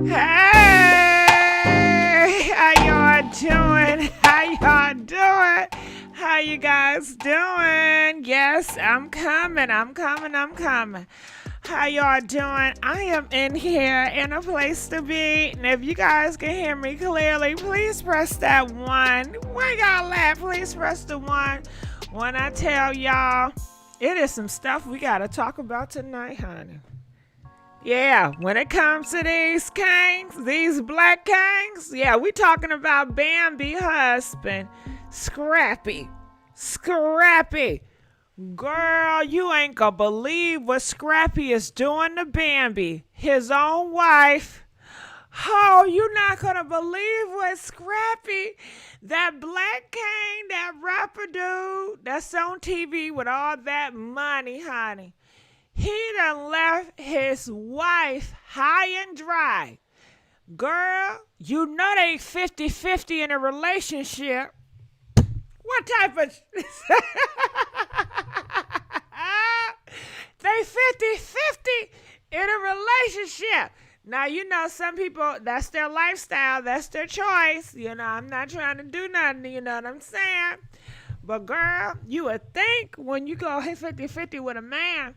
Hey, how y'all doing? How y'all doing? How you guys doing? Yes, I'm coming. How y'all doing? I am in here in a place to be. And if you guys can hear me clearly, please press that one. Why y'all laugh? Please press the one. When I tell y'all, it is some stuff we gotta talk about tonight, honey. Yeah, when it comes to these kings, these black kings, yeah, we talking about Bambi husband, Scrappy. Girl, you ain't gonna believe what Scrappy is doing to Bambi, his own wife. Oh, you're not gonna believe what Scrappy, that black king, that rapper dude that's on TV with all that money, honey. He done left his wife high and dry. Girl, you know they 50-50 in a relationship. What type of... They 50-50 in a relationship. Now, you know, some people, that's their lifestyle. That's their choice. You know, I'm not trying to do nothing. You know what I'm saying? But, girl, you would think when you go 50-50 with a man,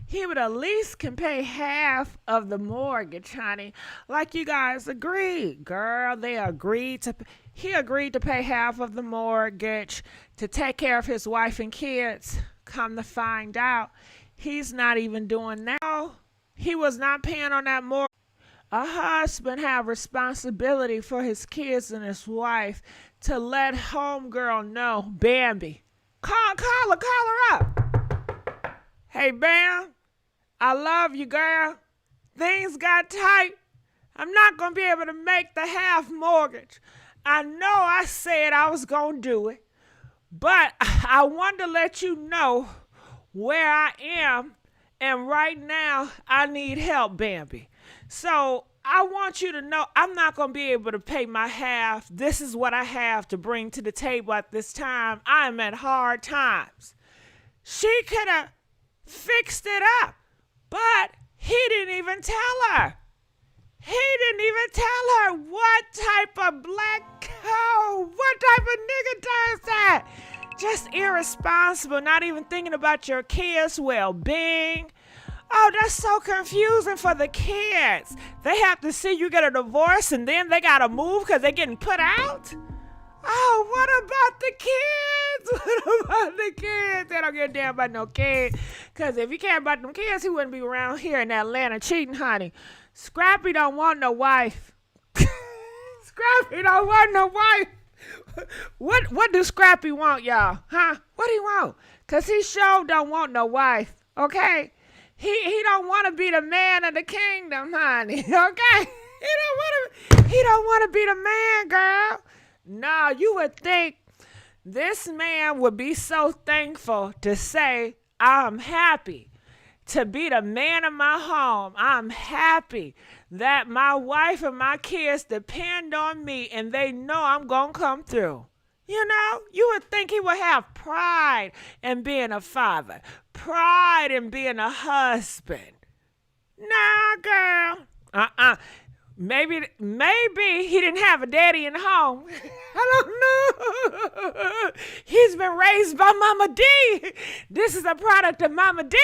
he would at least can pay half of the mortgage, honey. Like you guys agreed. Girl, he agreed to pay half of the mortgage to take care of his wife and kids. Come to find out, he's not even doing that. He was not paying on that mortgage. A husband have responsibility for his kids and his wife to let homegirl know, Bambi. Call her up. Hey, Bam, I love you, girl. Things got tight. I'm not going to be able to make the half mortgage. I know I said I was going to do it, but I wanted to let you know where I am, and right now I need help, Bambi. So I want you to know I'm not going to be able to pay my half. This is what I have to bring to the table at this time. I am at hard times. She could have fixed it up, but he didn't even tell her. He didn't even tell her what type of what type of nigga does that? Just irresponsible, not even thinking about your kids' well-being. Oh, that's so confusing for the kids. They have to see you get a divorce and then they gotta move because they're getting put out? Oh, what about the kids? They don't give a damn about no kids. Because if he cared about them kids, he wouldn't be around here in Atlanta cheating, honey. Scrappy don't want no wife. Scrappy don't want no wife. What do Scrappy want, y'all? Huh? What do he want? Because he sure don't want no wife, okay? He don't want to be the man of the kingdom, honey, okay? He don't want to be the man, girl. No, you would think this man would be so thankful to say, I'm happy to be the man of my home. I'm happy that my wife and my kids depend on me and they know I'm going to come through. You know, you would think he would have pride in being a father, pride in being a husband. Nah, girl. Maybe he didn't have a daddy in the home. I don't know. He's been raised by Mama D. This is a product of Mama D.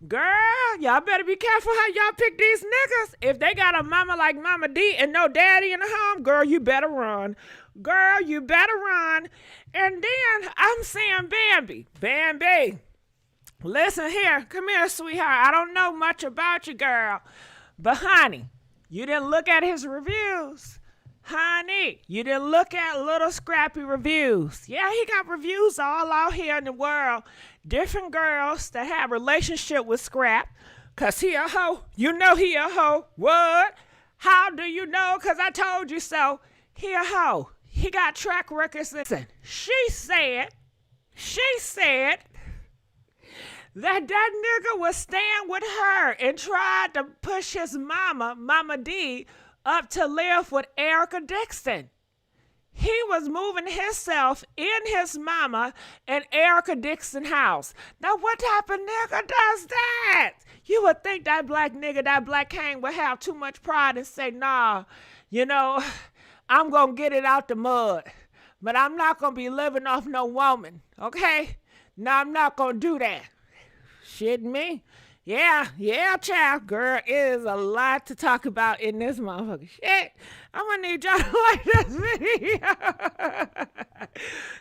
Girl, y'all better be careful how y'all pick these niggas. If they got a mama like Mama D and no daddy in the home, girl, you better run. Girl, you better run. And then I'm saying, Bambi, listen here. Come here, sweetheart. I don't know much about you, girl. But, honey, you didn't look at his reviews. Honey, you didn't look at little Scrappy reviews. Yeah, he got reviews all out here in the world. Different girls that have relationship with Scrap. Because he a hoe. You know he a hoe. What? How do you know? Because I told you so. He a hoe. He got track records. Listen, she said that nigga was staying with her and tried to push his Mama D, up to live with Erica Dixon. he was moving himself in his mama and Erica Dixon house. Now, what type of nigga does that? You would think that black nigga, that black king would have too much pride and say, nah, you know, I'm going to get it out the mud, but I'm not going to be living off no woman, okay? No, I'm not going to do that. Shit me. Yeah, child. Girl, it is a lot to talk about in this motherfucker. Shit. I'm going to need y'all to like this video.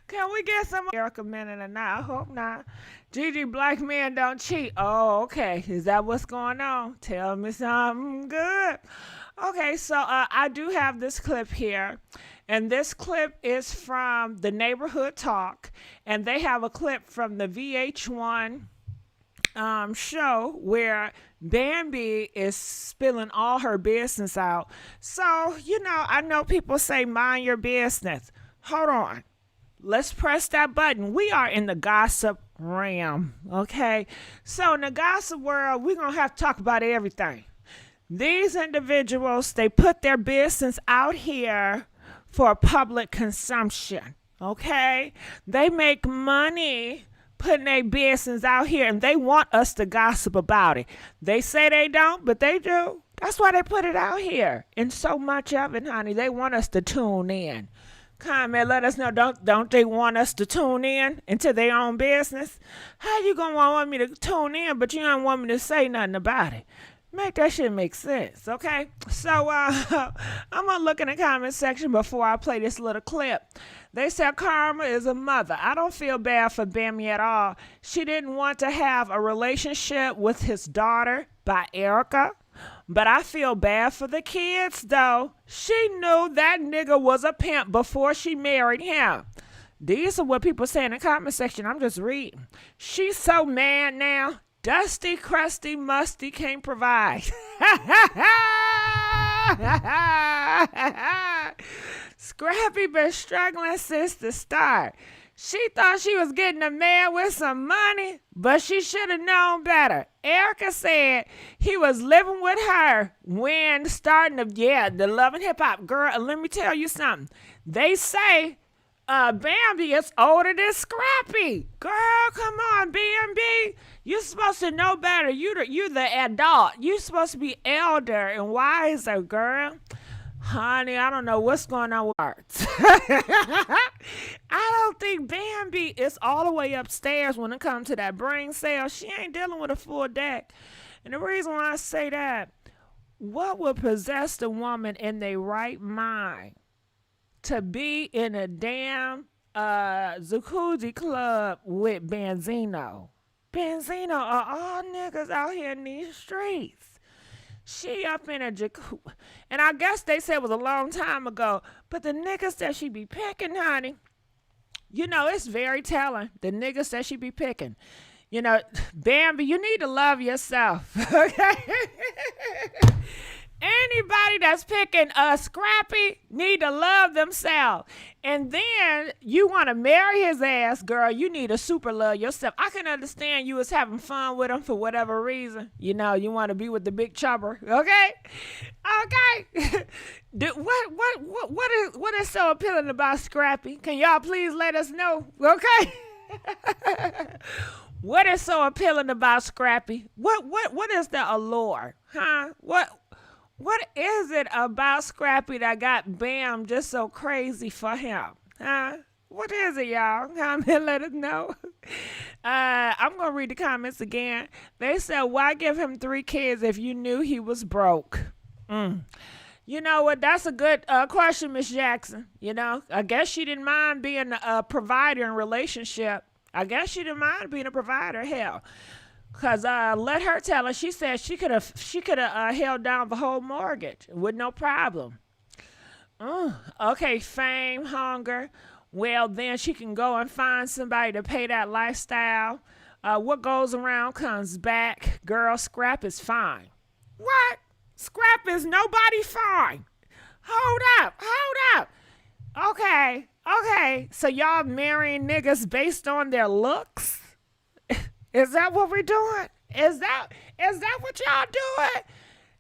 Can we get some Erica minute or not? I hope not. GG, black men don't cheat. Oh, okay. Is that what's going on? Tell me something good. Okay, so I do have this clip here. And this clip is from the Neighborhood Talk. And they have a clip from the VH1 show where Bambi is spilling all her business out. So, you know, I know people say mind your business. Hold on. Let's press that button. We are in the gossip realm, okay? So in the gossip world, we're going to have to talk about everything. These individuals, they put their business out here for public consumption, okay? They make money putting their business out here, and they want us to gossip about it. They say they don't, but they do. That's why they put it out here. And so much of it, honey, they want us to tune in. Comment, let us know. Don't they want us to tune in into their own business? How you gonna want me to tune in, but you don't want me to say nothing about it? Make that shit make sense, okay? So I'm gonna look in the comment section before I play this little clip. They said Karma is a mother. I don't feel bad for Bambi at all. She didn't want to have a relationship with his daughter by Erica. But I feel bad for the kids, though. She knew that nigga was a pimp before she married him. These are what people say in the comment section. I'm just reading. She's so mad now. Dusty, crusty, musty can't provide. Scrappy been struggling since the start. She thought she was getting a man with some money, but she should have known better. Erica said he was living with her when starting the Love and Hip Hop. Girl, let me tell you something. They say Bambi is older than Scrappy. Girl, come on, Bambi. You're supposed to know better. You're the adult. You're supposed to be elder and wiser, girl. Honey, I don't know what's going on with arts. I don't think Bambi is all the way upstairs when it comes to that brain cell. She ain't dealing with a full deck. And the reason why I say that, what would possess the woman in their right mind to be in a damn jacuzzi club with Benzino? Benzino are all niggas out here in these streets. She up in a jacuzzi. And I guess they said it was a long time ago. But the niggas that she be picking, honey, you know, it's very telling. The niggas that she be picking. You know, Bambi, you need to love yourself. Okay? Anybody that's picking a Scrappy need to love themselves. And then you want to marry his ass, girl. You need to super love yourself. I can understand you was having fun with him for whatever reason. You know, you want to be with the big chubber. Okay? Okay. What is so appealing about Scrappy? Can y'all please let us know? Okay? What is so appealing about Scrappy? What is the allure? Huh? What is it about Scrappy that got Bam just so crazy for him? Huh? What is it, y'all? Comment, let us know. I'm going to read the comments again. They said, why give him 3 kids if you knew he was broke? You know what? That's a good question, Miss Jackson. You know, I guess she didn't mind being a provider in a relationship. I guess she didn't mind being a provider. Hell. Because let her tell her, she said she could have held down the whole mortgage with no problem. Okay, fame, hunger. Well, then she can go and find somebody to pay that lifestyle. What goes around comes back. Girl, Scrap is fine. What? Scrap is nobody fine. Hold up. Okay. So y'all marrying niggas based on their looks? Is that what we're doing? Is that what y'all doing?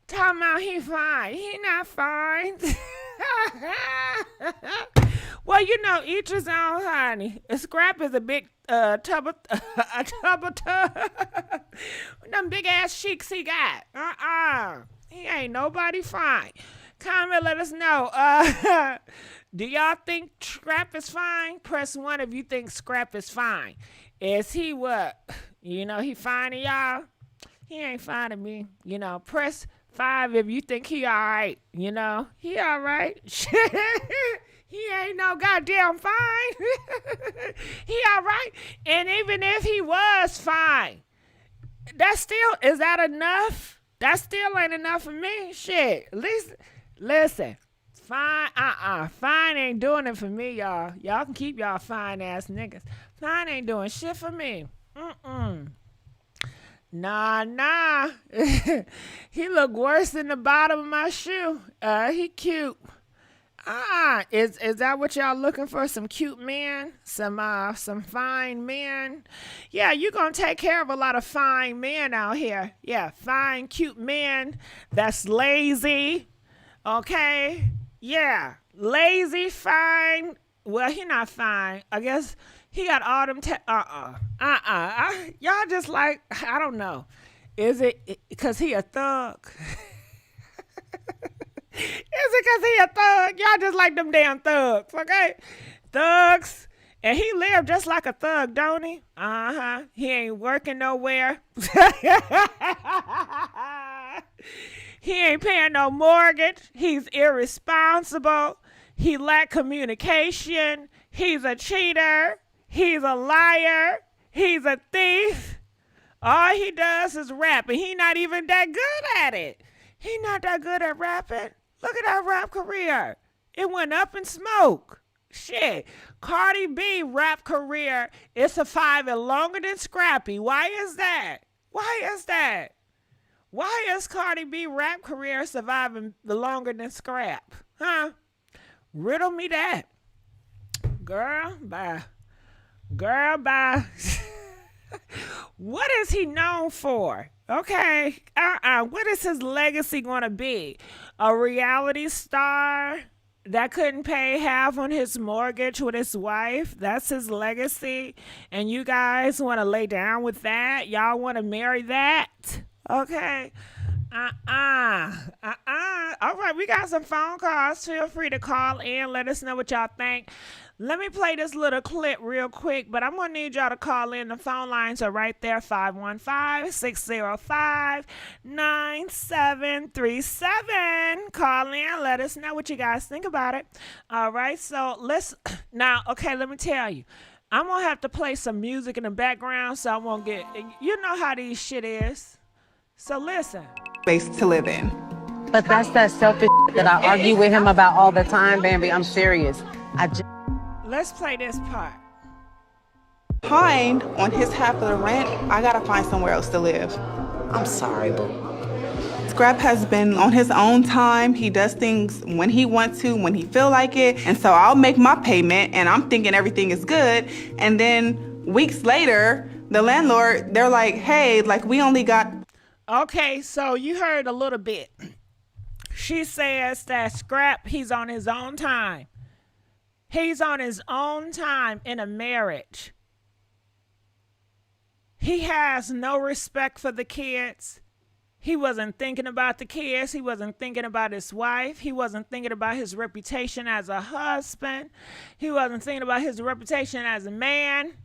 Talking about he fine. He not fine. Well, you know, each his own, honey. A Scrap is a big tub of a tub of them big ass cheeks he got. He ain't nobody fine. Comment, let us know. Do y'all think Scrap is fine? Press 1 if you think Scrap is fine. Is he what? You know, he fine to y'all? He ain't fine to me. You know, press 5 if you think he all right. You know, he all right. He ain't no goddamn fine. He all right. And even if he was fine, that still, is that enough? That still ain't enough for me. Shit. At least, listen. Fine, fine ain't doing it for me, y'all. Y'all can keep y'all fine ass niggas. Fine ain't doing shit for me. Nah. He look worse than the bottom of my shoe. He cute. Is that what y'all looking for? Some cute men? Some fine men? Yeah, you gonna take care of a lot of fine men out here. Yeah, fine, cute men that's lazy. Okay? Yeah, lazy, fine. Well, he not fine. I guess he got all them. Y'all just like, I don't know. Is it because he a thug? Is it because he a thug? Y'all just like them damn thugs, okay? Thugs. And he lived just like a thug, don't he? He ain't working nowhere. He ain't paying no mortgage. He's irresponsible. He lack communication. He's a cheater. He's a liar. He's a thief. All he does is rap, and he not even that good at it. He not that good at rapping. Look at that rap career. It went up in smoke. Shit. Cardi B rap career is surviving longer than Scrappy. Why is that? Why is Cardi B rap career surviving longer than Scrap? Huh? Riddle me that. Girl, bye. What is he known for? Okay. What is his legacy going to be? A reality star that couldn't pay half on his mortgage with his wife? That's his legacy? And you guys want to lay down with that? Y'all want to marry that? Okay. All right, we got some phone calls. Feel free to call in. Let us know what y'all think. Let me play this little clip real quick, but I'm going to need y'all to call in. The phone lines are right there, 515-605-9737. Call in. Let us know what you guys think about it. All right, so now, okay, let me tell you. I'm going to have to play some music in the background, so I won't get, you know how these shit is. So listen. Space to live in. But that's that selfish that I argue with him about all the time, Bambi. I'm serious. Let's play this part. Behind on his half of the rent, I gotta find somewhere else to live. I'm sorry, boo. Scrap has been on his own time. He does things when he wants to, when he feel like it. And so I'll make my payment and I'm thinking everything is good. And then weeks later, the landlord, they're like, hey, like we only got... Okay, so you heard a little bit. She says that Scrap, he's on his own time. He's on his own time in a marriage. He has no respect for the kids. He wasn't thinking about the kids. He wasn't thinking about his wife. He wasn't thinking about his reputation as a husband. He wasn't thinking about his reputation as a man.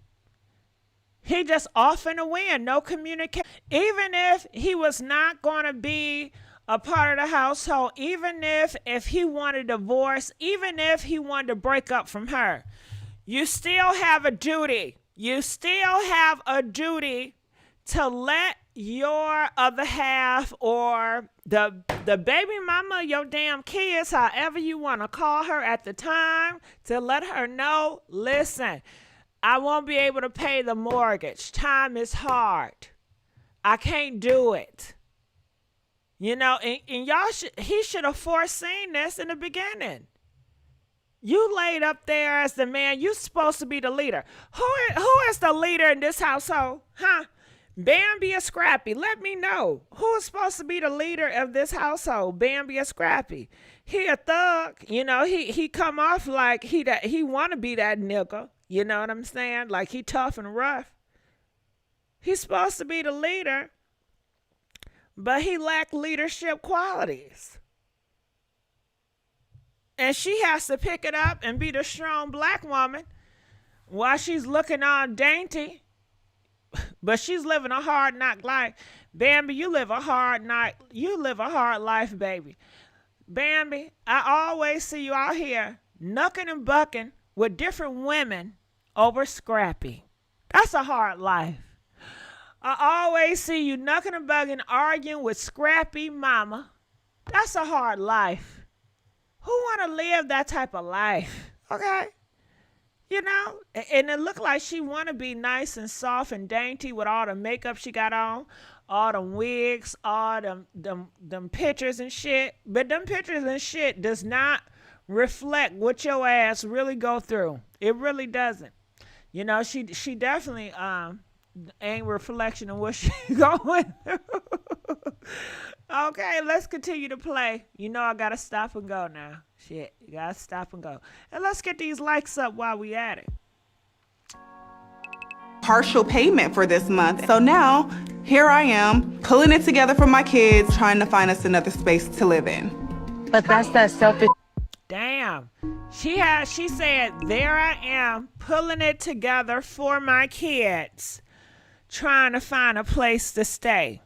He just off in the wind, no communication. Even if he was not going to be a part of the household, even if he wanted a divorce, even if he wanted to break up from her, you still have a duty. You still have a duty to let your other half or the baby mama, your damn kids, however you want to call her at the time, to let her know, listen, I won't be able to pay the mortgage. Time is hard. I can't do it. You know, and he should have foreseen this in the beginning. You laid up there as the man. You're supposed to be the leader. Who is the leader in this household? Huh? Bambi or Scrappy? Let me know. Who is supposed to be the leader of this household? Bambi or Scrappy? He a thug. You know, he come off like he want to be that nigga. You know what I'm saying? Like he tough and rough. He's supposed to be the leader, but he lacked leadership qualities. And she has to pick it up and be the strong black woman while she's looking all dainty. But she's living a hard knock life. Bambi, you live a hard life, baby. Bambi, I always see you out here knucking and bucking with different women over Scrappy. That's a hard life. I always see you knucking and bugging, arguing with Scrappy mama. That's a hard life. Who want to live that type of life? Okay? You know? And it looked like she want to be nice and soft and dainty with all the makeup she got on, all them wigs, all them pictures and shit. But them pictures and shit does not reflect what your ass really go through. It really doesn't. You know, she definitely ain't reflection of what she going through. Okay, let's continue to play. You know I gotta stop and go now. Shit, you gotta stop and go. And let's get these likes up while we at it. Partial payment for this month. So now, here I am, pulling it together for my kids, trying to find us another space to live in. But that's that selfish. Damn. She said, there I am, pulling it together for my kids, trying to find a place to stay.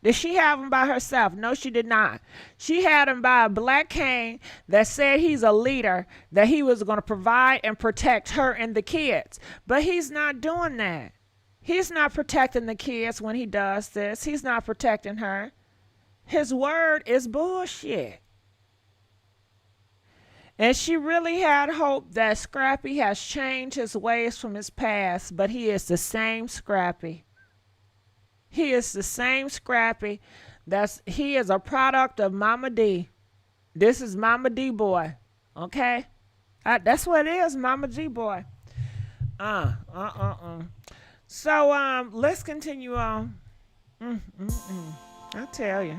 Did she have him by herself? No, she did not. She had him by a black cane that said he's a leader, that he was going to provide and protect her and the kids. But he's not doing that. He's not protecting the kids when he does this. He's not protecting her. His word is bullshit. And she really had hope that Scrappy has changed his ways from his past, but he is the same Scrappy. He is the same Scrappy. He is a product of Mama D. This is Mama D boy. Okay? That's what it is, Mama D boy. So let's continue on. I tell you,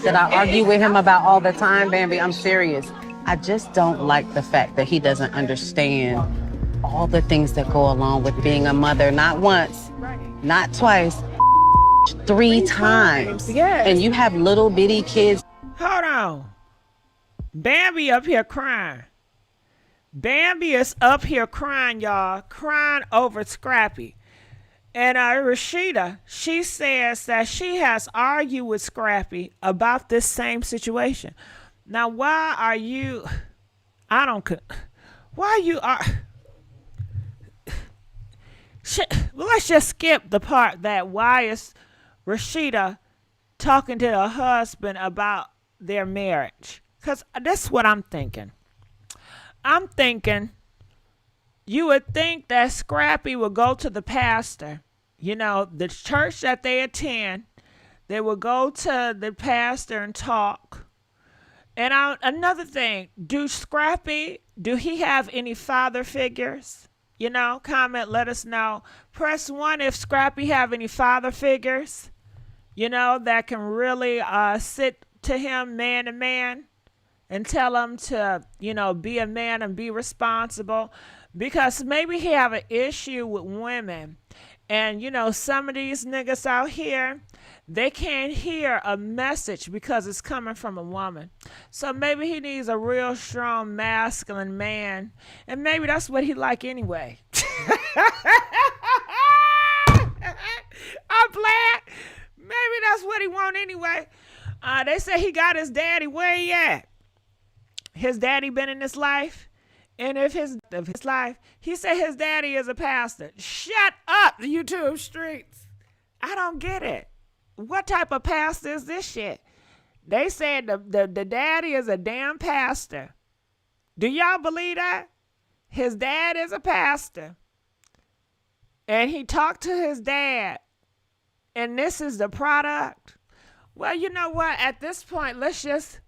That I argue with him about all the time, Bambi. I'm serious. I just don't like the fact that he doesn't understand all the things that go along with being a mother. Not once, not twice, 3 times. Yes. And you have little bitty kids. Hold on. Bambi up here crying. Bambi is up here crying, y'all. Crying over Scrappy. And Rashida, she says that she has argued with Scrappy about this same situation. Now, why are you... Why you are... Well, let's just skip the part that why is Rashida talking to her husband about their marriage. Because that's what I'm thinking. I'm thinking you would think that Scrappy would go to the pastor, you know, the church that they attend. They would go to the pastor and talk. And another thing, do he have any father figures? You know, comment, let us know. Press 1 if Scrappy have any father figures, you know, that can really sit to him man to man and tell him to, you know, be a man and be responsible. Because maybe he have an issue with women. And, you know, some of these niggas out here, they can't hear a message because it's coming from a woman. So maybe he needs a real strong masculine man. And maybe that's what he like anyway. I'm playing. Maybe that's what he want anyway. They say he got his daddy. Where he at? His daddy been in his life? And if his life, he said his daddy is a pastor. Shut up, YouTube streets. I don't get it. What type of pastor is this shit? They said the daddy is a damn pastor. Do y'all believe that? His dad is a pastor. And he talked to his dad. And this is the product. Well, you know what? At this point, let's just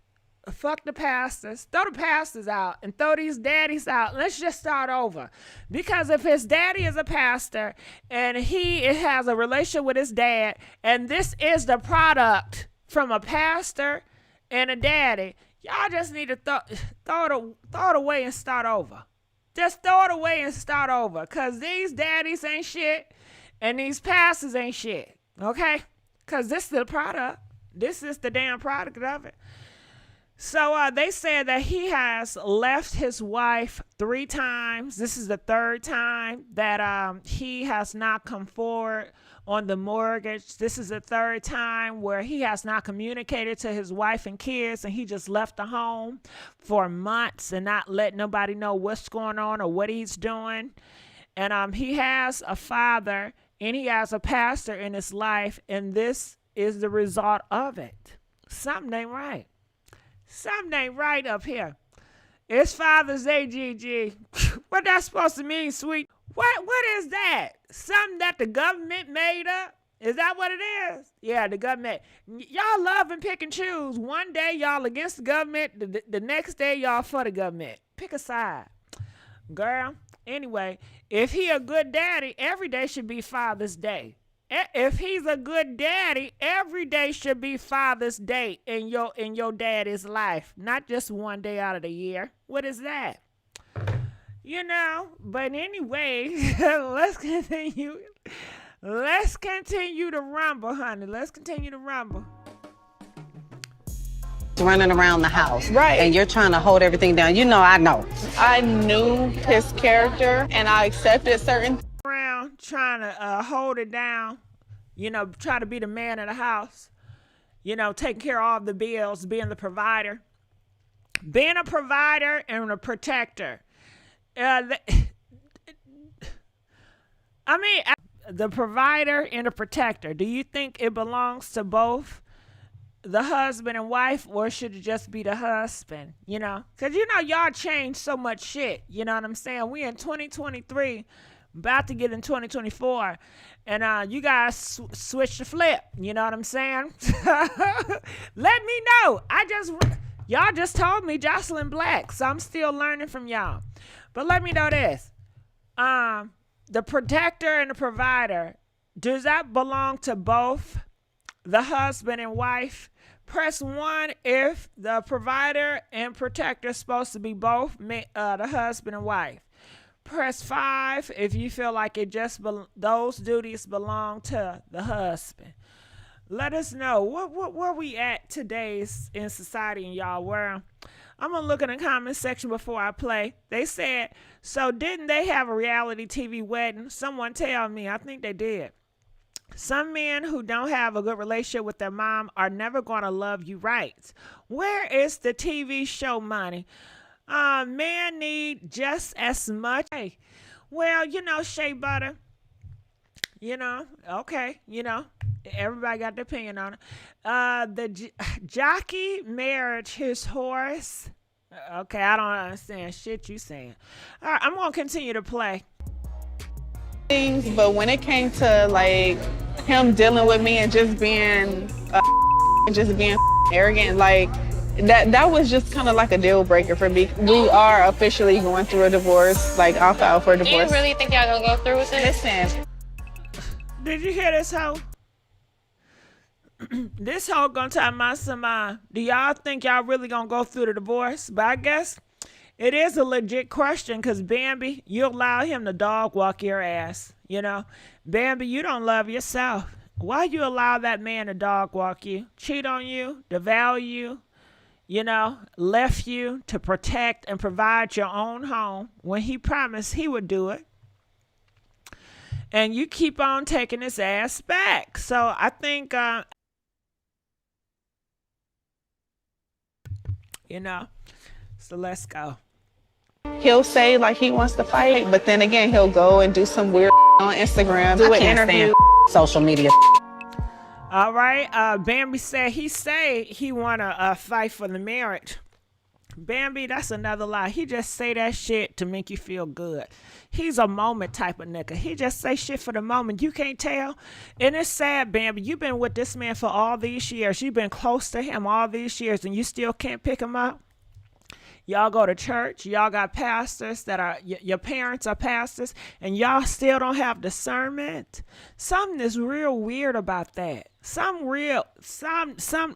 Fuck the pastors. Throw the pastors out and throw these daddies out. Let's just start over. Because if his daddy is a pastor and he has a relationship with his dad, and this is the product from a pastor and a daddy, y'all just need to throw it away and start over. Just throw it away and start over. Because these daddies ain't shit and these pastors ain't shit. Okay? Because this is the product. This is the damn product of it. So they said that he has left his wife 3 times. This is the 3rd time that he has not come forward on the mortgage. This is the 3rd time where he has not communicated to his wife and kids, and he just left the home for months and not let nobody know what's going on or what he's doing. And he has a father and he has a pastor in his life, and this is the result of it. Something ain't right. Something ain't right up here. It's Father's Day, GG. What that supposed to mean, sweet? What is that? Something that the government made up? Is that what it is? Yeah, the government. Y'all love and pick and choose. One day y'all against the government. The next day y'all for the government. Pick a side. Girl. Anyway, if he a good daddy, every day should be Father's Day. If he's a good daddy, every day should be Father's Day in your daddy's life, not just one day out of the year. What is that? You know, but anyway, let's continue. Let's continue to rumble, honey. Let's continue to rumble. Running around the house. Right. And you're trying to hold everything down. You know, I know. I knew his character and I accepted certain around trying to hold it down, you know, try to be the man of the house, you know, taking care of all the bills, being the provider, being a provider and a protector. The provider and the protector, do you think it belongs to both the husband and wife, or should it just be the husband? You know, because you know y'all change so much shit, you know what I'm saying? We in 2023, about to get in 2024, and you guys switch the flip, you know what I'm saying? Let me know. Y'all just told me Jocelyn Black, so I'm still learning from y'all. But let me know this. The protector and the provider, does that belong to both the husband and wife? Press 1 if the provider and protector is supposed to be both the husband and wife. Press 5 if you feel like it just those duties belong to the husband. Let us know where we at today in society and y'all. Where I'm gonna look in the comment section before I play. They said, so didn't they have a reality TV wedding? Someone tell me. I think they did. Some men who don't have a good relationship with their mom are never going to love you right. Where is the TV show money? Men need just as much. Hey, well, you know, Shea Butter, you know, okay, you know, everybody got their opinion on it. The jockey married his horse. Okay, I don't understand shit you saying. All right, I'm going to continue to play. things, but when it came to like him dealing with me and just being arrogant, like that was just kind of like a deal breaker for me. We are officially going through a divorce. Like I'll file for a divorce. Do you really think y'all gonna go through with it? Listen. Did you hear this hoe? This hoe gonna tell my son, do y'all think y'all really gonna go through the divorce? But I guess it is a legit question, because Bambi, you allow him to dog walk your ass. You know, Bambi, you don't love yourself. Why you allow that man to dog walk you, cheat on you, devalue you, you know, left you to protect and provide your own home when he promised he would do it? And you keep on taking his ass back. So I think, you know, so let's go. He'll say like he wants to fight, but then again, he'll go and do some weird on Instagram, do an interview. Social media. All right. Bambi said he want to fight for the marriage. Bambi, that's another lie. He just say that shit to make you feel good. He's a moment type of nigga. He just say shit for the moment. You can't tell. And it's sad, Bambi. You've been with this man for all these years. You've been close to him all these years, and you still can't pick him up. Y'all go to church. Y'all got pastors that are, your parents are pastors, and y'all still don't have discernment. Something is real weird about that. Some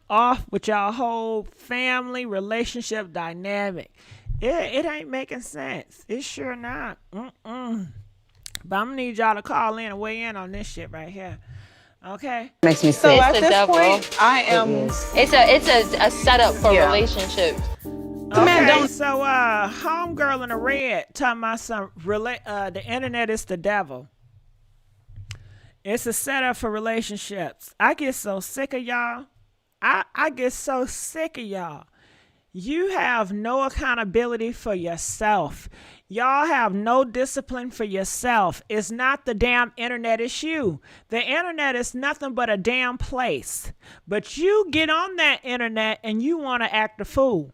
off with y'all whole family relationship dynamic. It ain't making sense. It's sure not. But I'm gonna need y'all to call in and weigh in on this shit right here. Okay. Makes me So sick. at the this devil. point, I am. It's a setup for Yeah. relationships. Okay, so homegirl in the red talking about the internet is the devil. It's a setup for relationships. I get so sick of y'all. I get so sick of y'all. You have no accountability for yourself. Y'all have no discipline for yourself. It's not the damn internet, it's you. The internet is nothing but a damn place. But you get on that internet and you want to act a fool.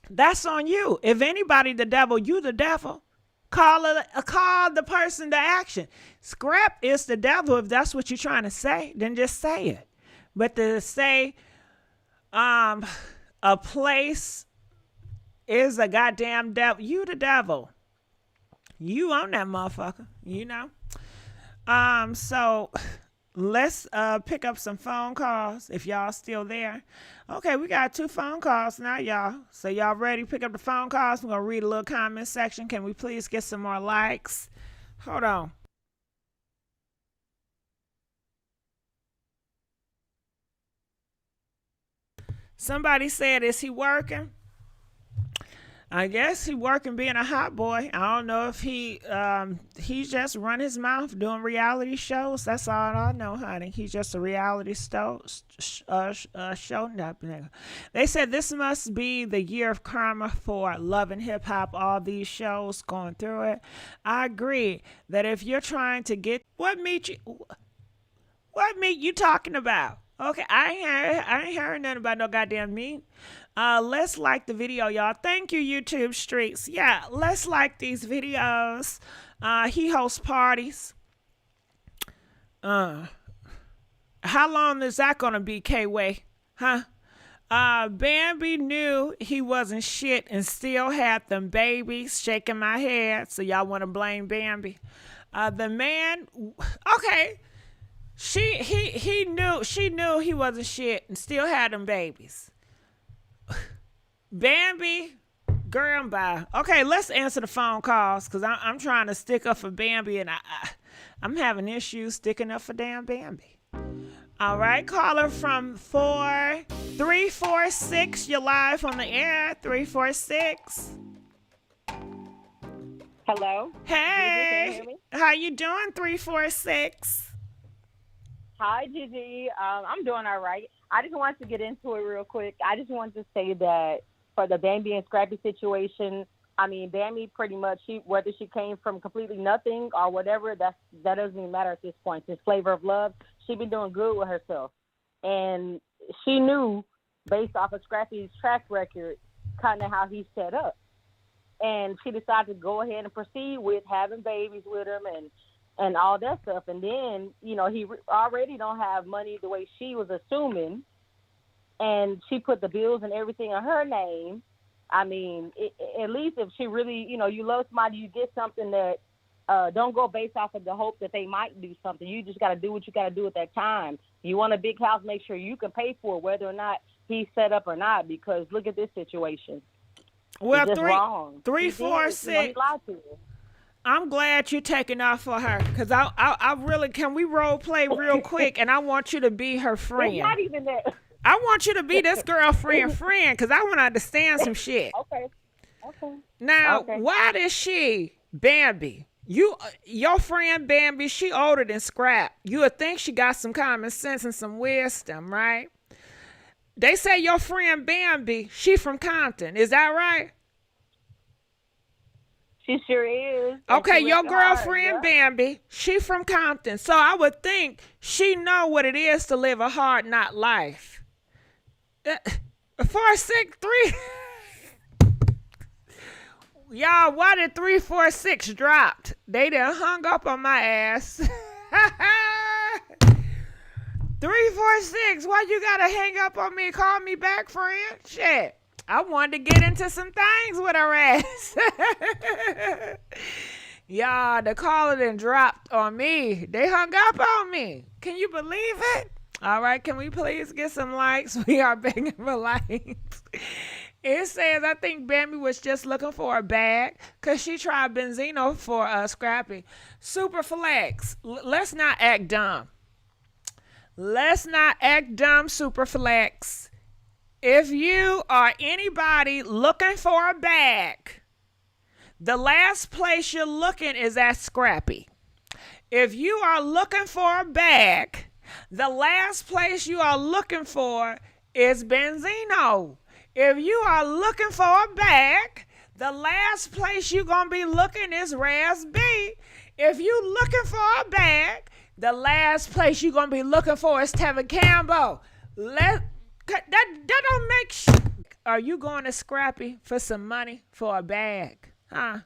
That's on you. If anybody the devil, you the devil. Call the person to action. Scrap is the devil. If that's what you're trying to say, then just say it. But to say a place is a goddamn devil, you the devil. You own that motherfucker, you know? So let's pick up some phone calls if y'all still there. Okay, we got 2 phone calls now, y'all. So y'all ready to pick up the phone calls? I'm going to read a little comment section. Can we please get some more likes? Hold on. Somebody said, is he working? I guess he working being a hot boy. I don't know if he just run his mouth doing reality shows. That's all I know, honey. He's just a reality show nigga. They said this must be the year of karma for Love and Hip Hop. All these shows going through it. I agree that if you're trying to get what meat you talking about? Okay, I ain't heard nothing about no goddamn meat. Let's like the video, y'all. Thank you, YouTube streets. Yeah, let's like these videos. He hosts parties. How long is that gonna be, K-Way? Huh? Bambi knew he wasn't shit and still had them babies. Shaking my head. So y'all want to blame Bambi? The man. Okay. She knew he wasn't shit and still had them babies. Bambi, girl, bye. Okay, let's answer the phone calls because I'm trying to stick up for Bambi and I'm having issues sticking up for damn Bambi. All right, caller from 4346. You're live on the air. 346. Hello. Hey, Can you hear me? how you doing? 346. Hi, Gigi. I'm doing all right. I just wanted to get into it real quick. I just wanted to say that for the Bambi and Scrappy situation, I mean, Bambi pretty much, whether she came from completely nothing or whatever, that doesn't even matter at this point. It's flavor of love. She been doing good with herself. And she knew, based off of Scrappy's track record, kind of how he's set up. And she decided to go ahead and proceed with having babies with him and all that stuff. And then, he already don't have money the way she was assuming. And she put the bills and everything in her name. I mean, at least if she really, you love somebody, you get something that don't go based off of the hope that they might do something. You just got to do what you got to do at that time. You want a big house, make sure you can pay for it, whether or not he's set up or not, because look at this situation. Well, it's just wrong. 346. He lied to her. I'm glad you're taking off for her because I really, can we role play real quick? And I want you to be her friend. It's not even that. I want you to be this girlfriend friend because I want to understand some shit. Okay. Now, why does she, Bambi, your friend Bambi, she older than Scrap. You would think she got some common sense and some wisdom, right? They say your friend Bambi, she from Compton. Is that right? She sure is. Okay, your girlfriend Bambi, she from Compton. So I would think she know what it is to live a hard knock life. 463. Y'all, why did 346 dropped? They done hung up on my ass. 346, why you gotta hang up on me? Call me back, friend. Shit. I wanted to get into some things with her ass. Y'all, the caller done dropped on me. They hung up on me. Can you believe it? All right, can we please get some likes? We are begging for likes. It says, I think Bambi was just looking for a bag because she tried Benzino for Scrappy. Super flex. Let's not act dumb. Let's not act dumb, super flex. If you are anybody looking for a bag, the last place you're looking is at Scrappy. If you are looking for a bag, the last place you are looking for is Benzino. If you are looking for a bag, the last place you're going to be looking is Raz B. If you looking for a bag, the last place you're going to be looking for is Tevin Campbell. That don't make Are you going to Scrappy for some money for a bag? Huh?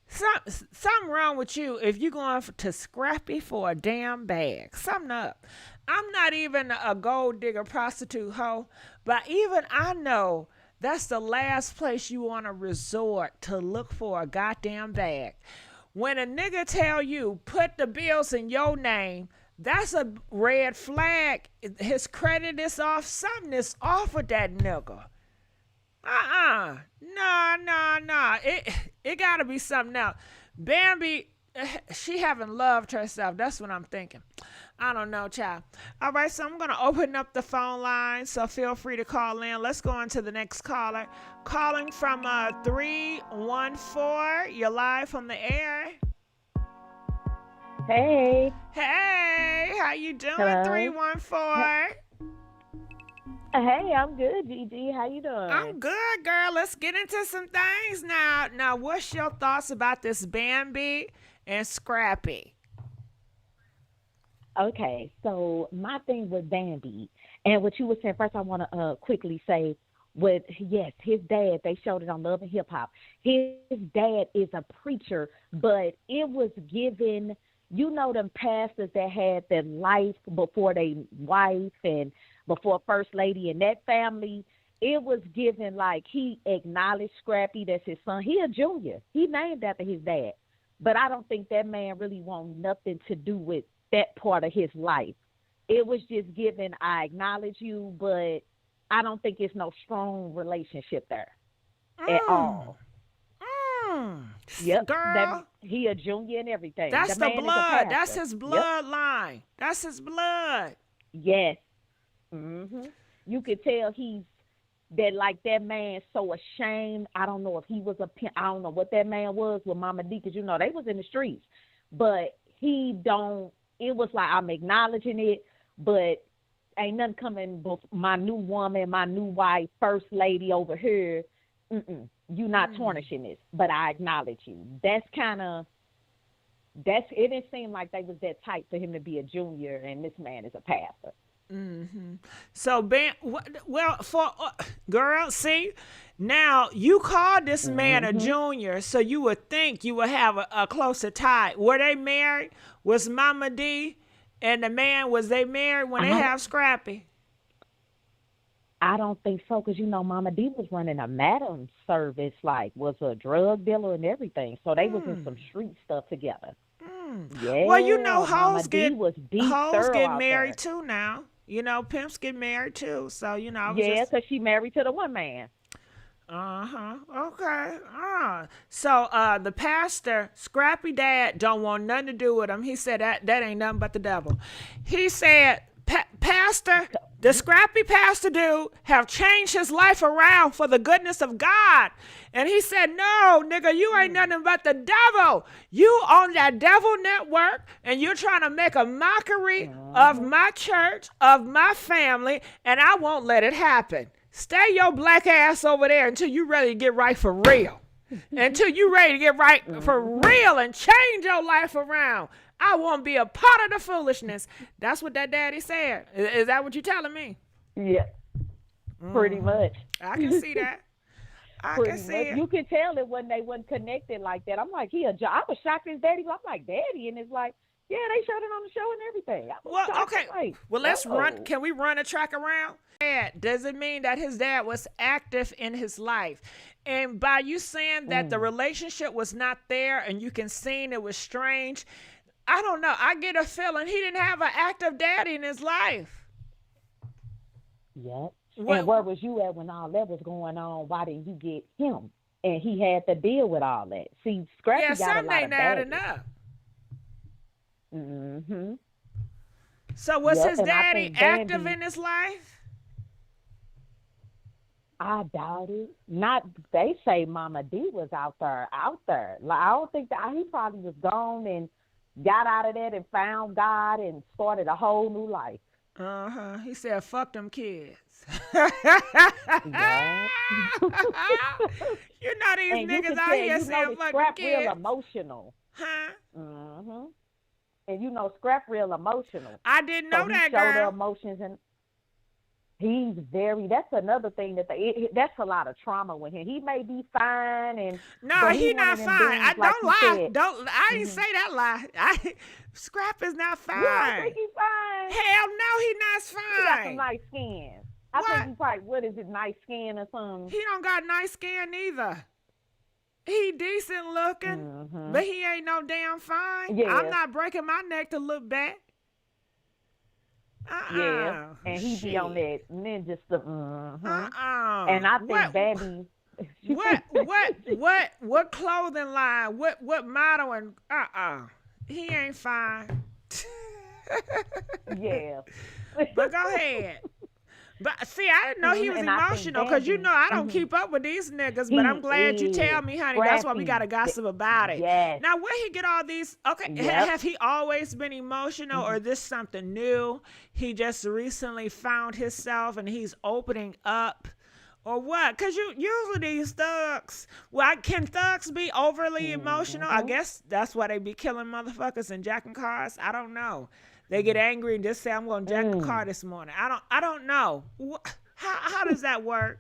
Something wrong with you if you're going to Scrappy for a damn bag. Something up. I'm not even a gold digger prostitute hoe, but even I know that's the last place you want to resort to look for a goddamn bag. When a nigga tell you put the bills in your name, that's a red flag. His credit is off. Something is off with that nigga. No. It gotta be something else. Bambi, she haven't loved herself. That's what I'm thinking. I don't know, child. All right, so I'm gonna open up the phone line, so feel free to call in. Let's go on to the next caller. Calling from 314. You're live on the air. Hey. Hey, how you doing? Hello? 314. Hey, I'm good, Gigi. How you doing? I'm good, girl. Let's get into some things now. Now, what's your thoughts about this Bambi and Scrappy? Okay, so my thing with Bambi and what you were saying first, I want to quickly say yes, his dad, they showed it on Love and Hip Hop. His dad is a preacher, but it was given, them pastors that had their life before they wife and before First Lady and that family, it was given like he acknowledged Scrappy, that's his son. He a junior. He named after his dad. But I don't think that man really wants nothing to do with that part of his life. It was just given, I acknowledge you, but I don't think it's no strong relationship there at all. Yep, girl. He a junior and everything. That's the blood. That's his bloodline. Yep. That's his blood. Yes. You could tell that man so ashamed. I don't know if he was I don't know what that man was with Mama D, because they was in the streets, but it was like, I'm acknowledging it, but ain't nothing coming my new woman, my new wife, First Lady over here. You not tarnishing this, but I acknowledge you. It didn't seem like they was that tight for him to be a junior and this man is a pastor. So, girl, see, now you called this man a junior, so you would think you would have a closer tie. Were they married? Was Mama D and the man, was they married when they have Scrappy? I don't think so, because Mama D was running a madam service, was a drug dealer and everything. So they was in some street stuff together. Yeah. Well, hoes get married there. too now. Pimps get married too. So, because she married to the one man. Okay. So the pastor, Scrappy dad, don't want nothing to do with him. He said that ain't nothing but the devil. He said, Pastor, the Scrappy pastor dude have changed his life around for the goodness of God. And he said, no, nigga, you ain't nothing but the devil. You on that devil network, and you're trying to make a mockery of my church, of my family, and I won't let it happen. Stay your black ass over there until you ready to get right for real. Until you ready to get right for real and change your life around. I won't be a part of the foolishness. That's what that daddy said. Is that what you're telling me? Yeah, pretty much. I can see that. I can Pretty see much. it. You can tell it when they wasn't connected like that. I'm like, I was shocked his daddy. I'm like, daddy, and it's like, yeah, they showed it on the show and everything. I was Well, shocked. okay. I'm like, Well, let's run. whoa. Can we run a track around? Does it mean that his dad was active in his life? And by you saying that the relationship was not there and you can see it was strange, I don't know. I get a feeling he didn't have an active daddy in his life. Yep. What- And where was you at when all that was going on? Why didn't you get him? And he had to deal with all that. See, Scrappy Yeah, got a something lot ain't of adding baggage. up. Mm-hmm. So was Yep, his and I daddy think active Bambi- in his life? I doubt it. Not. They say Mama D was out there. Like, I don't think that he probably was gone and got out of that and found God and started a whole new life. Uh-huh. He said, fuck them kids. Yeah. You know these And you niggas can out tell, here you saying know, fuck them Scrap kids. real emotional. Huh? Mm-hmm. And you know, Scrap real emotional. I didn't know So he that, showed the girl. emotions, and he's very. That's another thing that's a lot of trauma with him. He may be fine, and No, but he one not of them fine. I dudes, like don't you lie. said. Don't. I didn't Mhm. say that lie. Scrap is not fine. You don't think he's fine? Hell no, he not He got some fine. nice skin. I What? think he probably, what is it, nice skin or something? He don't got nice skin either. He decent looking, Mhm. but he ain't no damn fine. Yeah. I'm not breaking my neck to look back. Yeah, and he be on that ninja stuff. And I think What? Bambi. What clothing line? What model? And he ain't fine. Yeah. But go ahead. But see, I didn't know he was And I think emotional because you Bambi- know I don't keep up with these niggas. But I'm glad you tell me, honey. That's why we gotta gossip about it. Yes. Now, where he get all these? Okay, Yep. have he always been emotional, or this something new? He just recently found himself and he's opening up, or what? Because usually these thugs, well, can thugs be overly emotional? I guess that's why they be killing motherfuckers and jacking cars. I don't know. They get angry and just say, "I'm going to jack a car this morning." I don't know. How does that work?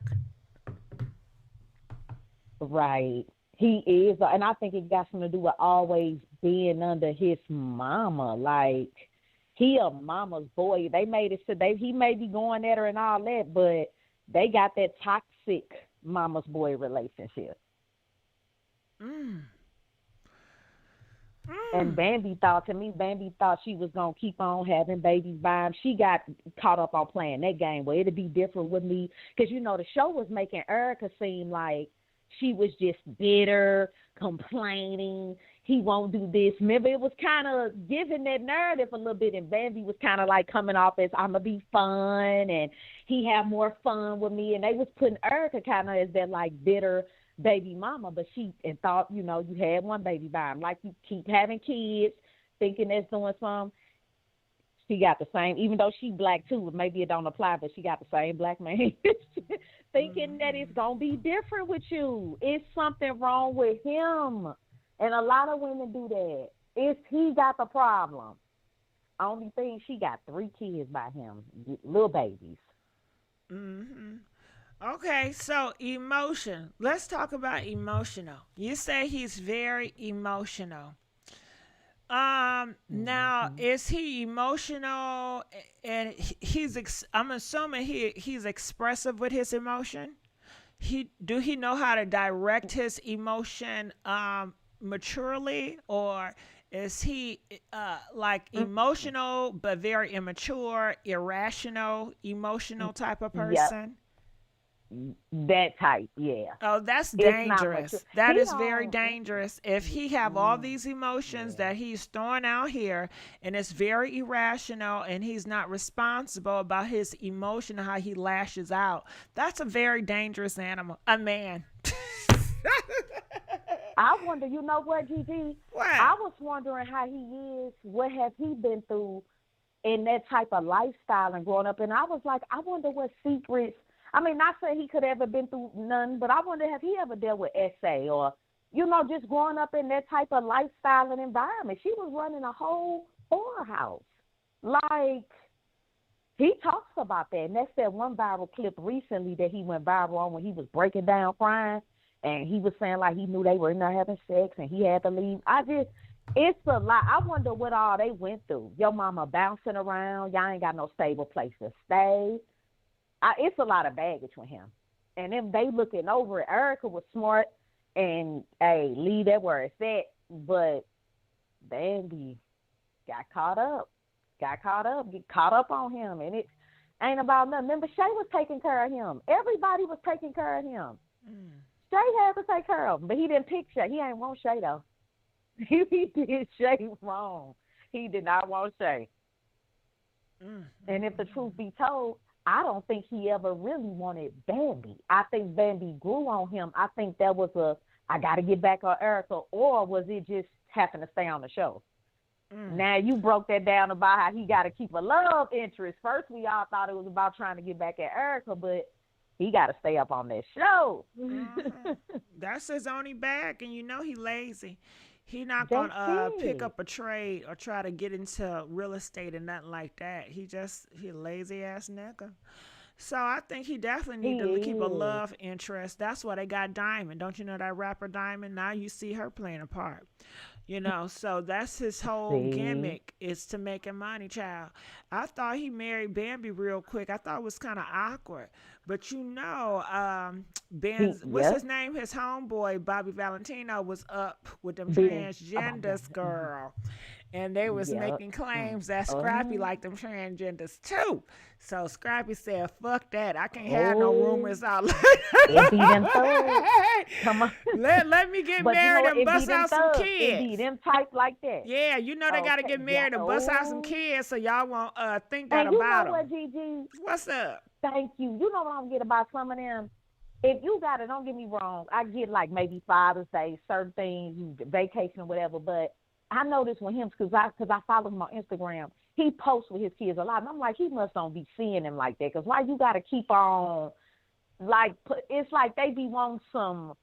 Right. He is, and I think it got something to do with always being under his mama. Like, he a mama's boy. They made it so he may be going at her and all that, but they got that toxic mama's boy relationship. And Bambi thought she was going to keep on having babies by him. She got caught up on playing that game where it'd be different with me. Because, you know, the show was making Erica seem like she was just bitter, complaining. He won't do this. Remember, it was kind of giving that narrative a little bit. And Bambi was kind of like coming off as, I'm going to be fun. And he have more fun with me. And they was putting Erica kind of as that, like, bitter baby mama, but and thought, you know, you had one baby by him. Like, you keep having kids, thinking that's doing something. She got the same, even though she black too, maybe it don't apply, but she got the same black man. Thinking that it's going to be different with you. It's something wrong with him. And a lot of women do that. He got the problem. Only thing, she got 3 kids by him, little babies. Mm-hmm. Okay, so emotion. Let's talk about emotional. You say he's very emotional. Now, is he emotional and I'm assuming he's expressive with his emotion? Do he know how to direct his emotion maturely, or is he like emotional but very immature, irrational, emotional type of person? That type, yeah. Oh, that's It's not dangerous. mature. That He is very don't- dangerous. If he have all these emotions that he's throwing out here, and it's very irrational, and he's not responsible about his emotion and how he lashes out, that's a very dangerous a man. I wonder, you know what, Gigi? What? I was wondering how he is. What has he been through in that type of lifestyle and growing up? And I was like, I wonder what secrets. I mean, not saying he could have ever been through none, but I wonder have he ever dealt with SA or, you know, just growing up in that type of lifestyle and environment. She was running a whole whorehouse. Like, he talks about that. And that's that one viral clip recently that he went viral on when he was breaking down crying. and he was saying like he knew they were in there having sex and he had to leave. It's a lot. I wonder what all they went through. Your mama bouncing around. Y'all ain't got no stable place to stay. It's a lot of baggage with him. And then they looking over it. Erica was smart and, hey, leave that where it's at. But Bambi got caught up. Get caught up on him. And it ain't about nothing. Remember, Shay was taking care of him. Everybody was taking care of him. Shay had to take care of him. But he didn't pick Shay. He ain't want Shay, though. He did Shay wrong. He did not want Shay. And if the truth be told, I don't think he ever really wanted Bambi. I think Bambi grew on him. I think that was I got to get back on Erica, or was it just having to stay on the show? Now, you broke that down about how he got to keep a love interest. First, we all thought it was about trying to get back at Erica, but he got to stay up on that show. That's his only bag, and you know he lazy. He not going to pick up a trade or try to get into real estate and nothing like that. He a lazy-ass nigga. So I think he definitely need to keep a love interest. That's why they got Diamond. Don't you know that rapper Diamond? Now you see her playing a part. You know, so that's his whole gimmick, is to making money, child. I thought he married Bambi real quick. I thought it was kind of awkward. But you know, what's his name? His homeboy, Bobby Valentino, was up with them transgenders, girl. And they was making claims that Scrappy liked them transgenders too. So Scrappy said, fuck that. I can't have no rumors out like that. Come on. Let me get married and bust out some kids. It be them type like that. Yeah, you know they got to get married and bust out some kids, so y'all won't think that and about them. You know what, Gigi? What's up? Thank you. You know what I'm getting about some of them? If you got it, don't get me wrong. I get like maybe Father's Day, certain things, vacation or whatever, but I noticed with him because I follow him on Instagram. He posts with his kids a lot, and I'm like, he must don't be seeing him like that. Because why you got to keep on, like, it's like they be wanting some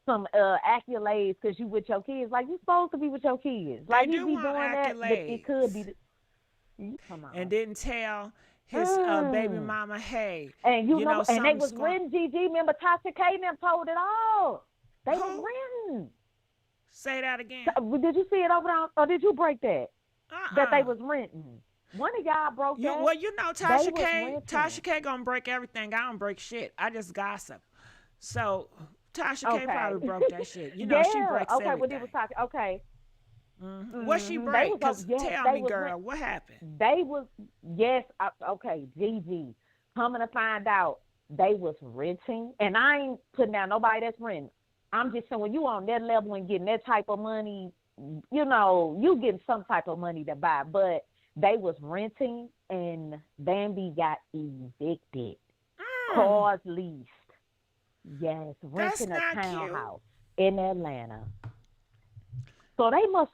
accolades because you with your kids. Like, you supposed to be with your kids. Like, they he do be want doing accolades. that, but it could be. Come on. And didn't tell his baby mama, hey. And you know and they was going... written, Gigi. Remember, Tasha K and them told it all. They was written. Say that again. Did you see it over there, or did you break that? That they was renting. One of y'all broke that. Well, you know Tasha K gonna break everything. I don't break shit. I just gossip. So Tasha K probably broke that shit. You know she breaks everything. Okay, well, it was Tasha. Okay. What she break? Tell me, girl, what happened? They was, okay, GG. Coming to find out, they was renting. And I ain't putting down nobody that's renting. I'm just saying, when you on that level and getting that type of money, you know, you getting some type of money to buy. But they was renting, and Bambi got evicted. Cars leased. Yes, renting a townhouse in Atlanta. So they must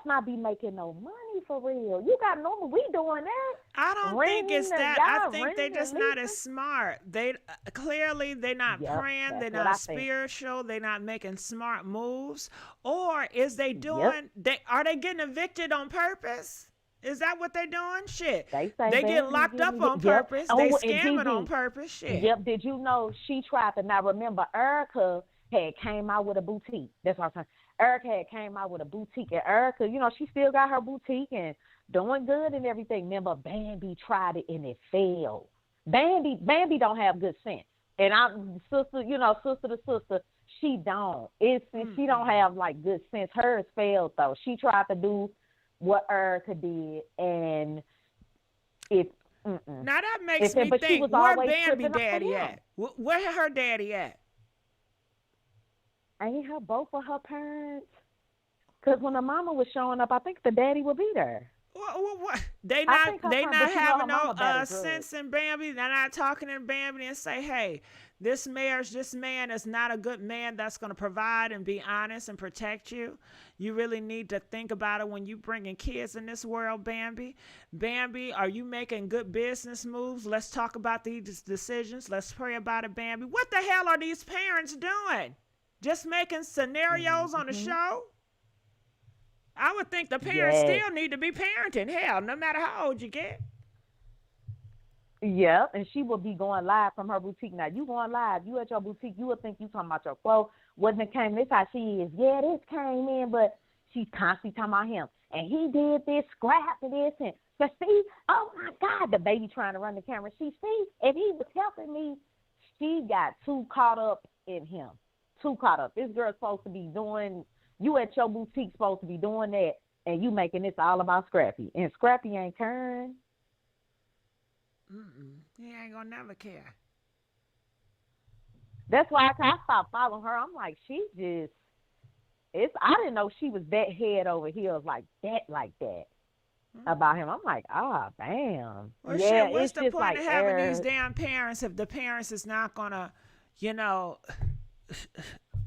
not be making no money for real. You got normal. We doing that. I don't think it's that. I think they just not as smart. They clearly they're not praying. They're not spiritual. They're not making smart moves. Or is they doing? Are they getting evicted on purpose? Is that what they're doing? Shit. They get locked up on purpose. They scamming on purpose. Shit. Yep. Did you know she tried to? Now remember, Erica had came out with a boutique. That's what I'm saying. Erica had came out with a boutique, and Erica, you know, she still got her boutique and doing good and everything. Remember, Bambi tried it and it failed. Bambi don't have good sense. And I'm sister to sister, she don't. She don't have like good sense. Hers failed though. She tried to do what Erica did, and it. Now that makes me think, where Bambi daddy at? Where her daddy at? Ain't her both of her parents? Because when the mama was showing up, I think the daddy would be there. What? They not having no sense in Bambi. They're not talking in Bambi and say, hey, this man is not a good man that's going to provide and be honest and protect you. You really need to think about it when you bringing kids in this world, Bambi. Bambi, are you making good business moves? Let's talk about these decisions. Let's pray about it, Bambi. What the hell are these parents doing? Just making scenarios on the show? I would think the parents still need to be parenting. Hell, no matter how old you get. Yeah, and she will be going live from her boutique. Now, you going live, you at your boutique, you would think you talking about your clothes. Wasn't it came, this how she is. Yeah, this came in, but she's constantly talking about him. And he did this, scrap and this, and but see, oh my God, the baby trying to run the camera. See, if he was helping me, she got too caught up in him. Too caught up. This girl's supposed to be doing, you at your boutique supposed to be doing that, and you making this all about Scrappy. And Scrappy ain't caring. He ain't gonna never care. That's why I stopped following her. I'm like, she just, I didn't know she was that head over heels like that about him. I'm like, damn. Well, yeah, shit, what's it's the just point like of having these damn parents if the parents is not gonna,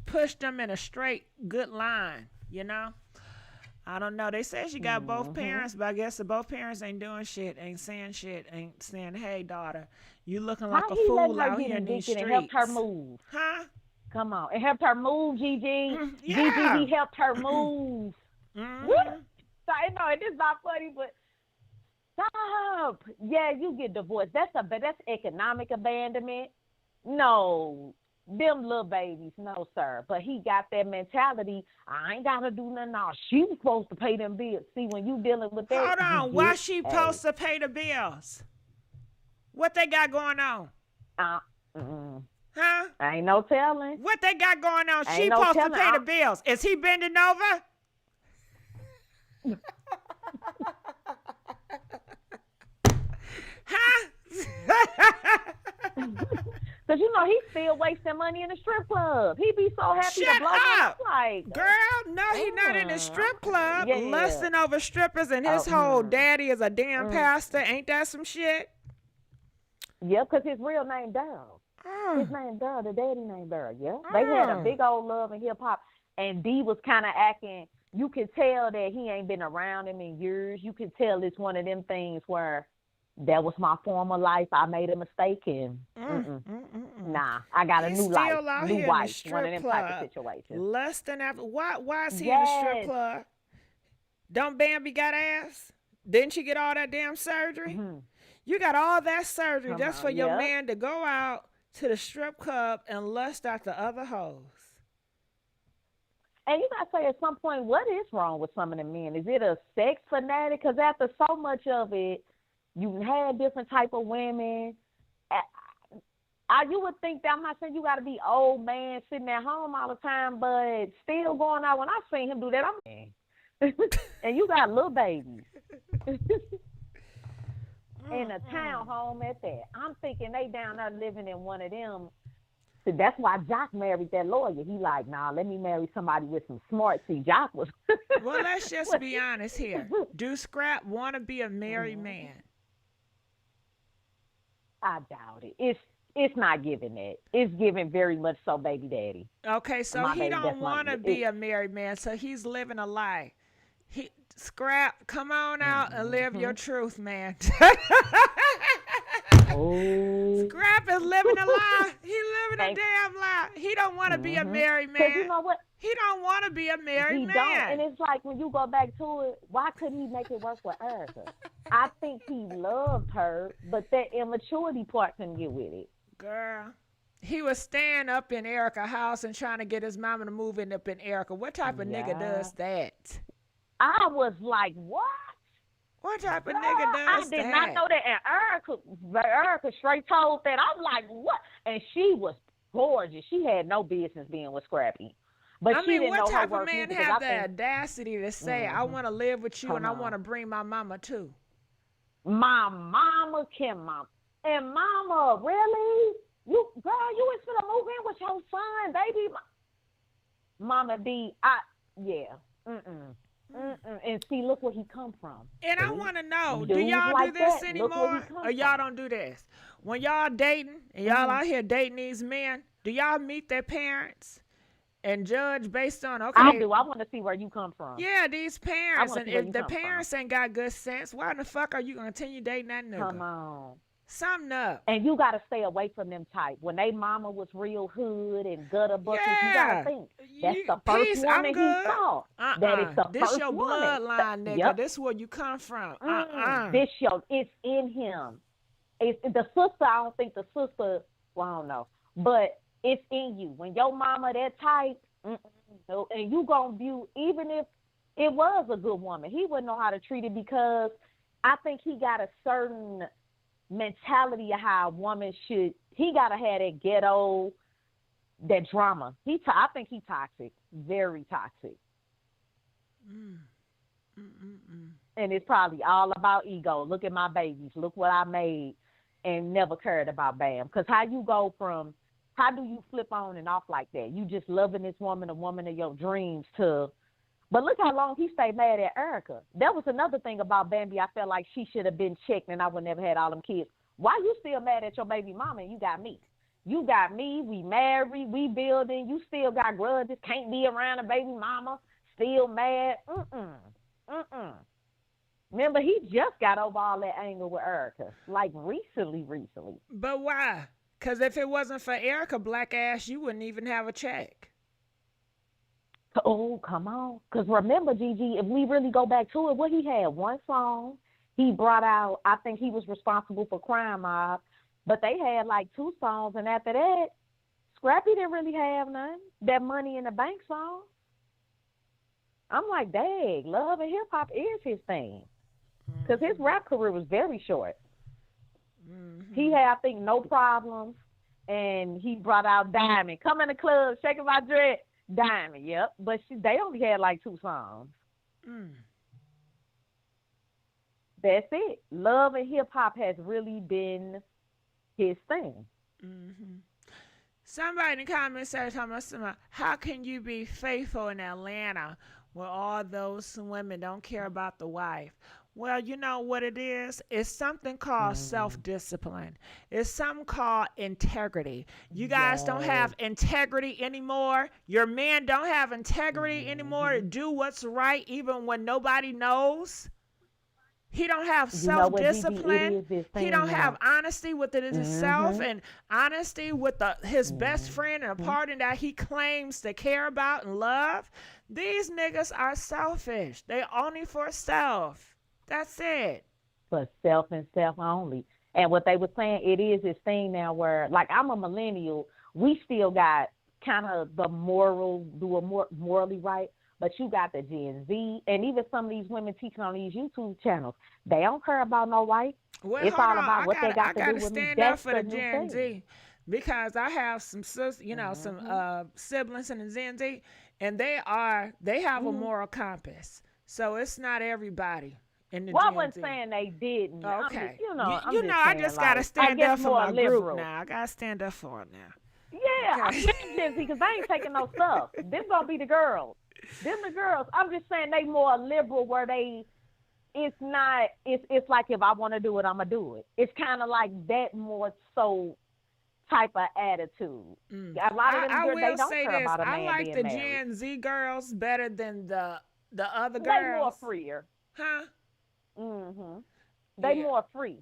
push them in a straight, good line, I don't know. They say she got both parents, but I guess the both parents ain't doing shit, ain't saying, hey, daughter, you looking like a fool out here in these streets. And helped her move. Huh? Come on. It helped her move, Gigi. Yeah. Gigi helped her move. What? So, it is not funny, but stop. Yeah, you get divorced. That's economic abandonment. No. Them little babies, no, sir. But he got that mentality, I ain't got to do nothing. No, she was supposed to pay them bills. See, when you dealing with that. Hold on. Why she supposed to pay the bills? What they got going on? Huh? Ain't no telling. What they got going on? She supposed to pay the bills. Is he bending over? Huh? Because, he's still wasting money in the strip club. He be so happy to blow up. Like, girl, no, he not in the strip club lusting over strippers and his whole daddy is a damn pastor. Ain't that some shit? Yeah, because his real name Daryl. His name Daryl, the daddy named Daryl, yeah. They had a big old love in hip-hop, and D was kind of acting, you could tell that he ain't been around him in years. You could tell it's one of them things where that was my former life. I made a mistake and nah, I got a new life, new wife. One of them type of situations. Less than after. Why is he in the strip club? Don't Bambi got ass? Didn't she get all that damn surgery? You got all that surgery just for your man to go out to the strip club and lust after other hoes. And you gotta say at some point, what is wrong with some of the men? Is it a sex fanatic? Because after so much of it, you had different type of women. You would think that, I'm not saying you got to be old man sitting at home all the time, but still going out. When I seen him do that, and you got little babies. In a townhome at that. I'm thinking they down there living in one of them. So that's why Jock married that lawyer. He like, nah, let me marry somebody with some smart. See, Jock was. Well, let's just be honest here. Do Scrap want to be a married man? I doubt it. It's not giving it. It's giving very much so baby daddy. Okay, so he don't want to be a married man, so he's living a lie. Scrap, come on out and live your truth, man. Scrap is living a lie. He living a damn lie. He don't want to be a married man. You know what? He don't want to be a married man. Don't. And it's like when you go back to it, why couldn't he make it work with Erica? I think he loved her, but that immaturity part couldn't get with it. Girl, he was staying up in Erica's house and trying to get his mama to move in up in Erica. What type of nigga does that? I was like, what? What type of nigga does that? I did not know that. And Erica straight told that. I'm like, what? And she was gorgeous. She had no business being with Scrappy. But I she mean, didn't what know type her of man worth have the audacity to say, I want to live with you and I want to bring my mama too? My mama can mama. And mama, really? You was gonna move in with your son, baby. Mama D, And see, look where he come from. And I want to know, do y'all do this anymore? Or y'all don't do this? When y'all dating, and y'all out here dating these men, do y'all meet their parents and judge based on, okay. I do. I want to see where you come from. Yeah, these parents. And if the parents ain't got good sense, why the fuck are you going to continue dating that nigga? Come on. Something up. And you got to stay away from them type. When they mama was real hood and gutter buckets, you got to think. That's the first woman he saw. That is the this first your woman. bloodline, nigga. This is where you come from. It's in him. It's the sister. I don't think the sister. Well, I don't know, but it's in you. When your mama that type, no, and you gonna view, even if it was a good woman, he wouldn't know how to treat it, because I think he got a certain mentality of how a woman should. He gotta have that ghetto, that drama. I think he toxic, very toxic. And it's probably all about ego. Look at my babies. Look what I made, and never cared about Bam. Because how do you flip on and off like that? You just loving this woman, a woman of your dreams, but look how long he stayed mad at Erica. That was another thing about Bambi. I felt like she should have been checked, and I would never had all them kids. Why you still mad at your baby mama and you got me? You got me, we married, we building, you still got grudges, can't be around a baby mama, still mad. Remember, he just got over all that anger with Erica, like recently. But why? Because if it wasn't for Erica, black ass, you wouldn't even have a check. Oh, come on. Because remember, Gigi, if we really go back to it, what he had, one song. He brought out, I think he was responsible for Crime Mob, but they had like 2 songs, and after that, Scrappy didn't really have none. That Money in the Bank song. I'm like, dang, love and hip hop is his thing. Because his rap career was very short. He had, I think, No Problems, and he brought out Diamond. Come in the club, shaking my dread. Diamond, yep. But they only had like 2 songs. That's it. Love and hip hop has really been his thing. Somebody in the comments said, how can you be faithful in Atlanta where all those women don't care about the wife? Well, you know what it is? It's something called self-discipline. It's something called integrity. You guys don't have integrity anymore. Your men don't have integrity anymore to do what's right even when nobody knows. He don't have self-discipline. He don't have honesty within himself and honesty with his best friend and a partner that he claims to care about and love. These niggas are selfish. They only for self. That's it. For self and self only. And what they were saying, it is this thing now where, like, I'm a millennial. We still got kind of the morally right. But you got the Gen Z, and even some of these women teaching on these YouTube channels, they don't care about no white. Well, it's all about what they got to do with me. I gotta stand up for the Gen Z, because I have some some siblings in the Gen Z, and they have a moral compass. So it's not everybody in the Gen Z. I wasn't saying they didn't. Okay, I just gotta stand up for my group now. I gotta stand up for it now. Yeah, okay. I'm Gen Z because they ain't taking no stuff. This gonna be the girls. Them the girls. I'm just saying they more liberal where it's like if I want to do it, I'm going to do it. It's kind of like that more so type of attitude. A lot of them girls, they don't care about a man. I like being the married. Gen Z girls better than the other girls. They more freer. Huh? They more free.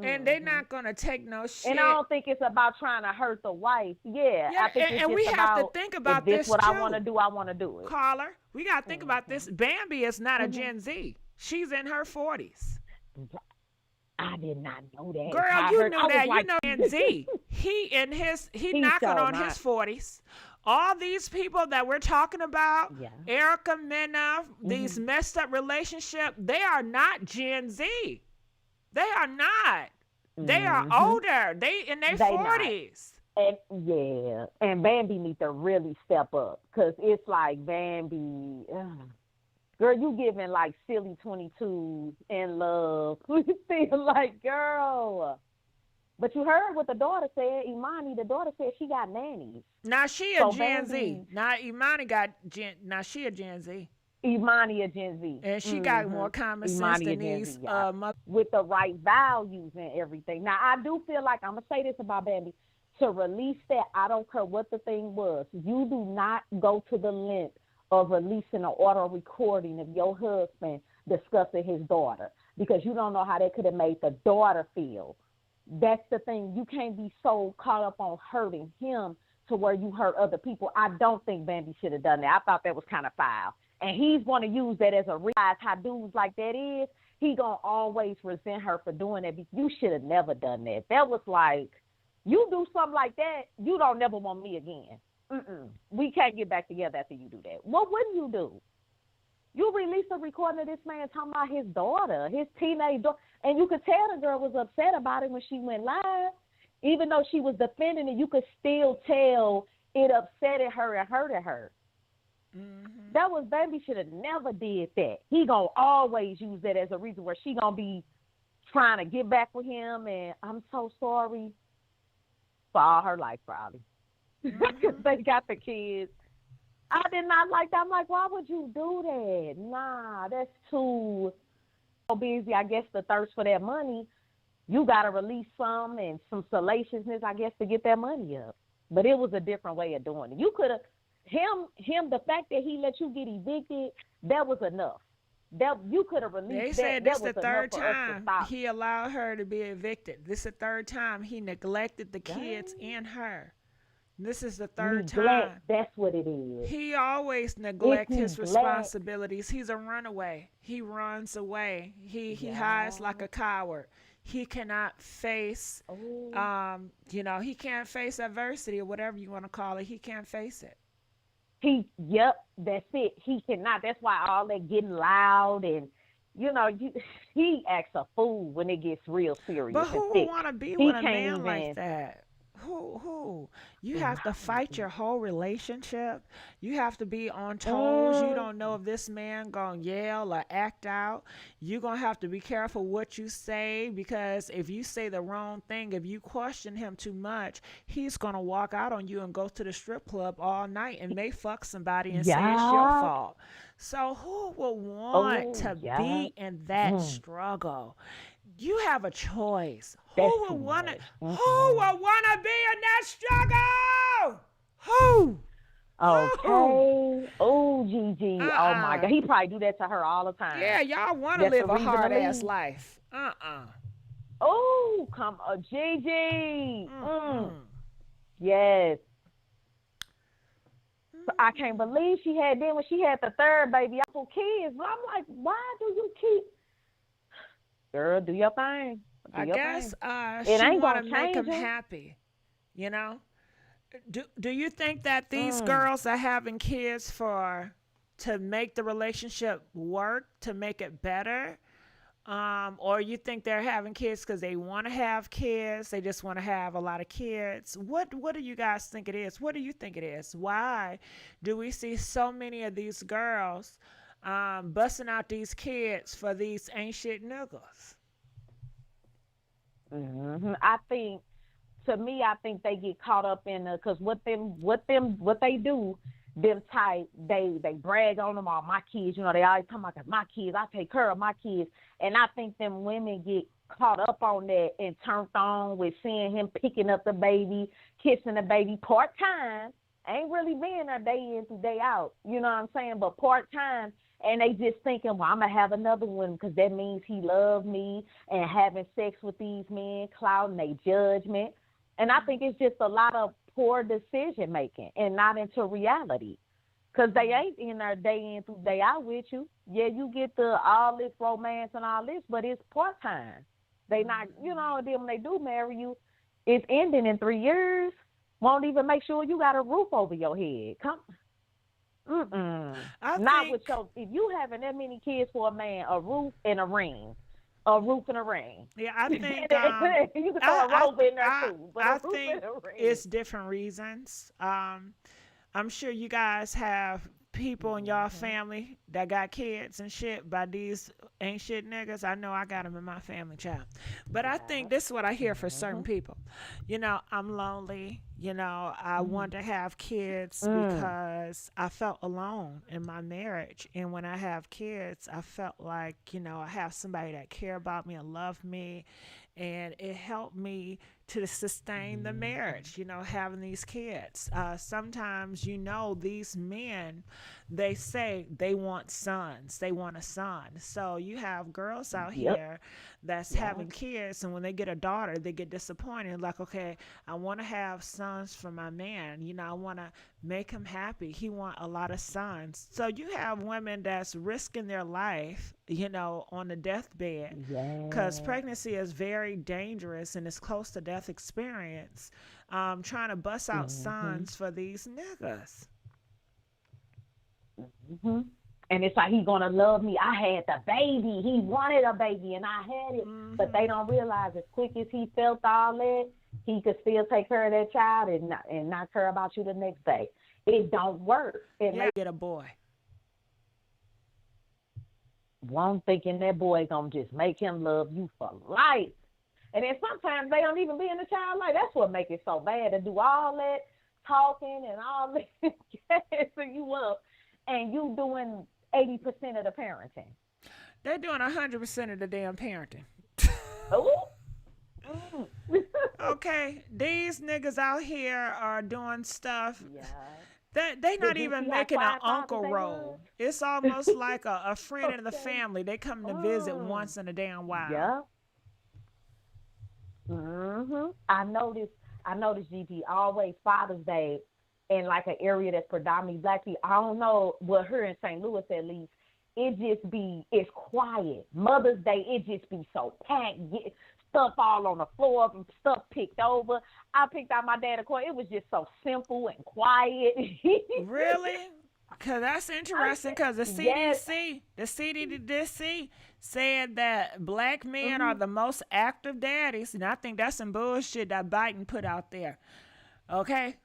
And they're not going to take no shit. And I don't think it's about trying to hurt the wife. I think it's and we have to think about this what too. I want to do, I want to do it. Caller, we got to think about this. Bambi is not a Gen Z. She's in her 40s. I did not know that. Girl, you knew that. You know Gen Z. He knocking on his 40s. All these people that we're talking about, Erica Mena, these messed up relationships, they are not Gen Z. They are not. They are older. They in their 40s. And Bambi need to really step up, because it's like Bambi, girl, you giving like silly 22 in love. We feel like, girl. But you heard what the daughter said, Imani. The daughter said she got nannies. Now she a Gen Z. Now Imani now she a Gen Z. Imani a Gen Z. And she got more common sense than these with the right values and everything. Now, I do feel like, I'm going to say this about Bambi, to release that, I don't care what the thing was. You do not go to the length of releasing an auto recording of your husband discussing his daughter, because you don't know how that could have made the daughter feel. That's the thing. You can't be so caught up on hurting him to where you hurt other people. I don't think Bambi should have done that. I thought that was kind of foul. And he's going to use that as a realize how dudes like that is. he gonna always resent her for doing that. You should have never done that. That was like, you do something like that, you don't never want me again. We can't get back together after you do that. What wouldn't you do? You released a recording of this man talking about his daughter, his teenage daughter, and you could tell the girl was upset about it when she went live. Even though she was defending it, you could still tell it upsetted her and hurted her. That was Bambi should have never did that. He gonna always use that as a reason where she gonna be trying to get back with him, and I'm so sorry for all her life, probably. Because they got the kids. I did not like that. I'm like, why would you do that? Nah, that's too busy. I guess the thirst for that money, you got to release some and some salaciousness, I guess, to get that money up. But it was a different way of doing it. You could have, him, the fact that he let you get evicted, that was enough. That you could have released. They said that this the third time he allowed her to be evicted. This is the third time he neglected the kids and her. This is the third time. That's what it is. He always neglects his responsibilities. He's a runaway. He runs away. He hides like a coward. He cannot face, he can't face adversity or whatever you want to call it. He can't face it. That's it. He cannot. That's why all that getting loud and, he acts a fool when it gets real serious. But who would want to be with a man like that? Who? You have to fight your whole relationship. You have to be on toes. You don't know if this man gonna yell or act out. You're gonna have to be careful what you say, because if you say the wrong thing, if you question him too much, he's gonna walk out on you and go to the strip club all night and may fuck somebody and say it's your fault. So who would want to be in that struggle? You have a choice. Who would want to be in that struggle? Who? Okay. Oh, GG. Oh my God. He probably do that to her all the time. Yeah, y'all want to live a hard ass life. Oh, come on, GG. Yes. So I can't believe when she had the third baby, Apple kids. But I'm like, why do you keep? Girl, do your thing. I guess she want to make him happy, Do you think that these girls are having kids to make the relationship work, to make it better? Or you think they're having kids because they want to have kids, they just want to have a lot of kids? What do you guys think it is? What do you think it is? Why do we see so many of these girls busting out these kids for these ain't shit niggas? I think they get caught up in because what they do, them type, they brag on them, all my kids, they always talking about my kids, I take care of my kids. And I think them women get caught up on that and turned on with seeing him picking up the baby, kissing the baby part-time. Ain't really being there day in through day out, you know what I'm saying? But part-time, and they just thinking, well, I'm going to have another one because that means he loved me, and having sex with these men, clouding their judgment. And I think it's just a lot of poor decision-making and not into reality, because they ain't in there day in through day out with you. Yeah, you get all this romance and all this, but it's part-time. They not, then when they do marry you, it's ending in 3 years. Won't even make sure you got a roof over your head. If you having that many kids for a man, a roof and a ring. A roof and a ring. Yeah, I think you can throw a rope in there too. But I think it's different reasons. I'm sure you guys have people in y'all family that got kids and shit by these ain't shit niggas. I know I got them in my family, child. But I think this is what I hear for certain people. I'm lonely. I want to have kids because I felt alone in my marriage. And when I have kids, I felt like, I have somebody that care about me and love me. And it helped me to sustain the marriage, having these kids. Sometimes, these men, they say they want sons. They want a son. So you have girls out here that's having kids, and when they get a daughter, they get disappointed. Like, okay, I want to have sons for my man. I want to make him happy. He want a lot of sons. So you have women that's risking their life on the deathbed. Because Yeah. pregnancy is very dangerous and it's close to death experience. Trying to bust out Mhm. sons for these niggas. Mhm. And it's like he gonna love me. I had the baby. He wanted a baby, and I had it. But Hmm. they don't realize as quick as he felt all that, he could still take care of that child and not care about you the next day. It don't work. It Yeah, makes get a boy. one thinking that boy gonna just make him love you for life. And then sometimes they don't even be in the child life. That's what make it so bad to do all that talking and all that gassing you up, and you doing 80% of the parenting. They're doing 100% of the damn parenting. Oh. Mm. Okay, these niggas out here are doing stuff. Yeah. They Did not you see even how making an quiet fathers uncle they was? role. It's almost like a friend in the Okay. family. They come to visit Mm. once in a damn while. Yeah. I noticed. I noticed GP always Father's Day in like an area that's predominantly black people. I don't know, well, here in St. Louis at least, it's quiet. Mother's Day, it just be so packed. Stuff all on the floor, stuff picked over. I picked out my dad a coin. It was just so simple and quiet. Really? Cause that's I interesting. said, Cause yes. The CDC said that black men are Mm-hmm. the most active daddies, and I think that's some bullshit that Biden put out there. Okay,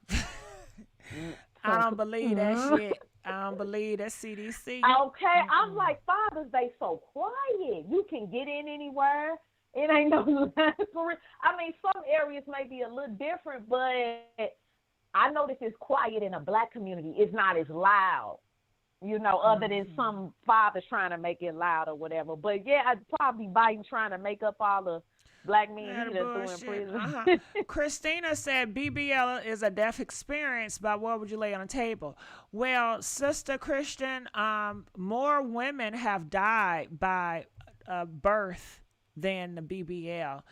I don't believe that Mm-hmm. shit. I don't believe that CDC. Okay, I'm Mm-mm. like Father's Day so quiet. You can get in anywhere. It ain't no line for it. I mean, some areas may be a little different, but I notice it's quiet in a black community. It's not as loud, other than Mm-hmm. some fathers trying to make it loud or whatever. But yeah, I'd probably Biden trying to make up all the black men Yeah, he the done threw in bullshit. prison. Christina said BBL is a death experience, but what would you lay on the table? Well, Sister Christian, more women have died by birth than the BBL.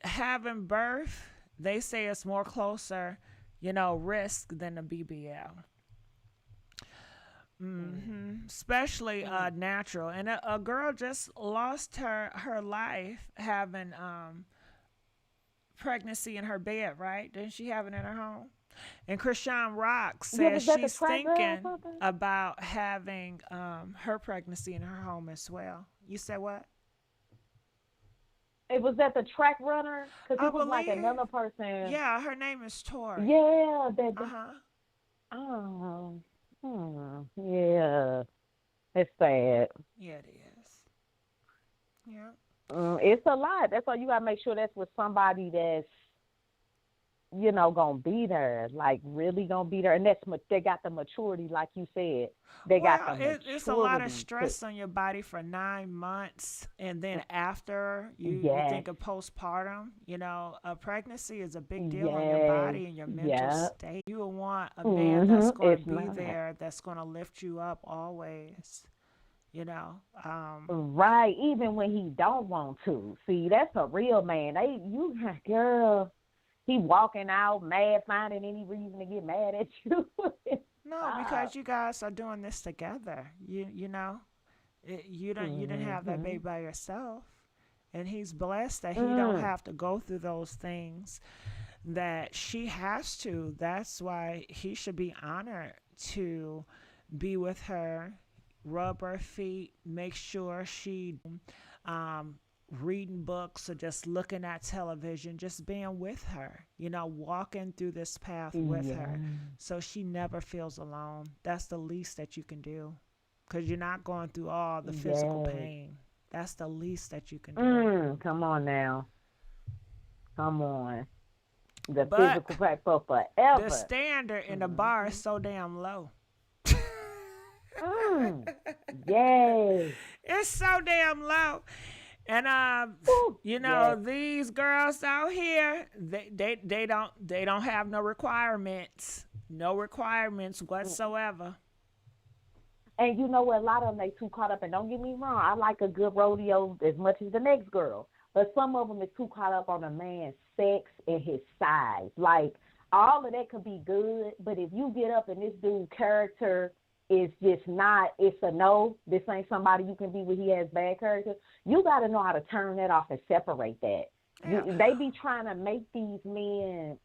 Having birth, they say it's more closer, risk than the BBL. Especially natural. And a girl just lost her life having pregnancy in her bed, right? Didn't she have it in her home? And Krishan Rock Yeah, says was that the she's track girl or thinking something? about having her pregnancy in her home as well. You said what? It was that the track runner because I it was like believe. another person. Yeah, her name is Tori. Yeah, Uh huh. oh, yeah, it's sad. Yeah, it is. Yeah. It's a lot. That's why you gotta make sure that's with somebody that's gonna be there, like really gonna be there, and they got the maturity, like you said. They got Well, the it's a lot of maturity to. stress on your body for 9 months, and then after you Yes, think of postpartum. A pregnancy is a big deal on your yes, body and your mental yeah. state. You will want a man that's going to It's be not. there, that's going to lift you up always. You know, um, Right, even when he don't want to. See, that's a real man. Girl, he walking out mad, finding any reason to get mad at you. no, because Stop. you guys are doing this together. You didn't have that baby Mm-hmm. by yourself, and he's blessed that he don't Mm. have to go through those things that she has to. That's why he should be honored to be with her, rub her feet, make sure she um reading books or just looking at television, just being with her, walking through this path with Yeah. her so she never feels alone. That's the least that you can do because you're not going through all the physical Yes. pain. That's the least that you can do. Come on now. Come on. The But physical pack for the forever. standard in the bar is Mm-hmm. so damn low. Mm. Yes. It's so damn low. And Woo. Yes. these girls out here, they don't have no requirements. No requirements whatsoever. And you know what? A lot of them, they too caught up. And don't get me wrong, I like a good rodeo as much as the next girl. But some of them is too caught up on a man's sex and his size. Like, all of that could be good. But if you get up and this dude character is just not, it's a no, this ain't somebody you can be with, he has bad character, you got to know how to turn that off and separate that. Yeah. They be trying to make these men,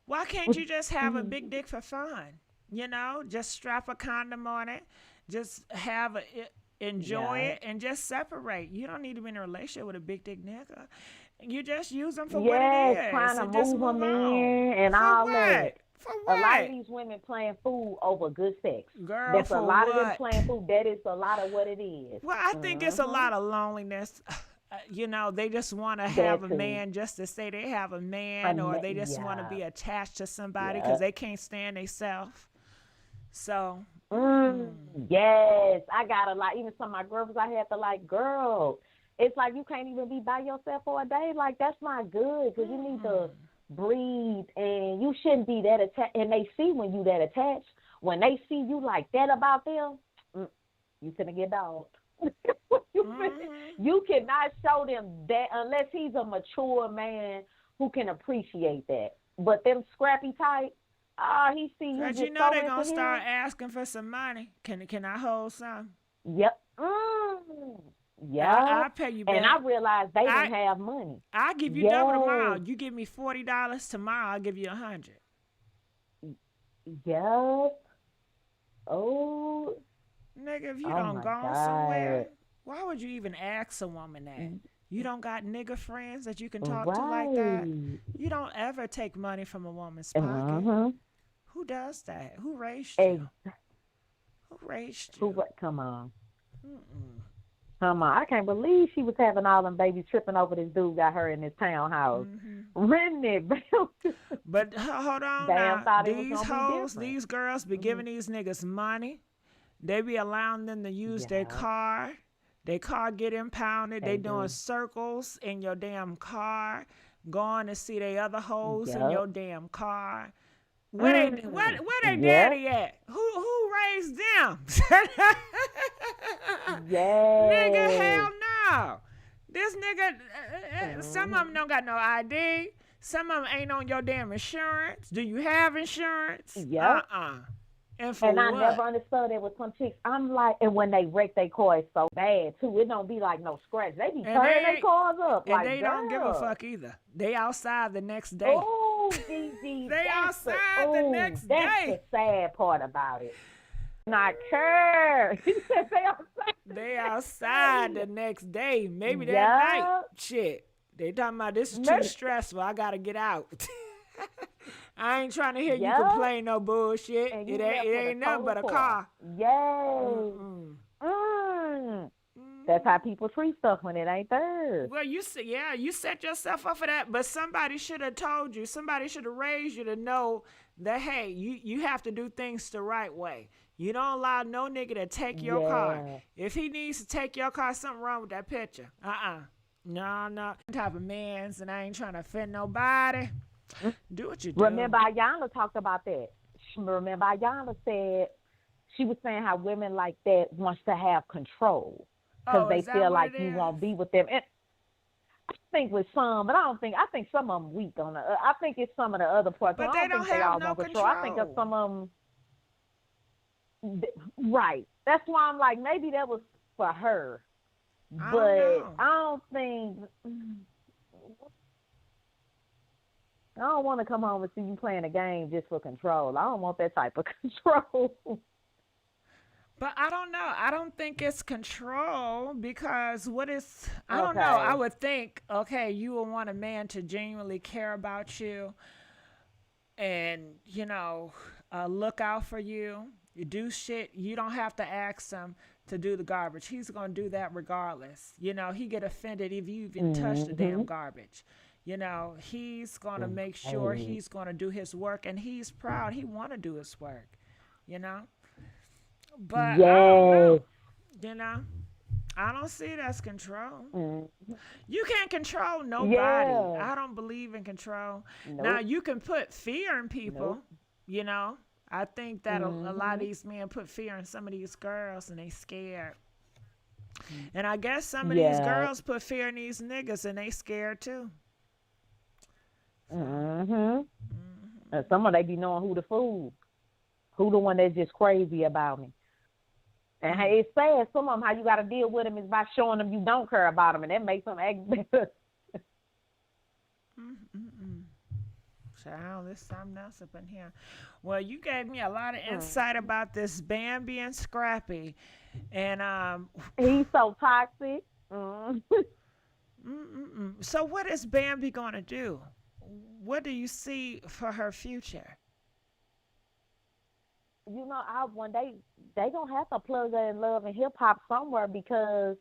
Why can't you just have a big dick for fun? You know, just strap a condom on it, just have enjoy it, and just separate. You don't need to be in a relationship with a big dick nigga. You just use them for what it is. Trying to and just move them on. in and For all what? that. For what? A lot of these women playing fool over good sex. Girl, That's for a lot what? of them playing fool. That is a lot of what it is. Well, I think it's a lot of loneliness. You know, they just want to have a man just to say they have a man, or they just want to be attached to somebody because they can't stand themselves. So. Yes, I got a lot. Even some of my girlfriends, I had to like, girl, it's like you can't even be by yourself for a day. Like, that's not good because you need to breathe, and you shouldn't be that attached. And they see when you that attached. When they see you like that about them, you finna get dogged. You cannot show them that unless he's a mature man who can appreciate that. But them scrappy type, he see you. But just you know they're so gonna into start him. asking for some money. Can I hold some? Yep. Yeah. I'll pay you back. And I realized they didn't have money. I'll give you double tomorrow. You give me $40 tomorrow, I'll give you $100. Yes. Oh. Nigga, if you don't go somewhere, why would you even ask a woman that? You don't got nigga friends that you can talk to like that? You don't ever take money from a woman's pocket. Who does that? Who raised you? Who raised you? Come on. Come on. I can't believe she was having all them babies tripping over this dude got her in his townhouse. Renting it. But hold on now. These hoes, these girls be giving these niggas money. They be allowing them to use their car. Their car get impounded. They doing circles in your damn car. Going to see they other hoes in your damn car. Where they daddy at? Who raised them? Nigga, hell no. This nigga, some of them don't got no ID. Some of them ain't on your damn insurance. Do you have insurance? And I never understood it with some chicks. I'm like, and when they wreck their car, it's so bad too. It don't be like no scratch. They be turning their cars up. And they don't give a fuck either. They outside the next day. Oh, GG. They outside the next day. That's the sad part about it. Not care. They outside the next day. Maybe that night. Shit. They talking about this is too stressful. I gotta get out. I ain't trying to hear you complain no bullshit. It ain't nothing but a car. That's how people treat stuff when it ain't theirs. Well, you set yourself up for that, but somebody should have told you. Somebody should have raised you to know that, hey, you have to do things the right way. You don't allow no nigga to take your car. If he needs to take your car, something wrong with that picture. No. Type of mans, and I ain't trying to offend nobody. Do what you do. Remember, Ayanna talked about that. Remember, Ayanna said, she was saying how women like that wants to have control because they feel like you won't be with them. And I think with some, but I think some of them weak on the. I think it's some of the other parts. But I they don't have no control. I think of some of them. Right. That's why I'm like, maybe that was for her, but I don't think. I don't want to come home and see you playing a game just for control. I don't want that type of control. But I don't know. I don't think it's control because I don't know. I would think, okay, you would want a man to genuinely care about you and, look out for you. You do shit. You don't have to ask him to do the garbage. He's going to do that regardless. He get offended if you even touch the damn garbage. He's going to make sure he's going to do his work, and he's proud. He want to do his work, But I don't know, I don't see it as control. You can't control nobody. I don't believe in control. Now, you can put fear in people, I think that a lot of these men put fear in some of these girls, and they scared. And I guess some of these girls put fear in these niggas, and they scared too. And some of they be knowing who to fool. Who the one that's just crazy about me? And hey, it's sad. Some of them, how you got to deal with them is by showing them you don't care about them, and that makes them act better. Child, there's something else up in here. Well, you gave me a lot of insight about this Bambi and Scrappy, and he's so toxic. So what is Bambi gonna do? What do you see for her future? You know, one day they gonna have to plug her in Love and Hip Hop somewhere, because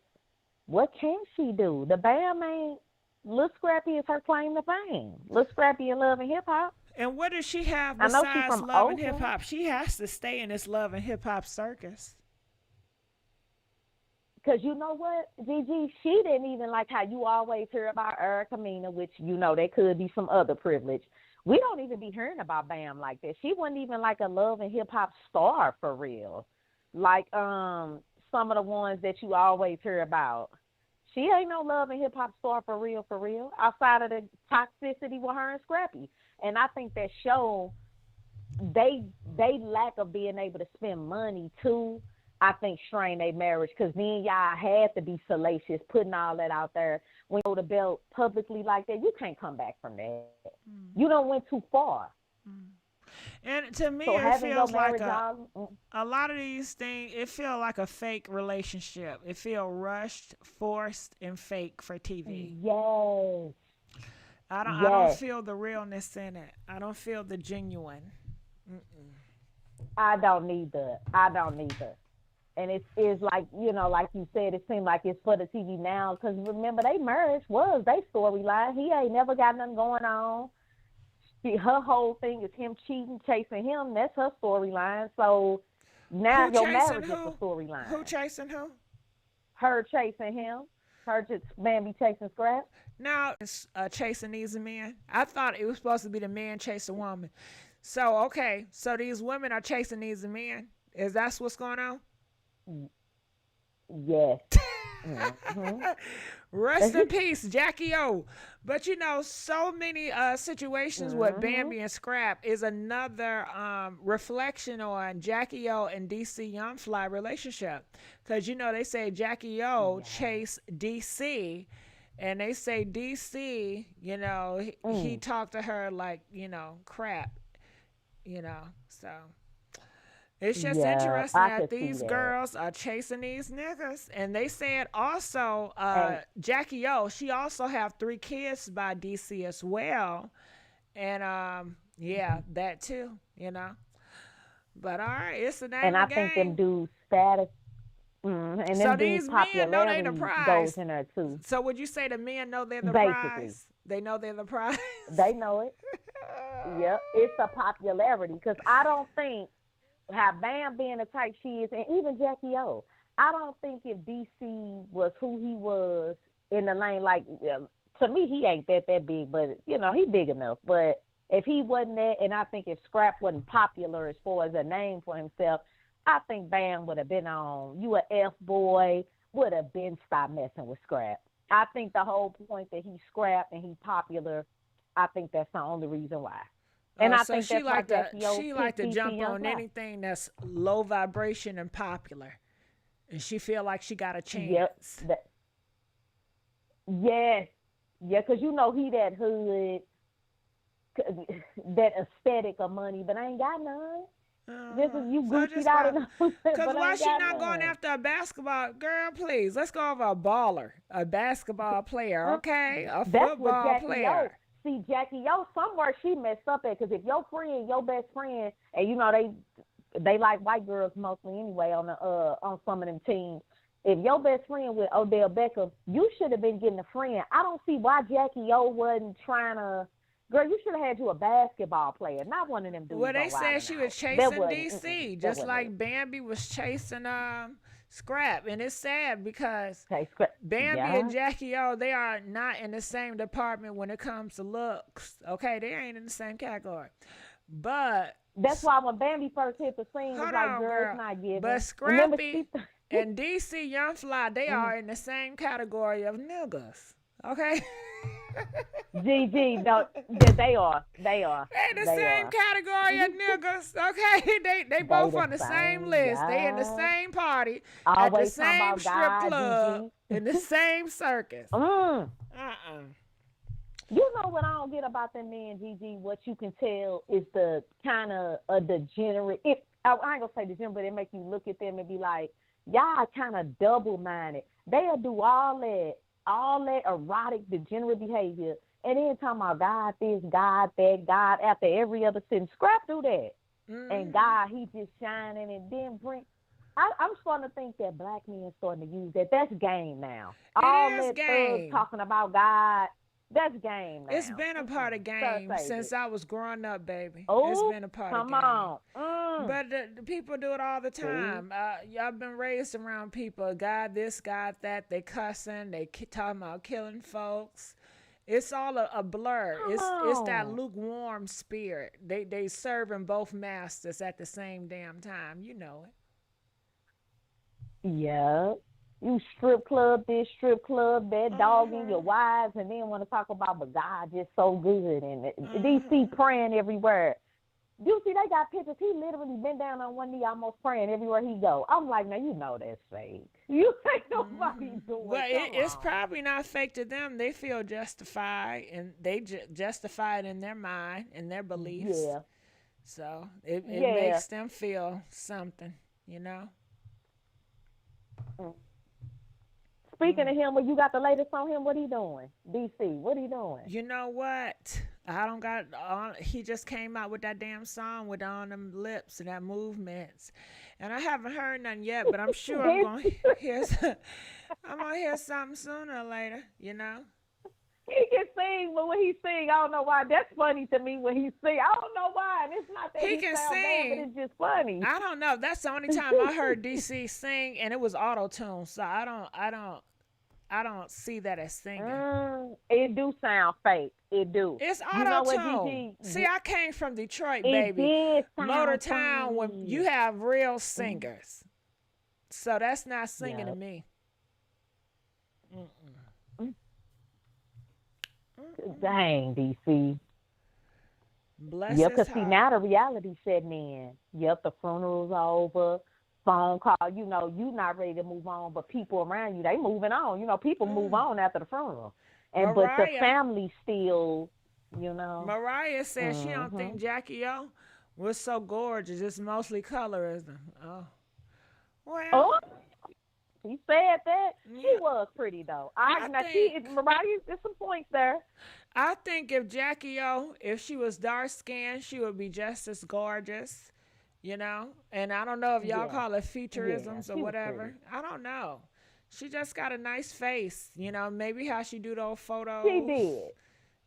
what can she do? The Bam ain't. Lil Scrappy is her claim to fame. Lil Scrappy in Love and Hip Hop. And what does she have I know she's besides from Love and Oakland. Hip Hop? She has to stay in this Love and Hip Hop circus. Because you know what, GG, she didn't even like how you always hear about Erica Mena, which, you know, there could be some other privilege. We don't even be hearing about Bam like that. She wasn't even like a Love and Hip Hop star for real. Like some of the ones that you always hear about. She ain't no Love and Hip Hop star for real, outside of the toxicity with her and Scrappy. And I think that show, they lack of being able to spend money too, I think strained their marriage, because then y'all had to be salacious, putting all that out there. When you go to belt publicly like that, you can't come back from that. You done went too far. And to me, So it feels like a lot of these things, it feels like a fake relationship. It feels rushed, forced, and fake for TV. Yes. I don't feel the realness in it. I don't feel the genuine. I don't neither. And it's like, you know, like you said, it seemed like it's for the TV now, because remember, they marriage was their storyline. He ain't never got nothing going on. Her whole thing is him cheating, chasing him. That's her storyline. So now your marriage is the storyline. Who chasing who? Her chasing him. Her just Bambi chasing Scrap. Now it's chasing these men. I thought it was supposed to be the man chase a woman. So, okay. So these women are chasing these men. Is that what's going on? Yes. Rest in peace, Jackie O. But you know, so many situations with Bambi and Scrap is another reflection on Jackie O and DC Young Fly relationship. Because you know, they say Jackie O chased DC, and they say DC, you know, he talked to her like, you know, crap, you know, so. It's just interesting that these girls are chasing these niggas. And they said also, Jackie O, she also have 3 kids by DC as well. And, that too, you know. But, all right, it's the name and of the game. I think them dudes' status, and so them these dudes' men know they the popularity prize. goes in there too. So would you say the men know they're the Basically. prize? They know they're the prize? They know it. Yep, it's a popularity. Because I don't think, how Bam being the type she is, and even Jackie O, I don't think if DC was who he was in the lane, like, to me, he ain't that big, but, you know, he big enough. But if he wasn't that, and I think if Scrap wasn't popular as far as a name for himself, I think Bam would have been on, you a F-boy, would have been stopped messing with Scrap. I think the whole point that he's Scrap and he's popular, I think that's the only reason why. And I think she like to jump on Fly. anything that's low vibration and popular, and she feel like she got a chance. Yep. Yes. Yeah, because you know he that hood, that aesthetic of money, but I ain't got none. This is you Gucci'd out of because why she not going after a basketball girl? Please, let's go over a baller, a basketball player, okay, a football player. See, Jackie O, somewhere she messed up at, because if your friend, your best friend, and you know they like white girls mostly anyway on some of them teams. If your best friend with Odell Beckham, you should have been getting a friend. I don't see why Jackie O wasn't trying to. Girl, you should have had you a basketball player, not one of them dudes. Well, they said she was chasing DC, just like Bambi was chasing Scrap, and it's sad because Bambi and Jackie O, they are not in the same department when it comes to looks. Okay, they ain't in the same category. But that's why when Bambi first hit the scene, it's like, girl, it's not giving. But Scrappy and DC Young Fly, they are in the same category of niggas. Okay. GG, no, yeah, they are. They are. They the They same are. category of niggas, okay? They both the on the same same, list. They in the yeah. same party at the Always talking same about strip God, club GG. in the same circus. Mm. Uh-uh. You know what I don't get about them men, GG? What you can tell is the kind of a degenerate. I ain't gonna say degenerate, but it make you look at them and be like, y'all kind of double-minded. They'll do all that erotic, degenerate behavior, and then talking about God this, God that, God after every other sentence. Scrap do that. Mm-hmm. And God, he just shining and then bring. I'm starting to think that black men starting to use that. That's game now. All It is that game. talking about God, that's game now. It's been a part of game since I was growing up, baby. Oh, it's been a part of game. Come on. But the people do it all the time. Y'all been raised around people. God this, God that. They cussing. They talking about killing folks. It's all a blur. It's that lukewarm spirit. They serving both masters at the same damn time. You know it. Yeah. You strip club this, strip club that, dogging your wives, and then want to talk about, but God just so good. And DC praying everywhere. You see, they got pictures. He literally been down on one knee, almost praying everywhere he go. I'm like, now you know that's fake. You ain't nobody doing. Well, it's probably not fake to them. They feel justified, and they justified in their mind and their beliefs. Yeah. So it makes them feel something, you know. Speaking of him, when you got the latest on him, what he doing? DC, what he doing? You know what? I don't got on. He just came out with that damn song with all them lips and that movements, and I haven't heard nothing yet. But I'm sure I'm gonna hear. I'm gonna hear something sooner or later. You know. He can sing, but when he sing, I don't know why. That's funny to me when he sing. I don't know why. And it's not that he can sing, bad, but it's just funny. I don't know. That's the only time I heard DC sing, and it was auto tune. So I don't see that as singing. It do sound fake. It do. It's auto tune. See, I came from Detroit, baby. Motor Town, when you have real singers. So that's not singing to me. Dang, DC. Bless yep, his because see, heart. now the reality setting in. Yep, the funeral's over. Phone call, you know, you not ready to move on, but people around you, they moving on. You know, people move on after the funeral. And but the family still, you know. Mariah said she don't think Jackie O was so gorgeous. It's mostly colorism. Oh. Well. He said that. She was pretty though. Mariah, there's some points there. I think if Jackie O, if she was dark skinned, she would be just as gorgeous. You know, and I don't know if y'all call it featureisms or whatever. I don't know. She just got a nice face. You know, maybe how she do those photos. She did.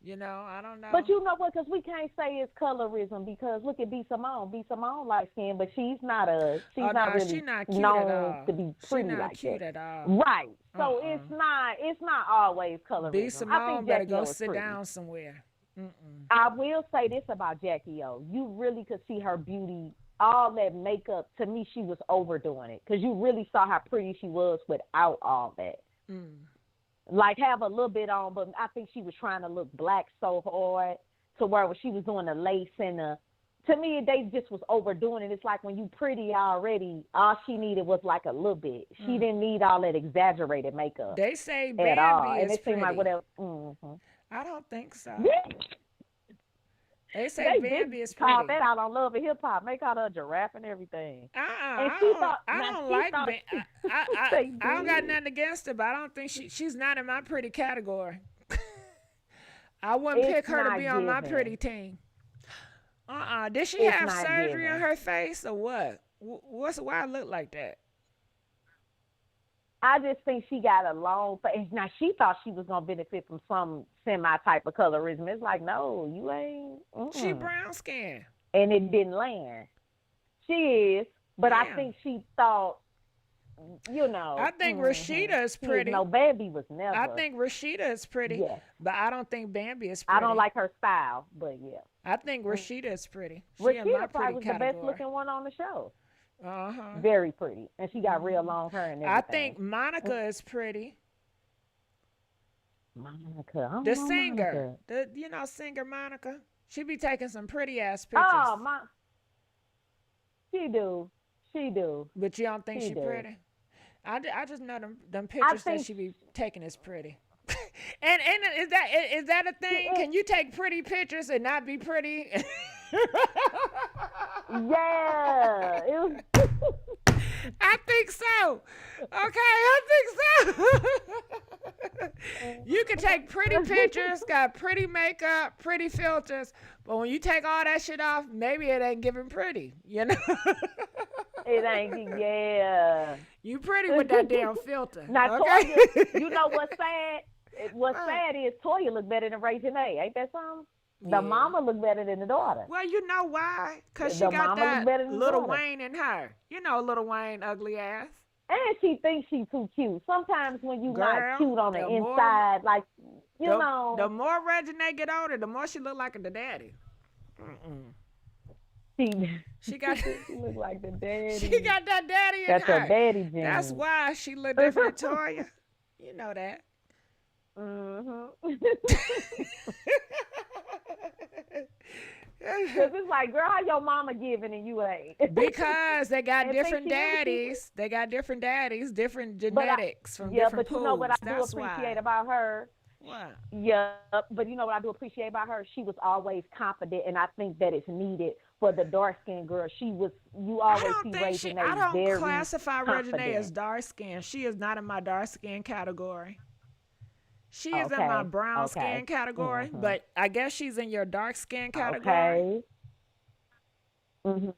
You know, I don't know. But you know what? Because we can't say it's colorism because look at B. Simone. B. Simone light skin, but she's not really known to be pretty not like cute that. at all. Right. So it's not always colorism. B. Simone better go sit down somewhere. I will say this about Jackie O. You really could see her beauty. All that makeup, to me, she was overdoing it because you really saw how pretty she was without all that. Like, have a little bit on, but I think she was trying to look black so hard to where she was doing the lace and to me, they just was overdoing it. It's like when you pretty already, all she needed was like a little bit. She didn't need all that exaggerated makeup. They say Bambi is and it pretty. Seemed like whatever. I don't think so. Yeah. They say Bambi is pretty. Call that out on Love and Hip Hop. Make out a giraffe and everything. And I don't like Bambi. I don't got nothing against her, but I don't think she's not in my pretty category. I wouldn't pick her to be on my pretty team. Did she have surgery on her face or what? Why it look like that? I just think she got a long face. Now, she thought she was going to benefit from some semi-type of colorism. It's like, no, you ain't. She brown skin. And it didn't land. She is, but I think she thought, you know. I think Rashida is pretty. No, Bambi was never. I think Rashida is pretty, but I don't think Bambi is pretty. I don't like her style, but yeah. I think Rashida is pretty. Rashida probably was the best-looking one on the show. Very pretty, and she got real long hair and everything. I think Monica is pretty. Monica. I don't The know singer, Monica. singer Monica. She be taking some pretty ass pictures. Oh, she do. She do. But you don't think She she do. pretty? I just know them I pictures that think she be taking is pretty. and is that a thing? Can you take pretty pictures and not be pretty? yeah. It was I think so. Okay, I think so. You can take pretty pictures, got pretty makeup, pretty filters, but when you take all that shit off, maybe it ain't giving pretty, it ain't yeah. You pretty with that damn filter. Now Okay? Toya, you know what's sad? What's sad is Toya look better than Ray Janae. Ain't that something? The mama look better than the daughter. Well, you know why? Because she The got mama that look better than the Little daughter. Wayne in her. You know Little Wayne ugly ass. And she thinks she's too cute. Sometimes when you Girl, not cute on the the more- inside, like you the, know. The more Regina get older, the more she look like the daddy. She got she look like the daddy. she got that daddy in That's her. her daddy gene. That's why she look different than Toya. You know that. Cause it's like, girl, how your mama giving and you ain't? Because they got And different think she is daddies. They got different daddies, different genetics from yeah, different but you know what I pools. do That's appreciate why. about her? What? Yeah, but you know what I do appreciate about her? She was always confident, and I think that it's needed for the dark skinned girl. You I always don't see think Regina I don't very classify Regina confident. as dark skin. She is not in my dark skin category. She is in Okay, my brown okay. skin category, but I guess she's in your dark skin category. Okay.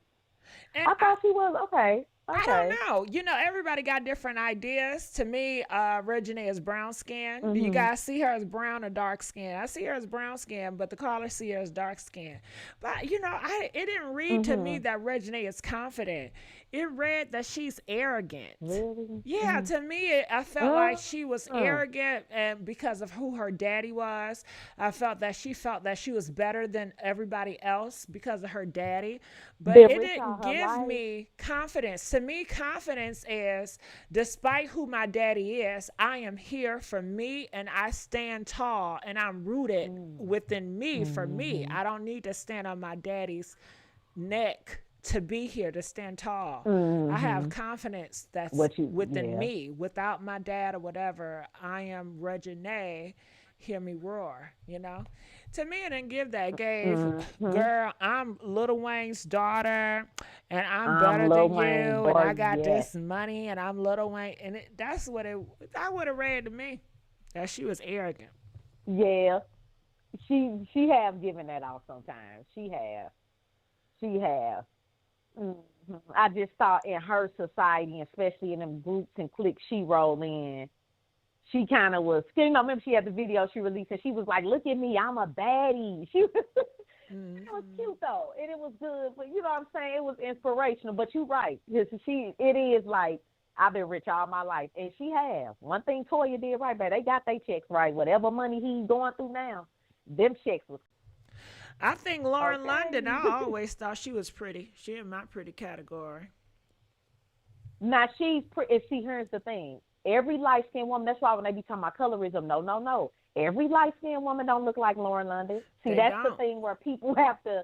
And I thought she was okay. I don't know. Everybody got different ideas. To me, Regina is brown skin. Do you guys see her as brown or dark skin? I see her as brown skin, but the callers see her as dark skin. But, it didn't read to me that Regina is confident. It read that she's arrogant. Really? Yeah, to me, I felt like she was arrogant and because of who her daddy was. I felt that she was better than everybody else because of her daddy. But it didn't give me confidence. To me, confidence is, despite who my daddy is, I am here for me and I stand tall and I'm rooted within me for me. I don't need to stand on my daddy's neck to be here, to stand tall. I have confidence that's within me. Without my dad or whatever, I am Regina. Hear me roar, To me, it didn't give that. It gave, girl, I'm Lil Wayne's daughter, and I'm better than you, and I got this money, and I'm Lil Wayne. And that's what that would have read to me, that she was arrogant. Yeah. She have given that off sometimes. She have. I just thought in her society, especially in them groups and cliques she rolled in, she kind of was. Remember she had the video she released, and she was like, "Look at me, I'm a baddie." She was, it was cute though, and it was good. But you know what I'm saying? It was inspirational. But you're right. It is like, I've been rich all my life, and she have. One thing Toya did right, but they got their checks right. Whatever money he's going through now, them checks was. I think Lauren London, I always thought she was pretty. She in my pretty category. Now, she's pretty. See, here's the thing. Every light-skinned woman, that's why when they be talking about colorism, no. Every light-skinned woman don't look like Lauren London. See, that's the thing where people have to,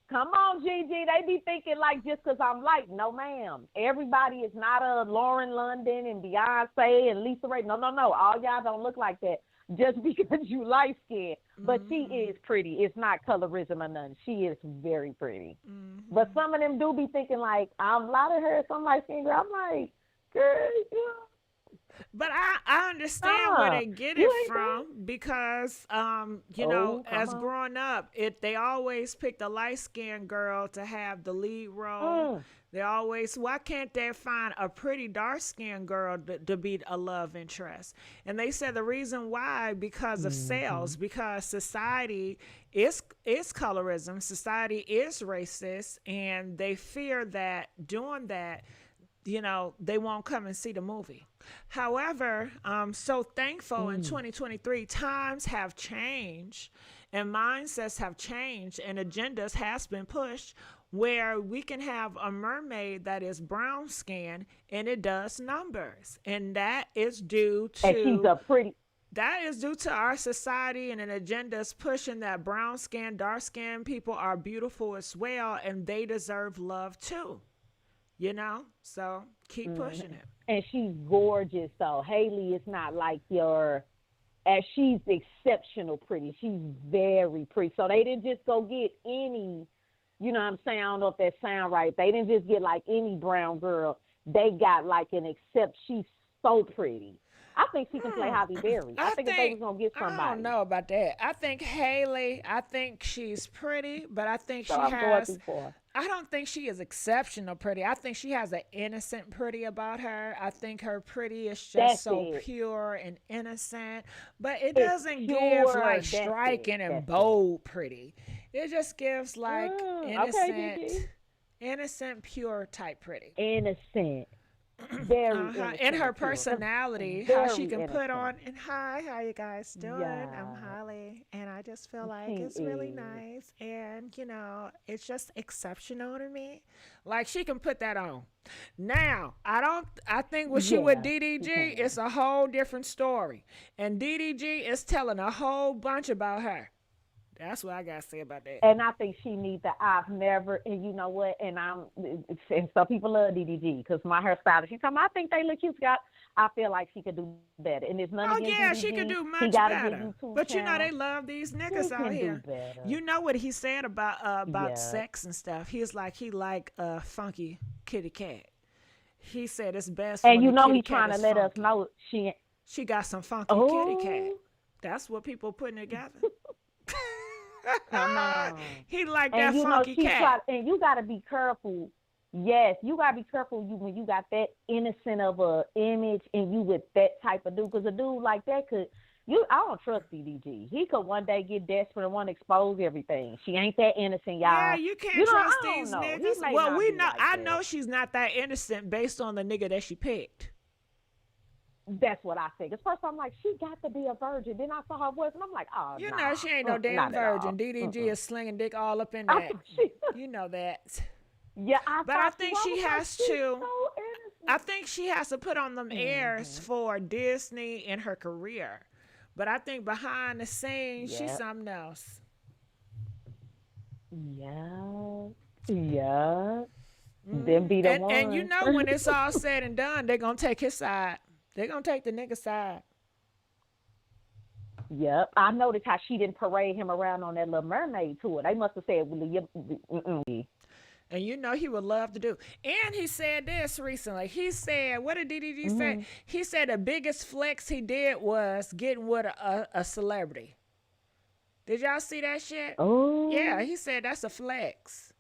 come on, GG, they be thinking like just because I'm light. No, ma'am. Everybody is not a Lauren London and Beyonce and Lisa Ray. No. All y'all don't look like that just because you light-skinned. But she is pretty. It's not colorism or nothing. She is very pretty. But some of them do be thinking like, I'm lighter hair, some light-skinned girl. I'm like, girl, But I understand where they get it from because, as growing up, they always pick the light-skinned girl to have the lead role. They always, why can't they find a pretty dark-skinned girl to be a love interest? And they said the reason why, because of sales, because society is colorism, society is racist, and they fear that doing that, they won't come and see the movie. However, I'm so thankful in 2023, times have changed and mindsets have changed and agendas has been pushed where we can have a mermaid that is brown skin and it does numbers. And that is due to... And she's a pretty... That is due to our society and an agenda is pushing that brown skin, dark skin people are beautiful as well, and they deserve love too. You know, so keep pushing it. And she's gorgeous, though. Haley is not like as she's exceptional pretty. She's very pretty. So they didn't just go get any, you know what I'm saying? I don't know if that sound right. They didn't just get like any brown girl. They got like she's so pretty. I think she can play Halle Berry. I think if they was going to get somebody. I don't know about that. I think Haley, I think she's pretty, but I think So she I'm has, going for. I don't think she is exceptional pretty. I think she has an innocent pretty about her. I think her pretty is just That's so it. pure and innocent, but it It's doesn't pure, give like that's striking it, and that's it. bold pretty. It just gives like Okay, innocent, Gigi. innocent, pure type pretty. Innocent. Very innocent. And her and pure. personality, how she Very can put innocent. on, and hi, how you guys doing? Yeah. I'm Holly, and I just feel like She it's really is. nice, and you know, it's just exceptional to me. Like she can put that on. Now, I think when she with Yeah, DDG, she can. it's a whole different story, and DDG is telling a whole bunch about her. That's what I gotta say about that. And I think she needs the I've never, and you know what, and some people love DDG because my hairstylist, she told me, I think they look cute. I feel like she could do better. And there's none Oh against yeah, DDG. she could do He much got a better. good YouTube But you know they channel. love these He niggas out can here. do better. You know what he said about Yeah. sex and stuff. He's like he like a funky kitty cat. He said it's best. And when you the know kitty he's cat trying to is let us funky. know She got some funky kitty cat. Oh, That's what people putting together. come on. He like that And you know funky she cat. and you got to be careful. Yes, you got to be careful when you got that innocent of a image and you with that type of dude. Because a dude like that I don't trust DDG. He could one day get desperate and want to expose everything. She ain't that innocent, y'all. Yeah, you can't You know, trust I don't these know. He niggas. may Well, not we be know. like I that. know she's not that innocent based on the nigga that she picked. That's what I think. At first, I'm like, she got to be a virgin. Then I saw her voice, and I'm like, oh, You nah. know she ain't no damn Not at all. virgin. DDG is slinging dick all up in I that. thought she- You know that. Yeah, But I thought think was she like, has she's to. so innocent. I think she has to put on them airs for Disney and her career. But I think behind the scenes, she's Yep. something else. Yeah. Them be the ones. And you know when it's all said and done, they're going to take his side. They're going to take the nigga side. Yep. I noticed how she didn't parade him around on that Little Mermaid tour. They must have said, And you know he would love to do. And he said this recently. He said, what did DDG say? He said the biggest flex he did was getting with a celebrity. Did y'all see that shit? oh. Yeah, he said that's a flex.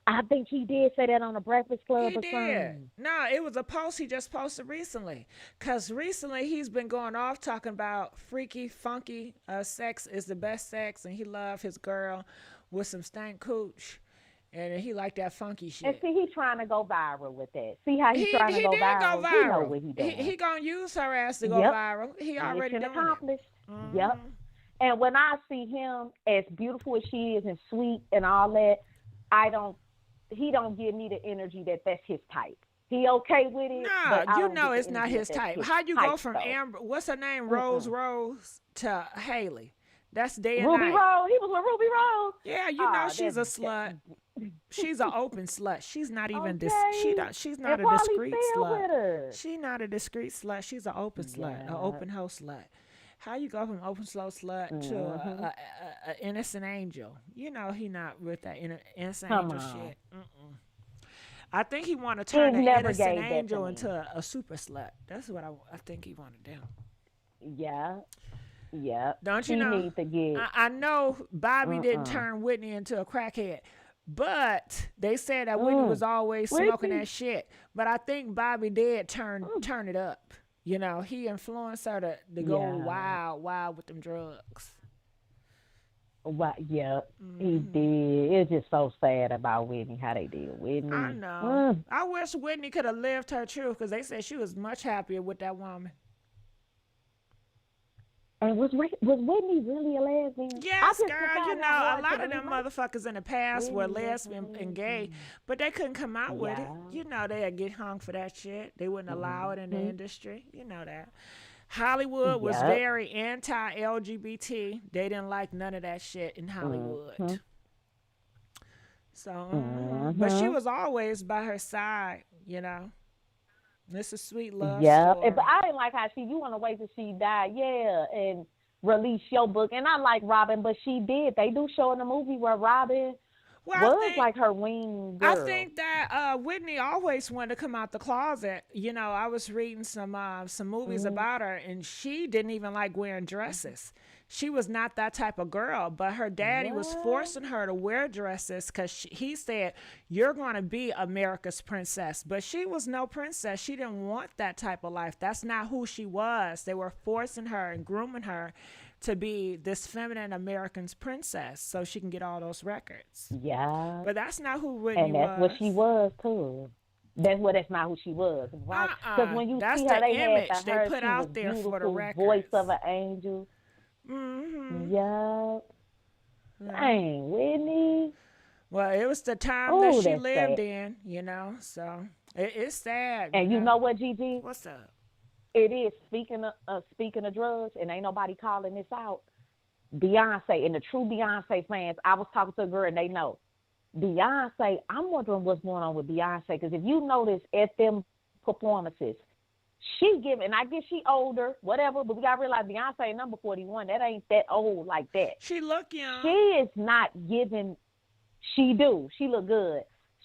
I think he did say that on the Breakfast Club He or did. something. No, it was a post he just posted recently. Because recently he's been going off talking about freaky, funky sex is the best sex. And he loved his girl with some stank cooch. And he liked that funky shit. And see, he's trying to go viral with that. See how he's He trying to did go go viral? viral. He know what he doing. He gonna use her ass to go Yep. viral. He already Mission doing accomplished. it. Yep. And when I see him as beautiful as she is and sweet and all that, he don't give me the energy that's his type. He okay with it. but Nah, I you don't know get the it's not energy his that's type. his How you go type, from though. Amber, what's her name, Rose, to Haley? That's day and Ruby night. Rose, he was with Ruby Rose. Yeah, you know Ah, she's a that's- slut. She's an open slut. She's not even Okay. she's not And a Pauly discreet still slut. with her. She's not a discreet slut. She's an open slut, an Yeah. open house slut. How you go from open slow slut to a innocent angel? You know he not with that innocent Come angel on. shit. I think he want to turn He an never innocent gave that to angel me. into a super slut. That's what I think he want to do. Yeah. Don't you he know? Need to get. I know Bobby didn't turn Whitney into a crackhead, but they said that Whitney was always smoking Whitney. that shit. But I think Bobby did turn it up. You know, he influenced her to go Yeah. wild with them drugs. Yeah, he did. It's just so sad about Whitney, how they did Whitney. I know. I wish Whitney could have lived her truth because they said she was much happier with that woman. And was Whitney really a lesbian? Yes, I just girl. You decided know, I a wanted lot to of them be like, motherfuckers in the past were Whitney was lesbian and gay, but they couldn't come out with it. Yeah. You know, they'd get hung for that shit. They wouldn't allow it in the industry. You know that. Hollywood was Yep. very anti-LGBT. They didn't like none of that shit in Mm-hmm. Hollywood. So, but she Mm-hmm. was always by her side, you know. It's a sweet love Yep. But story. I didn't like how you want to wait till she died, yeah, and release your book. And I like Robin, but she did. They do show in the movie where Robin Well, was like her wing I girl. think that Whitney always wanted to come out the closet. You know, I was reading some movies Mm-hmm. about her, and she didn't even like wearing dresses. She was not that type of girl, but her daddy was What? forcing her to wear dresses because he said, "You're going to be America's princess." But she was no princess. She didn't want that type of life. That's not who she was. They were forcing her and grooming her to be this feminine American's princess so she can get all those records. Yeah. But that's not who Whitney And that's what she was. was too. That's not who she was, right? Because when you That's see her, the they had image the they her. put She was out there for the beautiful, voice records. of an angel. Hmm. Yeah. Yeah. Dang, Whitney. Well, it was the time that Oh, she that's lived sad. in, you know. So it's sad, you And you know. know what, Gigi? What's up? It is speaking of drugs, and ain't nobody calling this out. Beyonce and the true Beyonce fans. I was talking to a girl, and they know Beyonce. I'm wondering what's going on with Beyonce because if you notice at them performances, she giving. I guess she older, whatever, but we gotta realize Beyonce ain't number 41. That ain't that old like that. She look She young. is not giving. She do. She look good.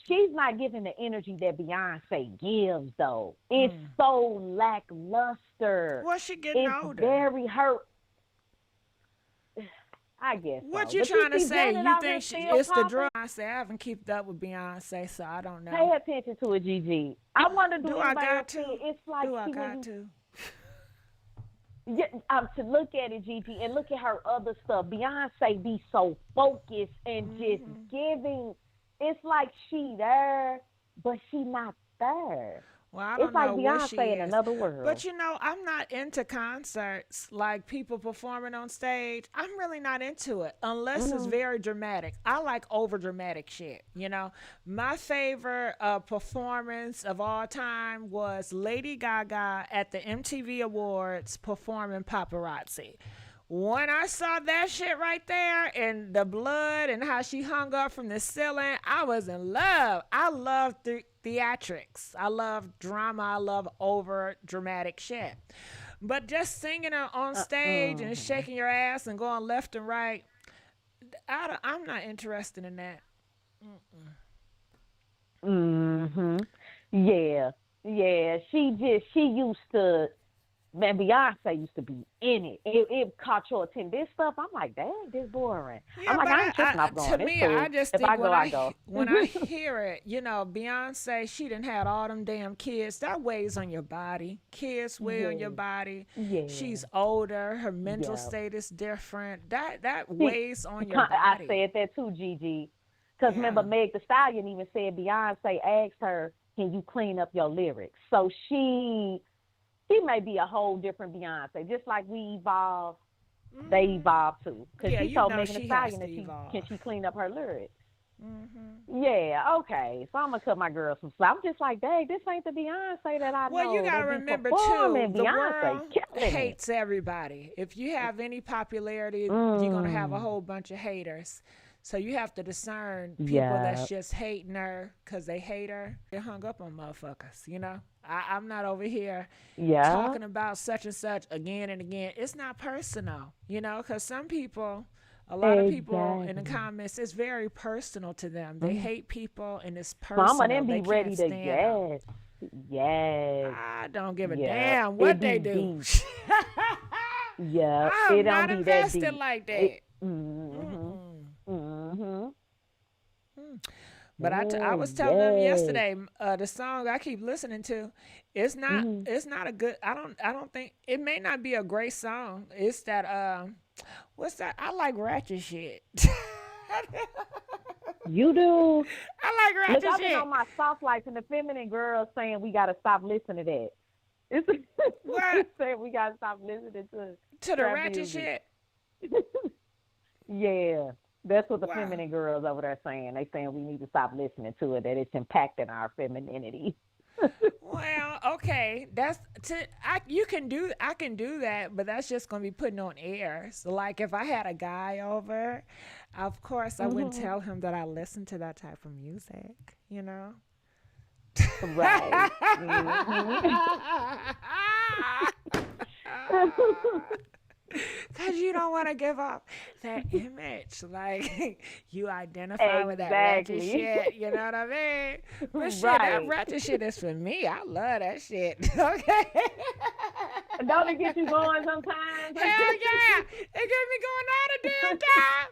She's not giving the energy that Beyonce gives, though. It's Mm. so lackluster. Well, she getting It's older. very hurt. I guess What so. you But you trying to see say? Janet You out here think still it's the popping. drug? I say I haven't kept up with Beyonce, so I don't know. Pay attention to it, Gigi. I wonder, do Do I anybody got else see it? to? It's like Do I she when got you to? yeah, to look at it, Gigi, and look at her other stuff. Beyonce be so focused and just Hmm. giving. It's like she there, but she not there. Well, I It's don't like know what she Beyonce in is. another But world. you know, I'm not into concerts like people performing on stage. I'm really not into it unless it's Mm-hmm. very dramatic. I like over dramatic shit. You know, my favorite performance of all time was Lady Gaga at the MTV Awards performing Paparazzi. When I saw that shit right there and the blood and how she hung up from the ceiling, I was in love. I love theatrics. I love drama. I love over dramatic shit. But just singing it on stage and Mm-hmm. shaking your ass and going left and right, I'm not interested in that. Mm-hmm. Yeah. Yeah. She used to. Man, Beyonce used to be in it. It caught your attention. This stuff, I'm like, dang, this boring. I'm Yeah, like, but I ain't tripping off to going. It's me, I cool. just If think I go, I go. when I hear it, you know, Beyonce, she done had all them damn kids. That weighs on your body. Kids weigh on your Yeah. body. Yeah. She's older. Her mental Yeah. state is different. That See, weighs on your I body. said that too, Gigi. Because Yeah. remember, Meg the Stallion even said Beyonce asked her, "Can you clean up your lyrics?" So she may be a whole different Beyonce. Just like we evolve, they Hmm. evolve too. Because Yeah, she you told know Megan Thee she has Stallion to that she can evolve. she clean up her lyrics. Hmm. Yeah, okay. So I'm gonna cut my girl some slack. I'm just like, dang, this ain't the Beyonce that I Well, you know got to that be remember too, performing. the Beyonce world killing it. hates everybody. If you have any popularity, you're going to have a Mm. whole bunch of haters. So you have to discern people that's Yeah. just hating her because they hate her. They hung up on motherfuckers, you know? I'm not over here Yeah. talking about such and such again and again. It's not personal, you know, because some people, a lot of people in the Exactly. comments, it's very personal to them. They Mm. hate people and it's Some of personal. them They be can't ready to stand them. yes. I don't give a Yeah. damn It what be they do. deep. Yeah. It I'm don't not be that invested deep. like It that. mhm. Mm-mm. Mhm. But I Oh was telling them yes. yesterday, the song I keep listening to, Mhm. it's not a good. I don't think it may not be a great song. It's that what's that? I like ratchet shit. You do. I like Look, ratchet I've been shit. on my soft life and the feminine girls saying we gotta stop listening to that. It's What saying we gotta stop listening to to the trap ratchet music. shit? Yeah. That's what the Wow. feminine girls over there saying. They saying we need to stop listening to it, that it's impacting our femininity. Well, okay, I can do that, but that's just gonna be putting on air. So, like, if I had a guy over, of course I wouldn't tell him that I listen to that type of music. You know. Right. Mhm. Cause you don't want to give up that image, like you identify with that ratchet Exactly. shit. You know what I mean? But shit, that Right. ratchet shit is for me. I love that shit. Okay. Don't it get you going sometimes? Hell yeah, it get me going all the damn time.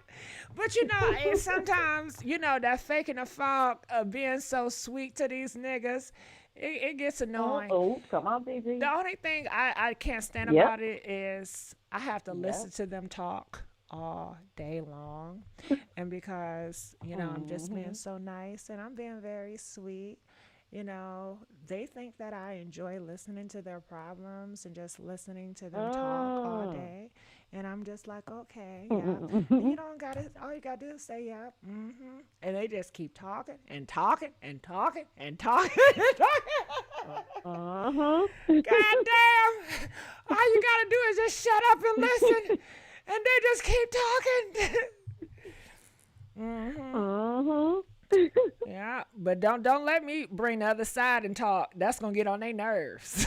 But you know, and sometimes you know that faking the funk of being so sweet to these niggas, it gets annoying. Oh, come on, baby. The only thing I can't stand Yep. about it is I have to listen Yep. to them talk all day long. And because, you know, I'm just being Mhm. so nice and I'm being very sweet, you know, they think that I enjoy listening to their problems and just listening to them talk all Mm. day. And I'm just like, okay, yeah. And you don't got to, all you got to do is say, yeah, mm-hmm. And they just keep talking and talking and talking and talking and talking. Uh-huh. God damn. All you gotta do is just shut up and listen. And they just keep talking. Hmm. Uh-huh. Yeah, but don't let me bring the other side and talk. That's gonna get on their nerves.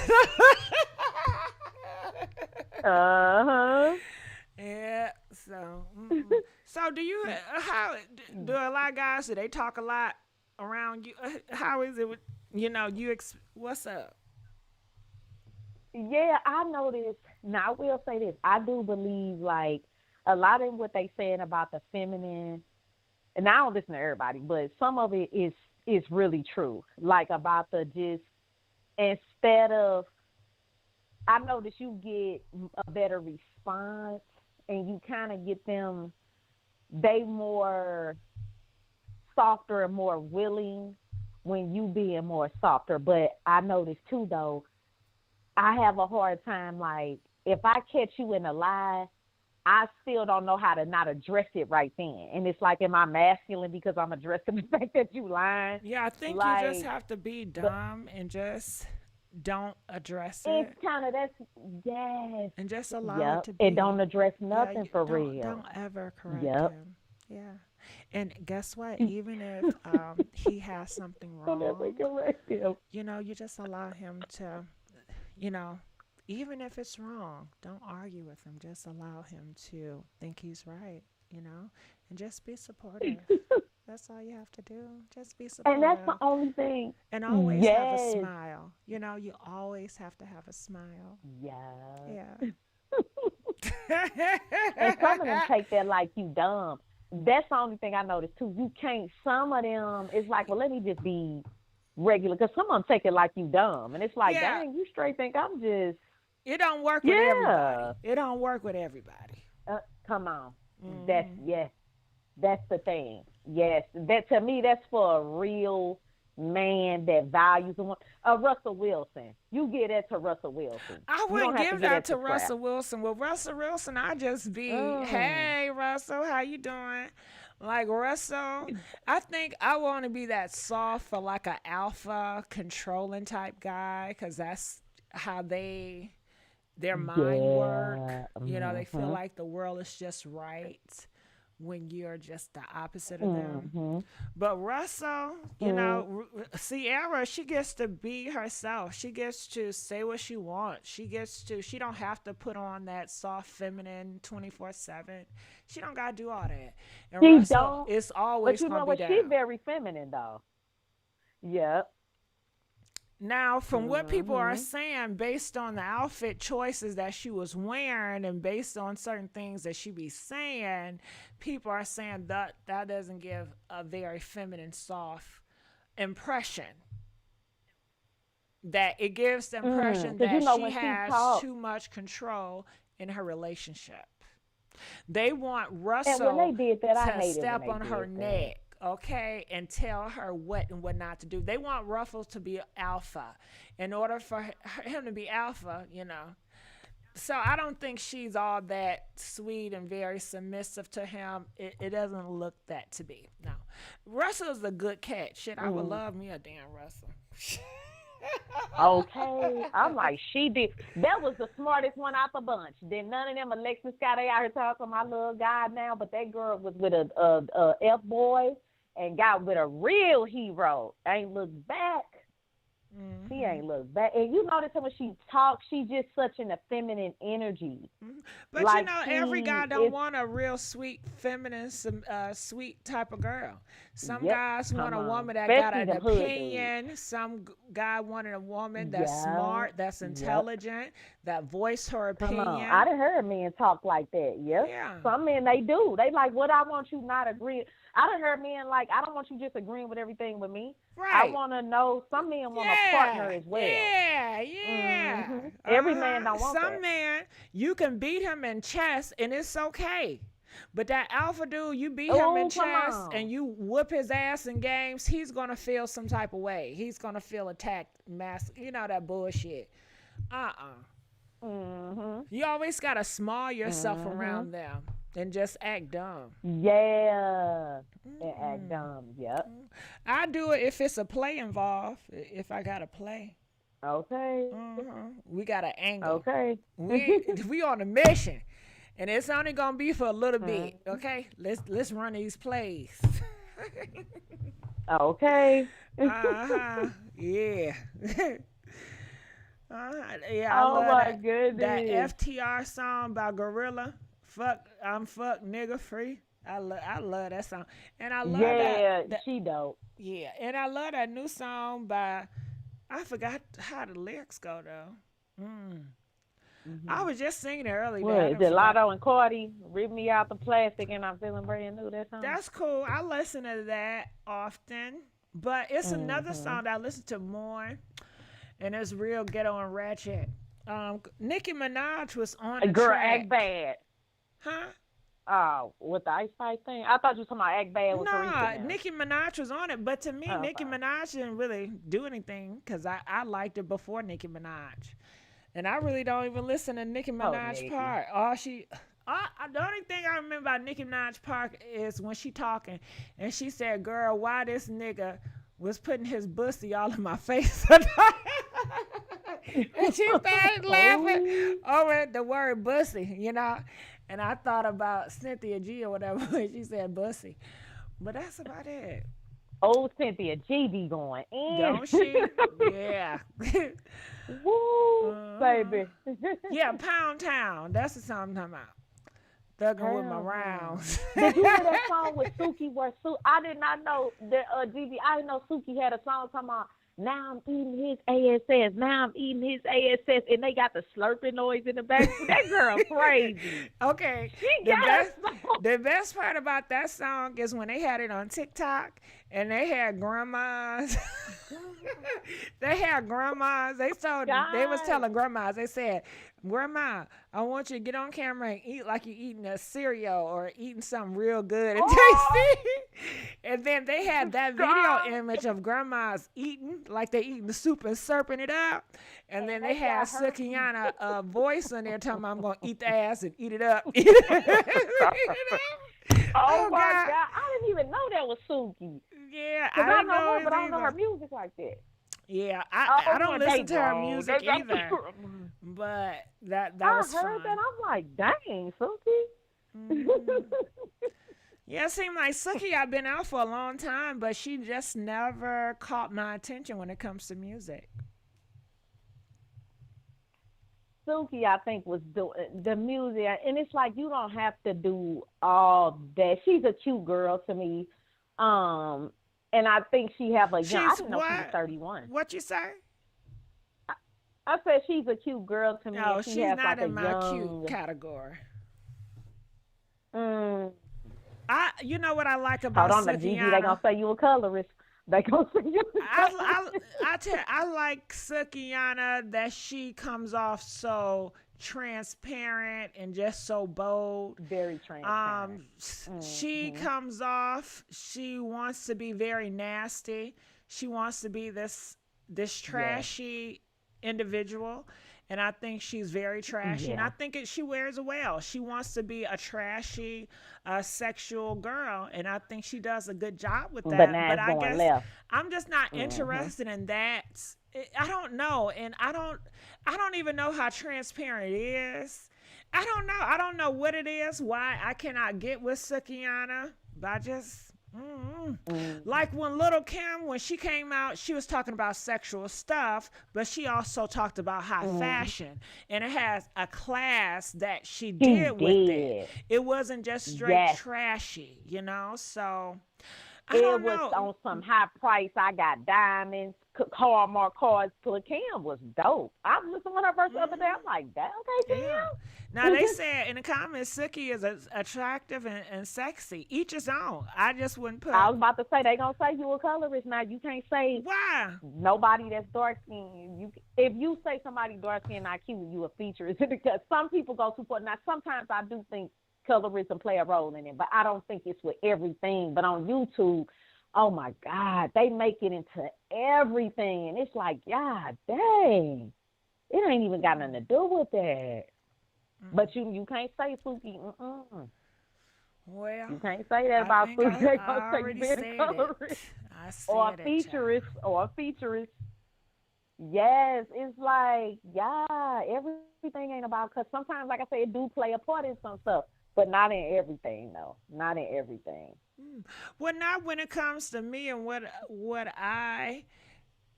Uh-huh. Yeah. So, so do you? How do a lot of guys? Do they talk a lot around you? How is it with you know you? What's up? Yeah, I noticed. Now, I will say this. I do believe, like, a lot of what they saying about the feminine, and I don't listen to everybody, but some of it is really true. Like, about the just, instead of, I noticed you get a better response, and you kind of get them, they more softer and more willing when you being more softer. But I noticed, too, though, I have a hard time, like, if I catch you in a lie, I still don't know how to not address it right then. And it's like, am I masculine because I'm addressing the fact that you lying? Yeah, I think you just Like, have to be but dumb and just don't address it's it kind of, that's, yes, and just allow it yep. to It don't be. address Yeah, nothing you for don't real. ever correct Yep. him. Yeah. And guess what? Even if he has something Don't ever wrong, correct him. you know, you just allow him to, you know, even if it's wrong, don't argue with him. Just allow him to think he's right, you know, and just be supportive. That's all you have to do. Just be And that's the supportive. only thing. And always have a Yes. smile. You know, you always have to have a smile. Yeah. Yeah. And some of them take that like you dumb. That's the only thing I noticed too. You can't. Some of them, it's like, well, let me just be regular, because some of them take it like you dumb, and it's like, Yeah. dang, you straight think I'm just, It don't work with everybody. yeah. It don't work with everybody. Come on, that's, Hmm. yes, that's the thing. Yes, that, to me, that's for a real man that values a woman. Russell Wilson, you get that to Russell Wilson. I You don't wouldn't have to give get that that to to Scrap. Russell Wilson. With Russell Wilson, I just be, Mm. hey Russell, how you doing? Like Russell, I think I want to be that soft for like a alpha controlling type guy, because that's how their mind work. Yeah. You know, they feel Mm-hmm. like the world is just right when you're just the opposite of them. Mm-hmm. But Russell, you know, Sierra, she gets to be herself. She gets to say what she wants. She don't have to put on that soft feminine 24/7. She don't got to do all that. And She Russell don't. is But always you going know to be what? She's down. very feminine, though. Yep. Now, from what people are Mm-hmm. saying, based on the outfit choices that she was wearing and based on certain things that she be saying, people are saying that that doesn't give a very feminine, soft impression. That it gives the impression Because you that know she when she has talks, too much control in her relationship. They want and when they Russell did that, I to hated when step they on her did that. neck, okay, and tell her what and what not to do. They want Russell to be alpha. In order for him to be alpha, you know. So I don't think she's all that sweet and very submissive to him. It doesn't look that to be. No. Russell's a good cat. Shit, I would love me a damn Russell. Okay. I'm like, she did. That was the smartest one out the bunch. Then none of them, Alexis Scott, they out here talking my little guy now, but that girl was with a F boy and got with a real hero. Ain't looked back. She ain't look back. And you notice when she talks, she just such an effeminate energy. But Like, you know, every guy don't want a real sweet, feminine, sweet type of girl. Some Yep, guys want a come on. woman that got Especially an them hood dudes. opinion. Some guy wanted a woman that's Yeah, smart, that's yep. intelligent, that voice her Come on. opinion. I done heard men talk like that. Yep. Yeah. Some men, they do. They like, what I want you not agree. I done heard men like, I don't want you just agreeing with everything with me. I Right. want to know, some men want a partner as well. Yeah. Every man don't want Some that. man, you can beat him in chess and it's okay. But that alpha dude, you beat him in Oh, come chess on. and you whoop his ass in games, he's going to feel some type of way. He's going to feel attacked, you know, that bullshit. You always got to small yourself around them and just act dumb. Yeah. And act dumb. Yep. I do it if it's a play involved, if I got to play. Okay. We got an angle. Okay. We on a mission. And it's only gonna be for a little bit, okay? Let's run these plays. Okay. Yeah. Yeah, I Oh love my that. goodness. That FTR song by Gorilla. I'm nigga free. I love that song. And I love that. She dope. Yeah, and I love that new song by, I forgot how the lyrics go though. I was just singing it earlier. What is it? Lotto and Cardi, rip me out the plastic and I'm feeling brand new. That song. That's cool. I listen to that often. But it's another song that I listen to more, and it's real ghetto and ratchet. Nicki Minaj was on the Girl, track. Act Bad. Huh? With the Ice Spice thing? I thought you were talking about Act Bad with Nah, Teresa now. Nicki Minaj was on it. But to me, Nicki Minaj didn't really do anything because I liked it before Nicki Minaj. And I really don't even listen to Nicki Minaj part. The only thing I remember about Nicki Minaj part is when she talking and she said, "Girl, why this nigga was putting his bussy all in my face?" And she started laughing over the word bussy, you know. And I thought about Cynthia G or whatever when she said bussy. But that's about it. Old Cynthia G be going in. Don't she? Yeah. Woo, baby. Yeah, Pound Town. That's the song I'm talking about. Thugging with my rounds. Did you hear that song with Suki where I did not know that Gigi, I didn't know Suki had a song talking about now I'm eating his ASS, now I'm eating his ASS, and they got the slurping noise in the back. That girl crazy. Okay. The best part about that song is when they had it on TikTok and they had grandmas. They was telling grandmas, they said, "Grandma, I want you to get on camera and eat like you're eating a cereal or eating something real good and tasty." And then they had that video image of grandmas eating like they eating the soup and slurping it up. And then they had Sukiana voice on there telling me, "I'm going to eat the ass and eat it up." Eat it up. Oh my God. I didn't even know that was Suki. Yeah, I didn't know know her, it but I don't know either. her music like that. Yeah, I don't listen to her music They either. But that was fun. I heard that. I'm like, dang, Suki. Yeah, it seemed like Suki had been out for a long time, but she just never caught my attention when it comes to music. Suki, I think, was doing the music, and it's like you don't have to do all that. She's a cute girl to me, and I think she have a young. I didn't know she was 31. What you say? I said she's a cute girl to me. No, she she's has not like in my cute category. You know what I like about Hold on, Gigi, they gonna say you a colorist. They gonna say you. I like Sukiana that she comes off so transparent and just so bold. Very transparent. She comes off. She wants to be very nasty. She wants to be this trashy individual, And I think she's very trashy. And I Yeah. think she wears it well. She wants to be a trashy, sexual girl. And I think she does a good job with But that. now But it's I going guess left. I'm just not Hmm. interested in that. I don't know. And I don't even know how transparent it is. I don't know. I don't know what it is, why I cannot get with Sukiana. But I just. Hmm. Like when Little Kim, when she came out, she was talking about sexual stuff, but she also talked about high Hmm. fashion. And it has a class that she She did with it. did. It wasn't just straight Yes. trashy, you know? So I It don't was know. on some high price. I got diamonds, Hallmark cards. Kim was dope. I was listening to her verse the other day. I'm like, that okay, Yeah. Now they Kim? said in the comments, Suki is attractive and sexy. Each his own. I just wouldn't I put. was about to say they gonna say you a colorist now. You can't say Why? nobody that's dark skinned. You if you say somebody dark skinned not cute, you a featurist because some people go too far. Now sometimes I do think colorism play a role in it, but I don't think it's with everything. But on YouTube, oh my God, they make it into everything, and it's like, God dang, it ain't even got nothing to do with that. But you can't say Suki. Well, You can't say that I about think Suki. They gonna I say you already being a said colorist. it. I Or a said it, child. featurist, or a featurist. Yes, it's like, yeah, everything ain't about, because sometimes, like I say, it do play a part in some stuff, but not in everything, though. Not in everything. Well, not when it comes to me and what I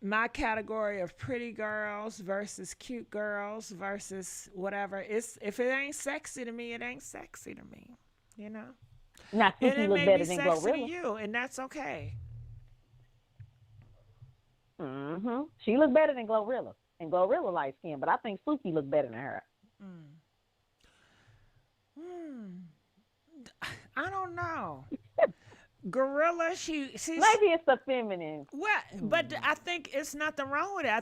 my category of pretty girls versus cute girls versus whatever. It's if it ain't sexy to me, it ain't sexy to me. You know, Now, and Suki it look may be better than sexy to Glorilla. you, and that's okay. She look better than Glorilla. And Glorilla light skin, but I think Suki look better than her. I don't know. Gorilla, she's Maybe it's the feminine. well, but I think it's nothing wrong with it. I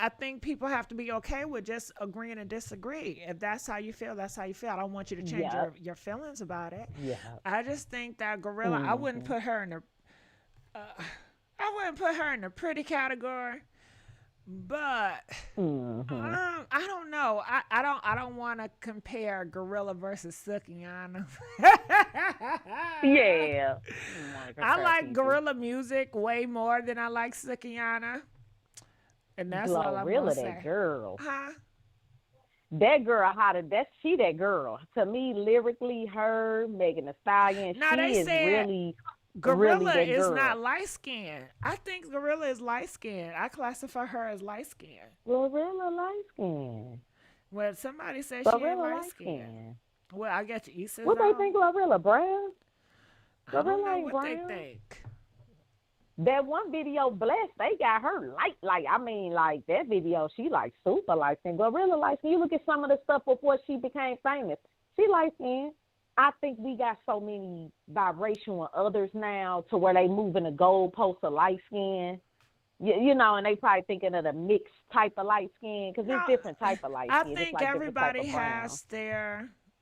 think people have to be okay with just agreeing to disagree. If that's how you feel, that's how you feel. I don't want you to change Yep. your feelings about it. Yeah. I just think that Gorilla, Mm-hmm. I wouldn't put her in the pretty category, but Mm-hmm. I don't know. I don't want to compare Gorilla versus Sukiana. Yeah. I like Gorilla music way more than I like Sukiana, and that's all I'm gonna Glorilla, that say. girl. Huh? That girl, that girl. To me, lyrically, her, Megan Thee Stallion, Now she they is said really Gorilla that is girl. not light skinned. I think Gorilla is light skinned. I classify her as light skinned. Glorilla light skin. Well, somebody said she ain't Glorilla light light skinned. skin. Well, I guess East is What they on. think Glorilla brown? I don't Glorilla know ain't what they brown. think. That one video, Blessed, they got her light. Like, I mean, like, that video, she like super light skin. Glorilla light skin. You look at some of the stuff before she became famous. She light skin. I think we got so many vibrational others now to where they moving the goalposts of light skin. You know, and they probably thinking of the mixed type of light skin because No, it's different type of light I skin. It's think like different type everybody of brown. has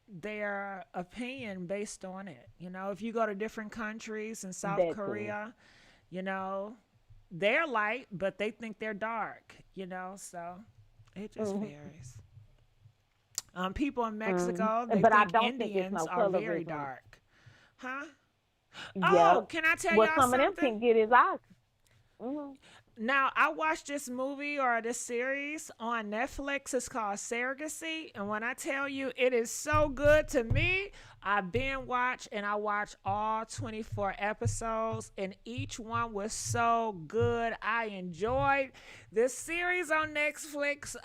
their opinion based on it. You know, if you go to different countries in South That too. Korea, you know, they're light, but they think they're dark. You know, so it just Hmm. varies. People in Hmm. Mexico, they But I think don't think it's Indians no are very colorism. dark. Huh? Oh, Yep. can I tell Well, y'all some of them something? can get his eyes. Hmm. Now, I watched this movie or this series on Netflix. It's called Surrogacy. And when I tell you it is so good to me, I binge watch and I watched all 24 episodes, and each one was so good. I enjoyed this series on Netflix,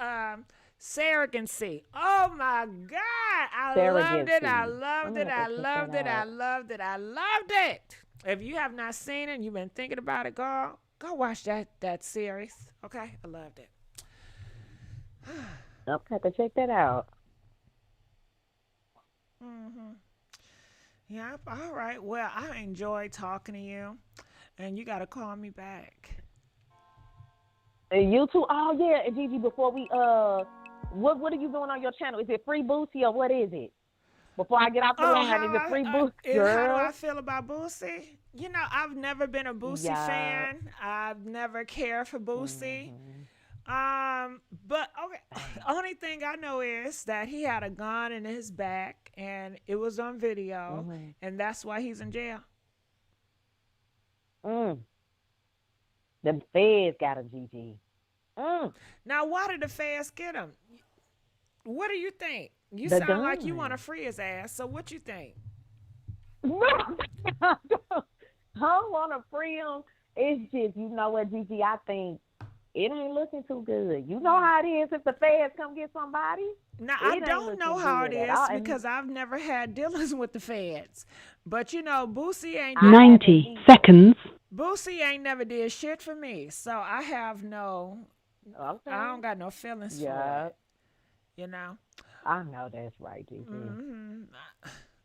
Surrogacy. Oh my God. I loved it. I Surrogacy. loved I'm it. gonna I have to check that loved it. I out. loved it. I loved it. If you have not seen it and you've been thinking about it, girl, go watch that series. Okay? I loved it. I'll have to check that out. Yep. All right. Well, I enjoyed talking to you, and you got to call me back. And you too. Oh yeah, and Gigi, before we what are you doing on your channel? Is it free Boosie or what is it? Before I get off the Oh, line, is it free Boosie, how do I girl? feel about Boosie? I've never been a Boosie Yeah. fan. I've never cared for Boosie. Hmm. But okay, only thing I know is that he had a gun in his back, and it was on video, Mm-hmm. and that's why he's in jail. Mm. The feds got him, Gigi. Mm. Now, why did the feds get him? What do you think? You The sound like you want to gun. free his ass. So what you think? I don't want to free him. It's just, you know what, Gigi, I think it ain't looking too good. You know how it is if the feds come get somebody? Now, I It ain't don't know looking how it good at is all. And because I've never had dealings with the feds. But you know, I haven't 90 either. seconds. Boosie ain't never did shit for me. So I have no, I Okay. don't got no feelings for Yeah, it, you know? I know that's right, Gigi. hmm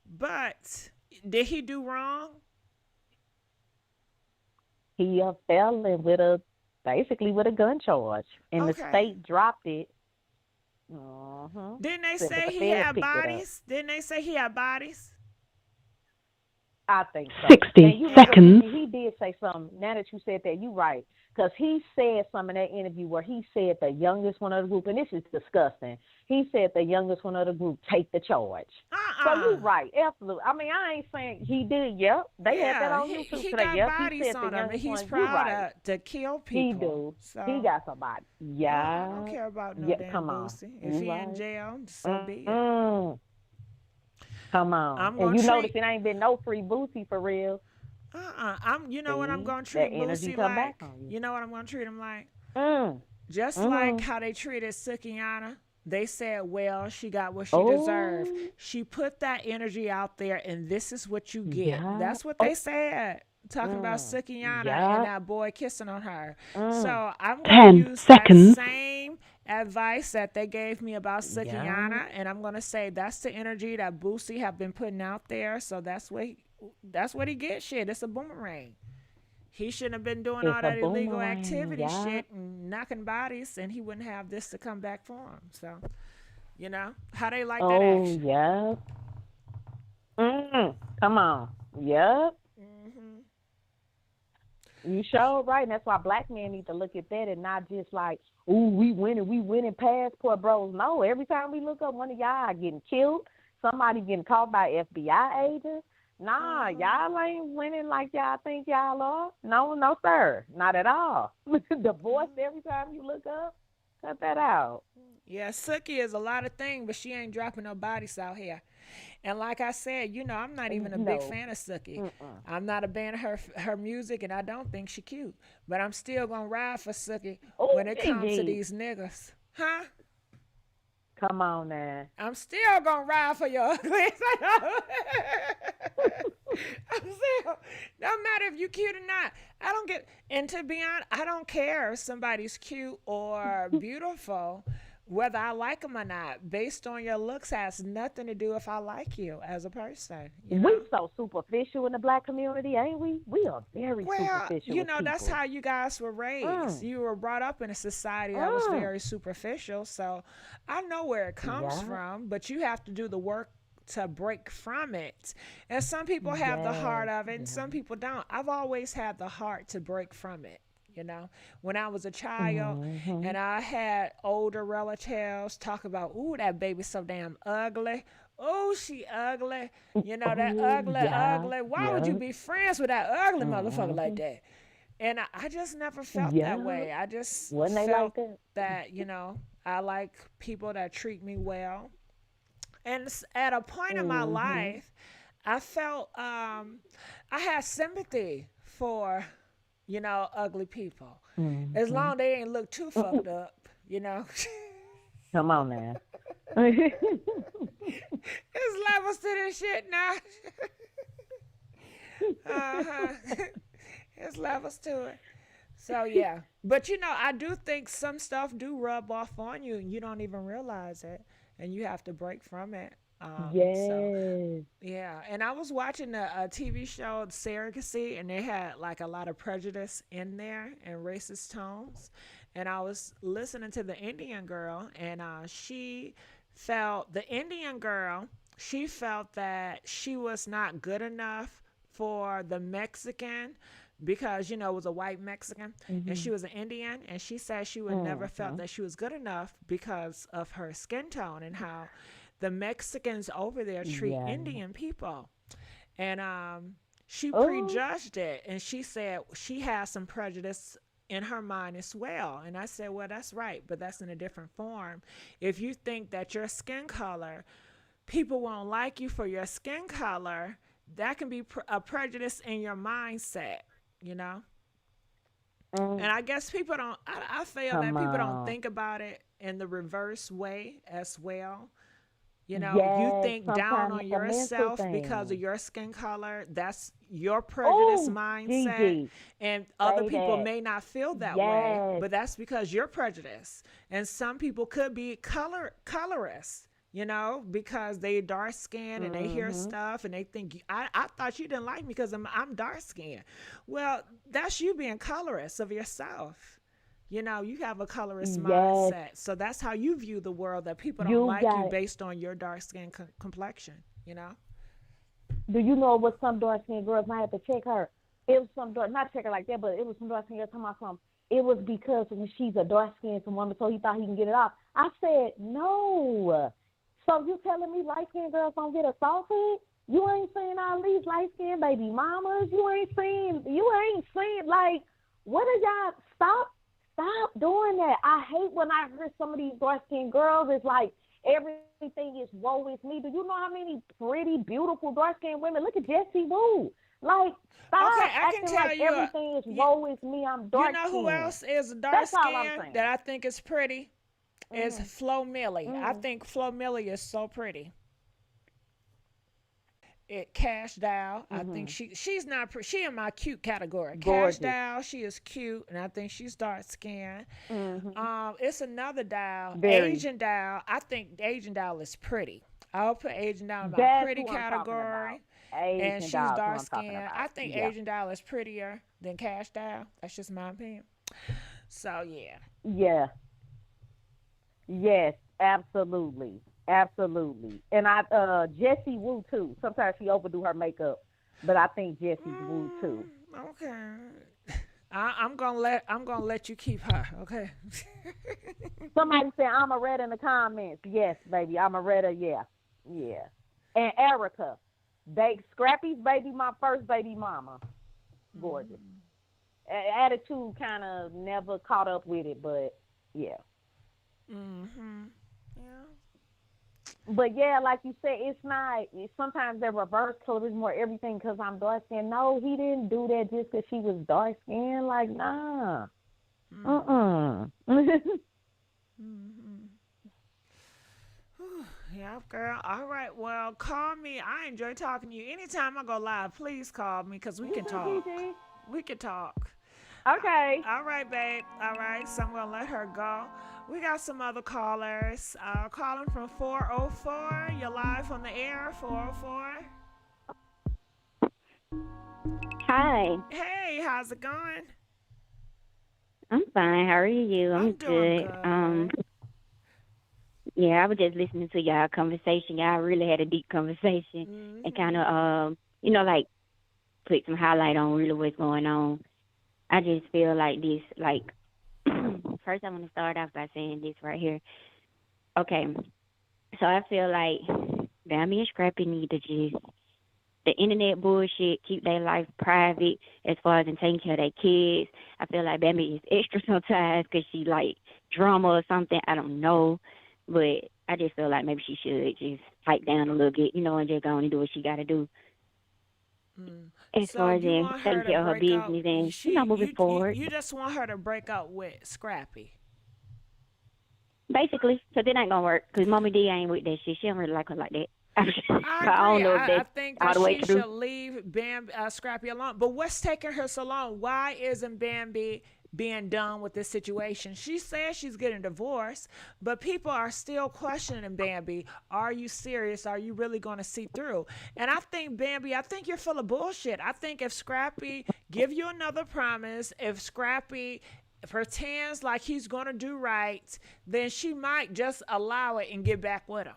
But did he do wrong? He a felon with basically with a gun charge, and the Okay. state dropped it. Mm-hmm. Didn't they But say the he feds had picked it up. bodies? Didn't they say he had bodies? I think so. 60 And you know what, seconds. Gigi, he did say something. Now that you said that, you right. Because he said something in that interview where he said the youngest one of the group, and this is disgusting. He said the youngest one of the group take the charge. So Uh-uh. you right, absolutely. I mean, I ain't saying he did. Yep, they had that Yeah, on he, YouTube he today. got Yep, he bodies said the on him, and youngest he's one. You proud right. to kill He people. do. He So got somebody. I don't Yeah. care about no Yeah. damn Come on. Boosie. If You he in right. jail, so be it. Mm. Come on. I'm And gonna you notice treat it ain't been no free Boosie for real. You know what I'm See, gonna that treat energy Boosie come back like? on you. You know what I'm gonna treat him like? Mm. Just like Mm-hmm. how they treated Sukiana. They said, well, she got what she deserved. Oh, She put that energy out there, and this is what you get. yeah. That's what they Oh, said. Talking about mm. Sukiana and Yeah. that boy kissing on her. Mm. So I'm going to 10 use that seconds. same advice that they gave me about Yeah. Sukiana, and I'm going to say that's the energy that Boosie have been putting out there. So that's what he gets. Shit, it's a boomerang. He shouldn't have been doing all It's a that illegal boomerang. activity Yeah. shit and knocking bodies, and he wouldn't have this to come back for him. So, how they like that Oh, action. yeah. Mm. Come on. Yep. hmm You sure right. And that's why black men need to look at that and not just like, ooh, we winning passport bros. No, every time we look up, one of y'all getting killed, somebody getting caught by FBI agents. Nah, y'all ain't winning like y'all think y'all are. No, no, sir. Not at all. Divorce every time you look up. Cut that out. Yeah, Suki is a lot of things, but she ain't dropping no bodies out here. And like I said, I'm not even a big No. fan of Suki. Mm-mm. I'm not a fan of her music, and I don't think she cute. But I'm still gonna ride for Suki Oh, when it comes to Gigi. these niggas, huh? Come on now. I'm still gonna ride for your ugly ass. I'm still, no matter if you cute or not. I don't get, and to be honest, I don't care if somebody's cute or beautiful, whether I like them or not. Based on your looks has nothing to do if I like you as a person. We so superficial in the black community, ain't we? We are very Well, superficial with that's people. how you guys were raised. Mm. You were brought up in a society that was Mm. very superficial. So I know where it comes Yeah. from, but you have to do the work to break from it. And some people have the heart Yes. of it, and some people don't. I've always had the heart to break from it. When I was a child Mm-hmm. and I had older relatives talk about, ooh, that baby's so damn ugly. Oh, she ugly. That Oh, ugly, yeah. ugly. Why would you Yeah. be friends with that ugly motherfucker like Mm-hmm. that? And I just never felt that Yeah. way. I just Wasn't they felt like that? that, I like people that treat me well. And at a point in my Mm-hmm. life, I felt I had sympathy for, ugly people. As Mm-hmm. long as they ain't look too fucked up, Come on now. There's levels to this shit now. uh-huh. There's levels to it. So yeah, but I do think some stuff do rub off on you, and you don't even realize it, and you have to break from it. So Yes. yeah, and I was watching a TV show, Surrogacy, and they had like a lot of prejudice in there and racist tones, and I was listening to the Indian girl, and the Indian girl, she felt that she was not good enough for the Mexican because it was a white Mexican and she was an Indian, and she said she would never felt that she was good enough because of her skin tone and how the Mexicans over there treat Indian people. And she prejudged it, and she said she has some prejudice in her mind as well. And I said, well, that's right, but that's in a different form. If you think that your skin color, people won't like you for your skin color, that can be a prejudice in your mindset, And I guess people don't, I feel that people don't think about it in the reverse way as well. You think down on yourself because of your skin color. That's your prejudice mindset. GIGI. And other people may not feel that way, but that's because you're prejudiced. And some people could be colorist, because they dark skinned and they hear stuff and they think, I thought you didn't like me because I'm dark skinned. Well, that's you being colorist of yourself. You have a colorist mindset. So that's how you view the world, that people don't like you based on your dark skin complexion, Do you know what some dark skinned girls might have to check her? It was some dark, not check her like that, but it was some dark skinned girls talking about something. It was because when she's a dark skinned woman, so he thought he can get it off. I said, no. So you telling me light skinned girls don't get assaulted? You ain't saying all these light skinned baby mamas. You ain't saying like, what are y'all? Stop doing that. I hate when I hear some of these dark-skinned girls. It's like everything is woe is me. Do you know how many pretty, beautiful dark-skinned women? Look at Jessie Woo. Like, stop acting like everything is woe is me. I'm dark-skinned. You know who else is dark-skinned that I think is pretty? Is Flo Millie. I think Flo Millie is so pretty. Cash Dow, I think she's not she in my cute category. Gorgeous. Cash Dow, she is cute, and I think she's dark skinned. It's another Dow, Asian Dow. I think Asian Dow is pretty. I'll put Asian Dow in my pretty category, and she's dark skinned. I think Asian Dow is prettier than Cash Dow. That's just my opinion. So yeah, yes, absolutely. Absolutely. And Jessie Woo too. Sometimes she overdo her makeup, but I think Jessie Woo too. Okay. I'm gonna let you keep her, okay? Somebody said I'm a red in the comments. Yes, baby, I'm a redder, yeah. And Erica, Scrappy's my first baby mama. Gorgeous. Attitude kind of never caught up with it, but yeah. Yeah. But yeah, like you said, it's not. Sometimes they're reverse color is more everything because I'm dark skinned. No, he didn't do that just because she was dark skinned. Like, nah. Yeah, girl. All right. Well, call me. I enjoy talking to you. Anytime I go live, please call me because we can talk. We can talk. Okay. All right, babe. All right. So I'm gonna let her go. We got some other callers. Calling from 404. You're live on the air. 404. Hi. Hey, how's it going? I'm fine. How are you? I'm doing good. Yeah, I was just listening to y'all conversation. Y'all really had a deep conversation and kind of, like put some highlight on really what's going on. I just feel like this, like, first I want to start off by saying this right here. Okay, so I feel like Bambi and Scrappy need to just, the internet bullshit, keep their life private as far as in taking care of their kids. I feel like Bambi is extra sometimes because she like drama or something. I don't know. But I just feel like maybe she should just pipe down a little bit, and just go on and do what she got to do. As far as in taking care of her business and, moving forward. You just want her to break up with Scrappy. Basically, so that ain't going to work because Mommy D ain't with that shit. She don't really like her like that. I agree. I think that she should leave Scrappy alone. But what's taking her so long? Why isn't Bambi being done with this situation? She says she's getting divorced, but people are still questioning Bambi. Are you serious? Are you really going to see through? And I think, Bambi, I think you're full of bullshit. I think if Scrappy give you another promise, if Scrappy pretends like he's going to do right, then she might just allow it and get back with him.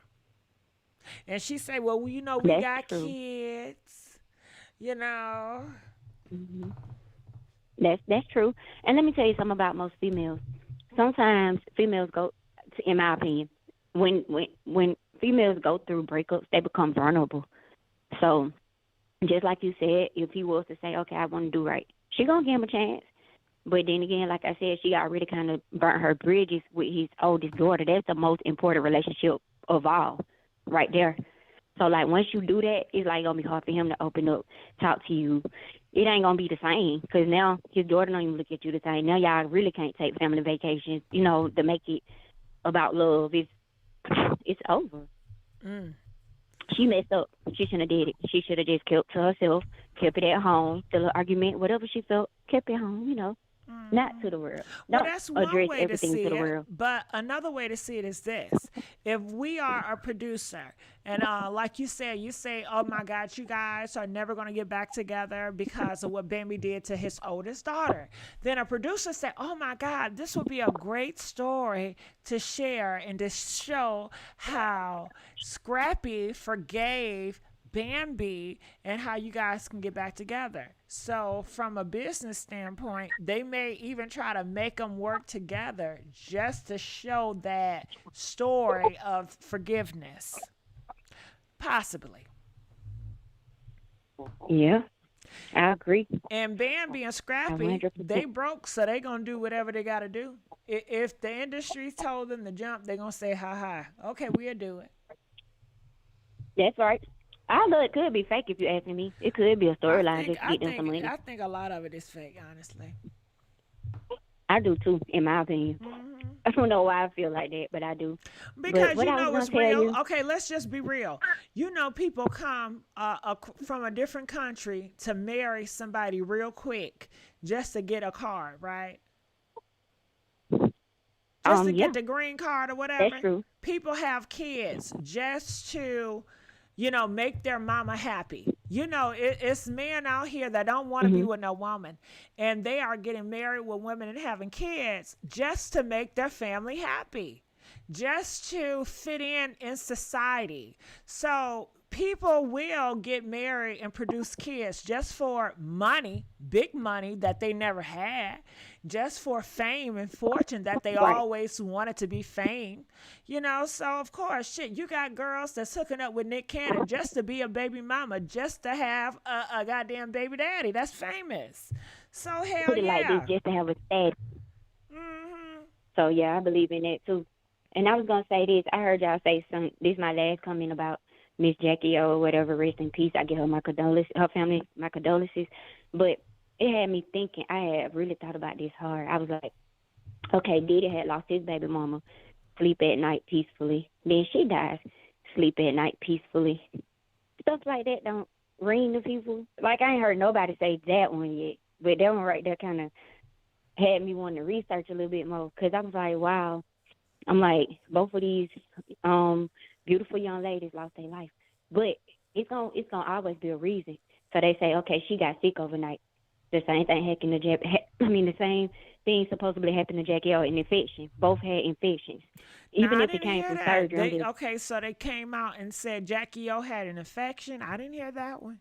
And she say, well, we That's got true. kids, Mm-hmm. That's true. And let me tell you something about most females. Sometimes females go, in my opinion, when females go through breakups, they become vulnerable. So just like you said, if he was to say, okay, I want to do right, she gonna give him a chance. But then again, like I said, she already kind of burnt her bridges with his oldest daughter. That's the most important relationship of all, right there. So, like, once you do that, it's, like, going to be hard for him to open up, talk to you. It ain't going to be the same because now his daughter don't even look at you the same. Now y'all really can't take family vacations, to make it about love. It's over. Mm. She messed up. She shouldn't have did it. She should have just kept to herself, kept it at home, the little argument, whatever she felt, kept it home, not to the world. Well, Don't that's one address way to everything see to the it, world. but another way to see it is this. If we are a producer and like you say, oh my God, you guys are never going to get back together because of what Bambi did to his oldest daughter. Then a producer said, oh my God, this would be a great story to share and to show how Scrappy forgave Bambi and how you guys can get back together. So from a business standpoint, they may even try to make them work together just to show that story of forgiveness. Possibly. Yeah, I agree. And Bambi and Scrappy, 100%. they broke, so they going to do whatever they got to do. If the industry told them to jump, they going to say, ha ha. Okay, we'll do it. That's right. Although it could be fake if you asking me. It could be a storyline just to get them some money. I think a lot of it is fake, honestly. I do too, in my opinion. Mm-hmm. I don't know why I feel like that, but I do. Because but you know was it's gonna tell real. you- Okay, let's just be real. You know, people come from a different country to marry somebody real quick just to get a card, right? Just to yeah, get the green card or whatever. that's true. People have kids just to, make their mama happy. It's men out here that don't want to be with no woman, and they are getting married with women and having kids just to make their family happy, just to fit in society. So people will get married and produce kids just for money, big money that they never had, just for fame and fortune that they Right. always wanted to be fame. So of course, shit, you got girls that's hooking up with Nick Cannon just to be a baby mama, just to have a goddamn baby daddy that's famous. So hell Put it like yeah. this, just to have a status. Mm-hmm. So yeah, I believe in that too. And I was gonna say this. I heard y'all say this is my last comment about Miss Jackie O or whatever. Rest in peace. I give her my condolences, her family my condolences. But it had me thinking. I had really thought about this hard. I was like, okay, Diddy had lost his baby mama, sleep at night peacefully. Then she dies, sleep at night peacefully. Stuff like that don't ring to people. Like I ain't heard nobody say that one yet. But that one right there kind of had me wanting to research a little bit more because I was like, wow. I'm like, both of these beautiful young ladies lost their life, but it's gonna always be a reason. So they say, okay, she got sick overnight. The same thing happened to the same thing supposedly happened to Jackie O, an infection. Both had infections, even Now, I if it didn't came hear from that. surgery. Okay, so they came out and said Jackie O had an infection. I didn't hear that one.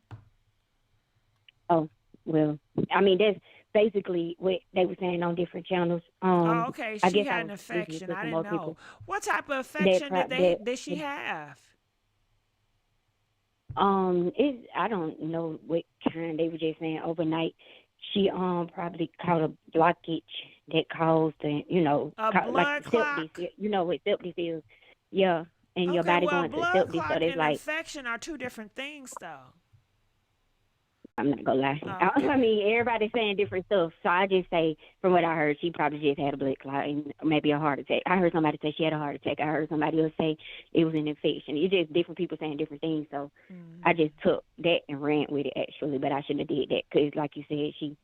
Oh well, that's basically what they were saying on different channels. Oh, okay. I She guess had an was listening infection. to I some didn't more know. people. What type of infection That did she have? I don't know what kind. They were just saying overnight she probably caught a blockage that caused the blood like clot? sepsis. You know what sepsis is? Yeah, and your Okay, body well, going to blood sepsis. So clot there's and like infection are two different things, though. I'm not gonna lie. Oh, okay. Everybody's saying different stuff. So I just say, from what I heard, she probably just had a blood clot and maybe a heart attack. I heard somebody say she had a heart attack. I heard somebody else say it was an infection. It's just different people saying different things. So I just took that and ran with it, actually. But I shouldn't have did that because, like you said, she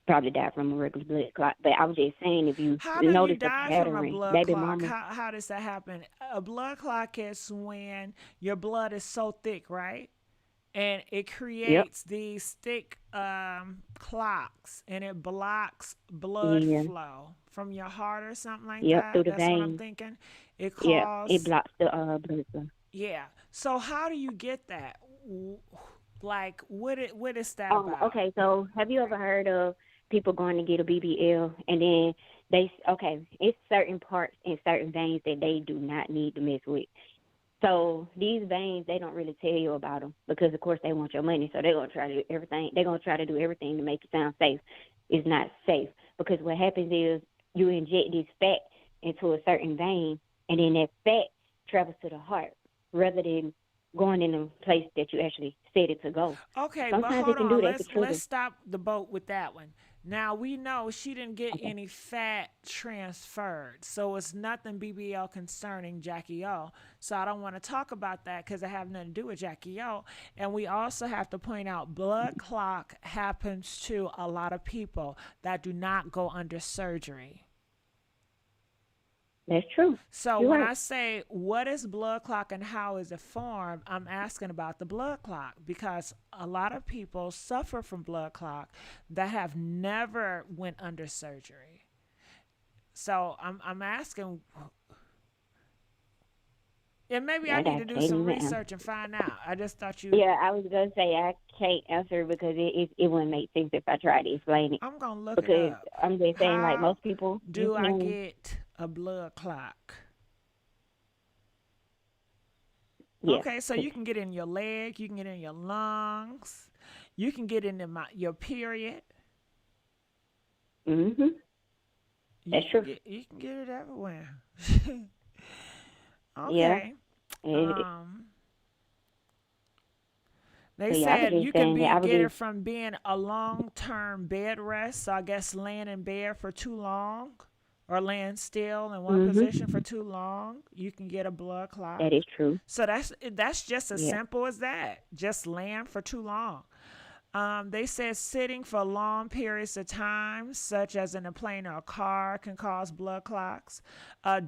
probably died from a regular blood clot. But I was just saying, if you How do you notice the die from a pattern, blood baby clot? mama. How does that happen? A blood clot is when your blood is so thick, right? And it creates these thick clots, and it blocks blood flow from your heart or something like that. Through the That's what I'm veins. thinking. It It blocks the blood flow. Yeah. So how do you get that? Like, what is that about? Okay, so have you ever heard of people going to get a BBL, and then it's certain parts and certain veins that they do not need to mess with. So these veins, they don't really tell you about them because, of course, they want your money. So they're going to try to do everything. They're going to try to do everything to make it sound safe. It's not safe because what happens is you inject this fat into a certain vein, and then that fat travels to the heart rather than going in a place that you actually set it to go. Okay, Sometimes but hold on. that. Let's stop the boat with that one. Now, we know she didn't get any fat transferred, so it's nothing BBL concerning Jackie O. So I don't want to talk about that because it has nothing to do with Jackie O. And we also have to point out blood clot happens to a lot of people that do not go under surgery. That's true. So when I say what is blood clot and how is it formed, I'm asking about the blood clot because a lot of people suffer from blood clot that have never went under surgery. So I'm asking, and maybe I need to do some research and find out. I just thought you. Yeah, I was gonna say I can't answer because it wouldn't make sense if I tried to explain it. I'm gonna look because it up. I'm just saying, like most people. Do I get a blood clot? Yeah. Okay, so you can get in your leg, you can get in your lungs, you can get in your period. Mhm. That's true. You can get it everywhere. Okay. Yeah. They said you can get it from being a long-term bed rest. So I guess laying in bed for too long or laying still in one position for too long, you can get a blood clot. That is true. So that's just as simple as that. Just laying for too long. They said sitting for long periods of time, such as in a plane or a car, can cause blood clots.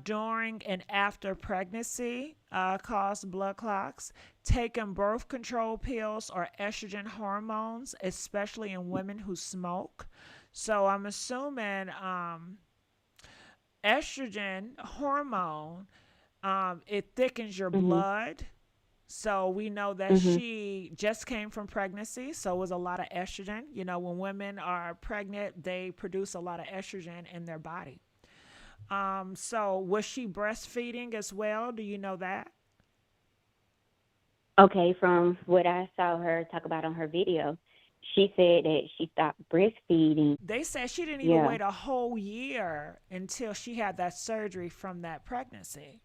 During and after pregnancy cause blood clots. Taking birth control pills or estrogen hormones, especially in women who smoke. So I'm assuming estrogen hormone, it thickens your blood. So we know that she just came from pregnancy, so it was a lot of estrogen. You know, when women are pregnant, they produce a lot of estrogen in their body. So was she breastfeeding as well? Do you know that? Okay, from what I saw her talk about on her video, she said that she stopped breastfeeding. They said she didn't even wait a whole year until she had that surgery from that pregnancy.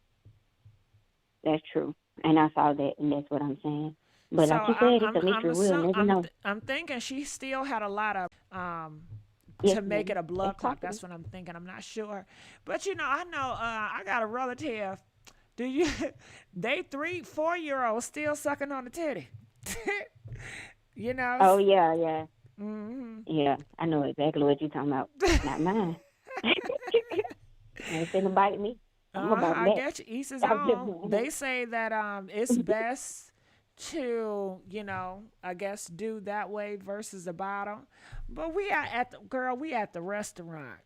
That's true. And I saw that, and that's what I'm saying. But like you said, it's a mystery. We'll never know. I'm thinking she still had a lot of to make it a blood clot. That's what I'm thinking. I'm not sure. But, you know, I got a relative. They 3-4-year-olds still sucking on the titty. You know? Oh, yeah, yeah. Mm-hmm. Yeah, I know exactly what you're talking about. Not mine. Ain't finna bite me. I guess each his own. They say that it's best to, you know, I guess do that way versus the bottom. But we are at the restaurant,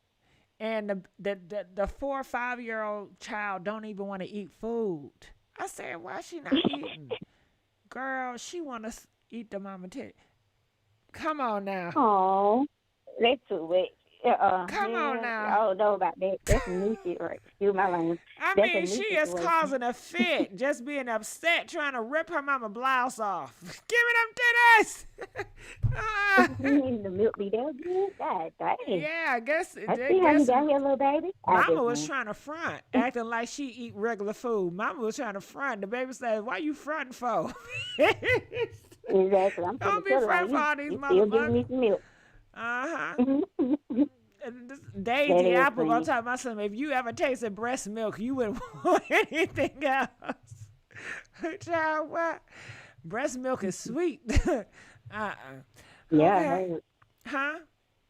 and the 4 or 5-year-old child don't even want to eat food. I said, why she not eating? Girl, she want to eat the mama titty. Come on now. Oh, that's too wet. Come on now. I don't know about that. That's some new shit, right? Excuse my language. I mean, she is causing a fit, just being upset, trying to rip her mama blouse off. Give me them titties. The milk be that good? God dang. Yeah, I guess. I see how you got here, little baby. Mama was trying to front, acting like she eat regular food. Mama was trying to front. The baby said, "Why you fronting for?" Exactly. I'm Don't be fronting for all these motherfuckers. Still giving me some milk. And Daisy Apple gonna talk about something. If you ever tasted breast milk, you wouldn't want anything else. Child, what? Breast milk is sweet. Yeah. Okay. Huh?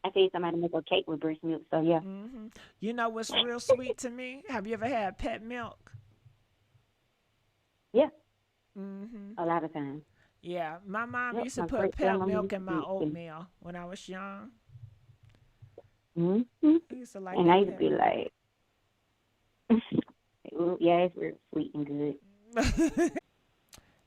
I see somebody make a cake with breast milk, so yeah. You know what's real sweet to me? Have you ever had pet milk? Yeah. A lot of times. Yeah, my mom used to put pet milk in my oatmeal when I was young. I used to like and I used to be like, yeah, it's real sweet and good.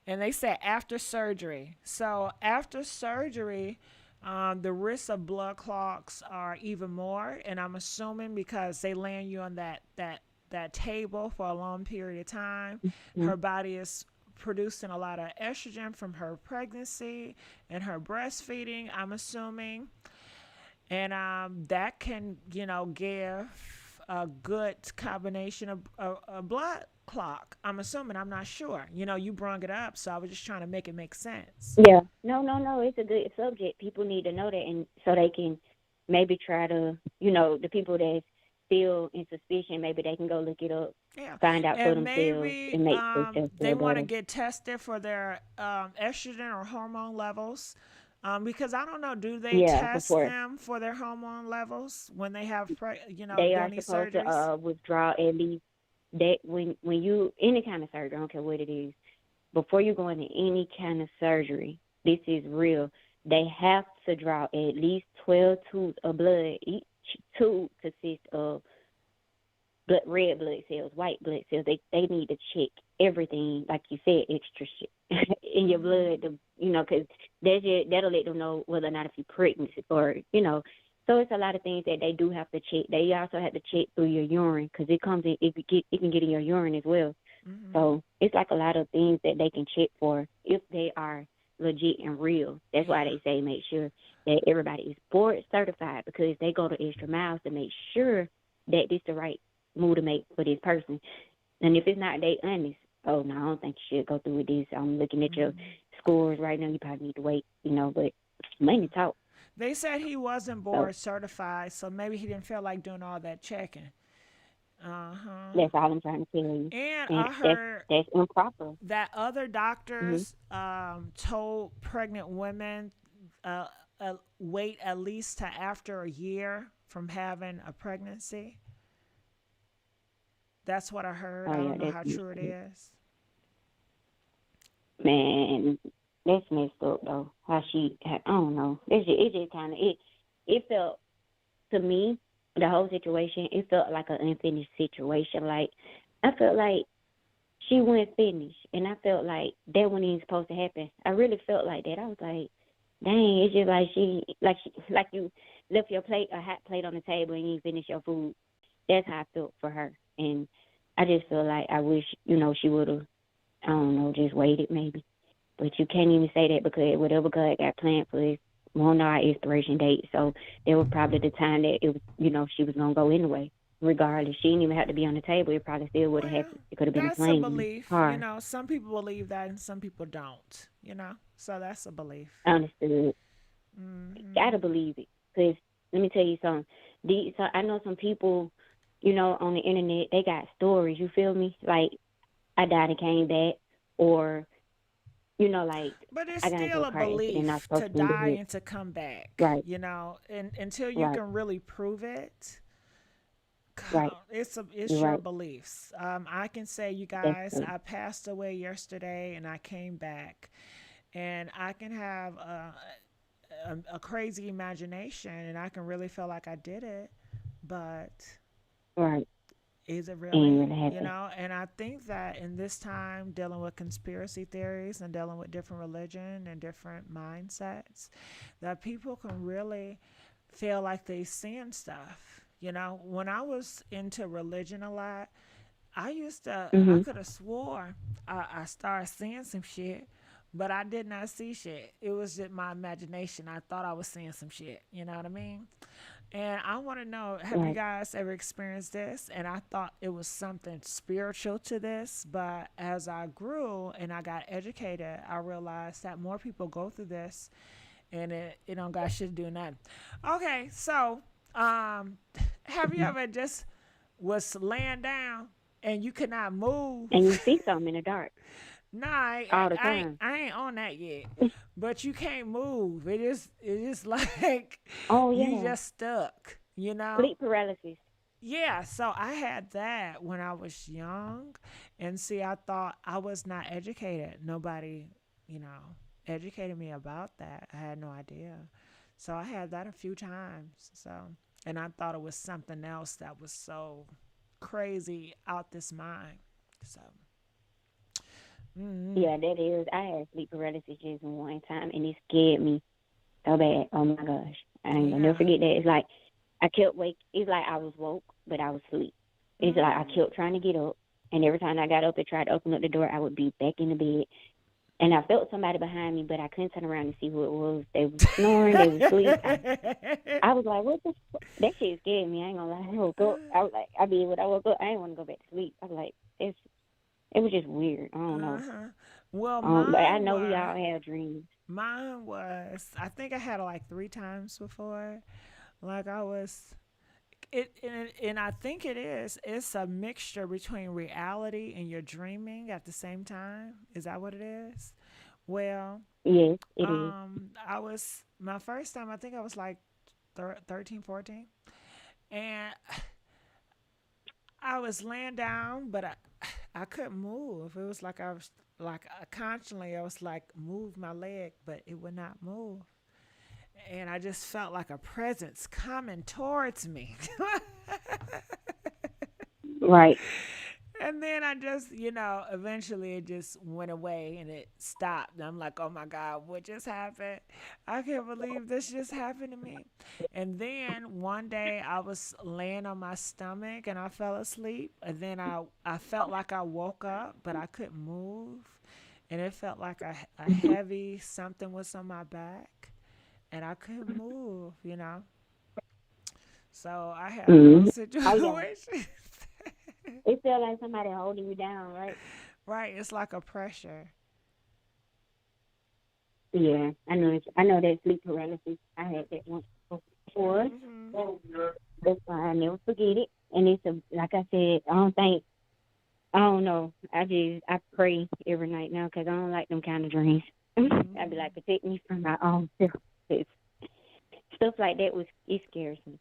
And they said after surgery. So after surgery, The risks of blood clots are even more, and I'm assuming because they land you on that table for a long period of time, Mm-hmm. her body is producing a lot of estrogen from her pregnancy and her breastfeeding. I'm assuming, and that can give a good combination of a blood clot. I'm assuming. I'm not sure. You brung it up, so I was just trying to make it make sense. Yeah. No, no, no. It's a good subject. People need to know that, and so they can maybe try to, the people that still in suspicion, maybe they can go look it up, Yeah, find out for and themselves, maybe and make themselves they feel want to better. get tested for their estrogen or hormone levels, because I don't know, do they Yeah, test before them for their hormone levels when they have, they do are any supposed to surgeries? withdraw at least that when you any kind of surgery, I don't care what it is, before you go into any kind of surgery, this is real. They have to draw at least 12 tubes of blood. Each tube consists of red blood cells, white blood cells. They need to check everything, like you said, extra shit in your Mm-hmm. blood, because that'll let them know whether or not if you're pregnant or. So it's a lot of things that they do have to check. They also have to check through your urine because it can get in your urine as well. Mm-hmm. So it's like a lot of things that they can check for if they are legit and real. That's why Yeah. they say make sure that everybody is board certified because they go the extra miles to make sure that this the right move to make for this person. And if it's not, they honest. Oh no, I don't think you should go through with this. I'm looking at your Mm-hmm. scores right now. You probably need to wait. But money talk. They said he wasn't So board certified, so maybe he didn't feel like doing all that checking. Uh huh. that's all I'm trying to tell you. And And I heard that's improper. that other Mm-hmm. doctors told pregnant women uh, wait at least to after a year from having a pregnancy. That's what I heard. Oh I yeah, don't know that's how messed true it up. is. Man, that's messed up though. I don't know. It just kind of it felt to me the whole situation. It felt like an unfinished situation. Like I felt like she wouldn't finish, and I felt like that wasn't even supposed to happen. I really felt like that. I was like, dang, it's just like you left your plate, a hot plate on the table, and you didn't finish your food. That's how I felt for her, and I just feel like I wish she would have. I don't know, just waited maybe. But you can't even say that because whatever God got planned for us won't know our expiration date. So that was probably the time that it was, she was gonna go anyway. Regardless, she didn't even have to be on the table. It probably still would have Well, happened. It could have been a that's a plane, in belief. a car. Some people believe that and some people don't. So that's a belief. Understood. Hmm. Gotta believe it. Cause let me tell you something. So I know some people, on the internet, they got stories. You feel me? Like I died and came back, or like But it's I got into still a a car accident. Not belief supposed to to be in the die hood. and to come back, Right. and until you Right. can really prove it, Right. it's You're your right. beliefs. I can say, you That's guys, true. I passed away yesterday and I came back, and I can have a crazy imagination and I can really feel like I did it, but Right. is it Ain't really? really happen. And I think that in this time, dealing with conspiracy theories and dealing with different religion and different mindsets, that people can really feel like they seeing stuff. When I was into religion a lot, I Mhm. could have swore I started seeing some shit, but I did not see shit. It was just my imagination. I thought I was seeing some shit. You know what I mean? And I want to know, have you Right. guys ever experienced this? And I thought it was something spiritual to this, but as I grew and I got educated, I realized that more people go through this, and it don't got shit to do with nothing. Okay, so um, have you ever just was laying down and you could not move? And you see something in the dark Nah, all the time. I ain't on that yet. But you can't move. It is like Oh you yeah. just stuck. Sleep paralysis. Yeah, so I had that when I was young. And see, I thought I was not educated. Nobody, you know, educated me about that. I had no idea. So I had that a few times. And I thought it was something else that was so crazy out this mind. So, mm-hmm. Yeah, that is. I had sleep paralysis just one time, and it scared me. so bad. Oh my gosh, I ain't gonna never forget that. It's like I kept wake. It's like I was woke, but I was asleep. It's like I kept trying to get up, and every time I got up and tried to open up the door, I would be back in the bed. And I felt somebody behind me, but I couldn't turn around and see who it was. They were snoring, they were asleep. I was like, what the fuck? That shit scared me. I ain't gonna lie. I woke up. I was like, when I woke up, I didn't want to go back to sleep. I was like, it was just weird. I don't know. Well, But I know we all have dreams. Mine was, I think I had it like 3 times before. Like I was, and I think it's a mixture between reality and you're dreaming at the same time. Is that what it is? Well, Yes, it is. I was, my first time, I think I was like 13, 14. And I was laying down, but I couldn't move. It was like I was like constantly I was like move my leg, but it would not move. And I just felt like a presence coming towards me. Right. And then I just, eventually it just went away and it stopped. And I'm like, oh my God, what just happened? I can't believe this just happened to me. And then one day I was laying on my stomach and I fell asleep. And then I felt like I woke up, but I couldn't move. And it felt like a heavy something was on my back. And I couldn't move. So I had those situations. It felt like somebody holding you down, right? Right, it's like a pressure. Yeah, I know. I know that sleep paralysis. I had that once before. That's why I never forget it. And it's like I said, I don't know. I pray every night now because I don't like them kind of dreams. I be like, protect me from my own self. Stuff like that it scares me.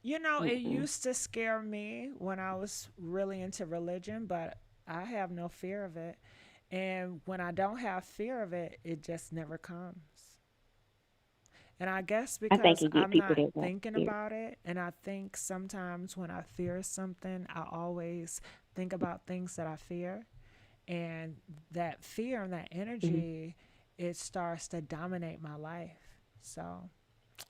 It used to scare me when I was really into religion, but I have no fear of it. And when I don't have fear of it, it just never comes. And I guess I think because you get I'm people not that want thinking fear. about it, and I think sometimes when I fear something, I always think about things that I fear. And that fear and that energy, it starts to dominate my life. So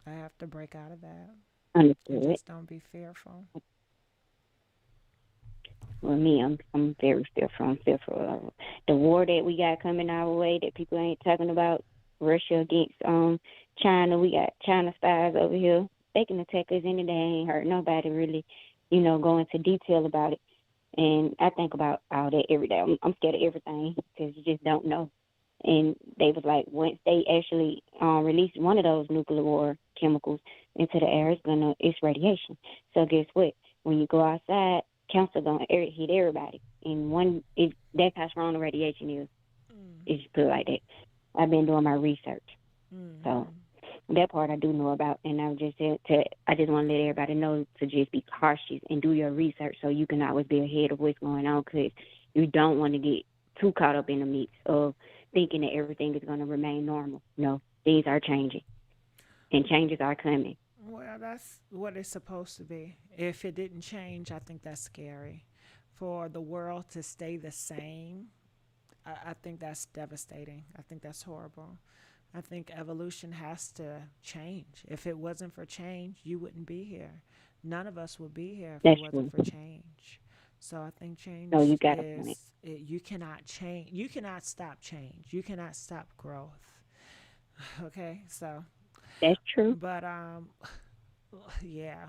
I have to break out of that. And Understood. just don't be fearful. Well, me, I'm very fearful. I'm fearful of the war that we got coming our way that people ain't talking about. Russia against China. We got China spies over here. They can attack us any day. Ain't hurt nobody really. Go into detail about it. And I think about all that every day. I'm scared of everything because you just don't know. And they was like, once they actually release one of those nuclear war chemicals into the air, it's radiation. So guess what? When you go outside, cancer gonna hit everybody. And that's how strong the radiation is. It's put it like that. I've been doing my research, so that part I do know about. And I just want to let everybody know to just be cautious and do your research so you can always be ahead of what's going on, because you don't want to get too caught up in the mix of thinking that everything is going to remain normal. No, things are changing, and changes are coming. Well, that's what it's supposed to be. If it didn't change, I think that's scary. For the world to stay the same, I think that's devastating. I think that's horrible. I think evolution has to change. If it wasn't for change, you wouldn't be here. None of us would be here if That's it true. wasn't for change. So I think change No, you got a point. you cannot change. You cannot stop change. You cannot stop growth. Okay, so That's true. but yeah.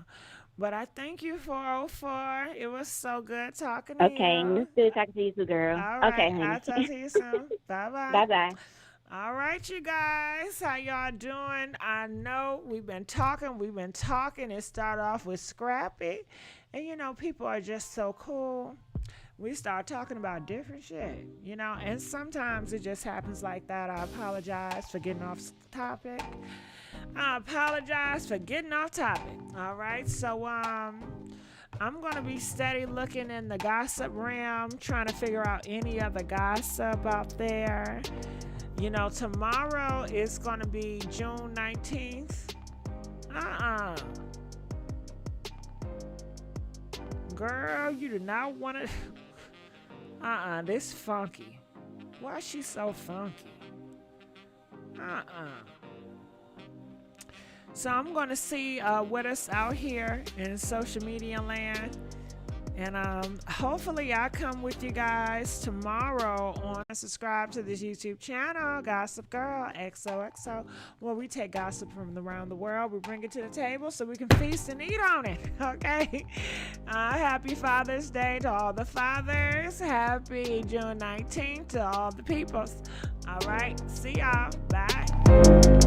But I thank you for 04. It was so good talking to Okay, you. it's good talking to you too, girl. All Okay, right, honey. I'll talk to you soon. Bye bye. Bye bye. All right, you guys, how y'all doing? I know we've been talking. It started off with Scrappy, and people are just so cool. We start talking about different shit, and sometimes it just happens like that. I apologize for getting off topic. All right, so I'm gonna be steady looking in the gossip realm, trying to figure out any other gossip out there. Tomorrow is gonna be June 19th. Girl, you do not want to. This funky. Why is she so funky? So I'm going to see what is out here in social media land. And hopefully I'll come with you guys tomorrow on subscribe to this YouTube channel, Gossip Girl XOXO, where we take gossip from around the world. We bring it to the table so we can feast and eat on it. Okay. Happy Father's Day to all the fathers. Happy June 19th to all the peoples. All right. See y'all. Bye.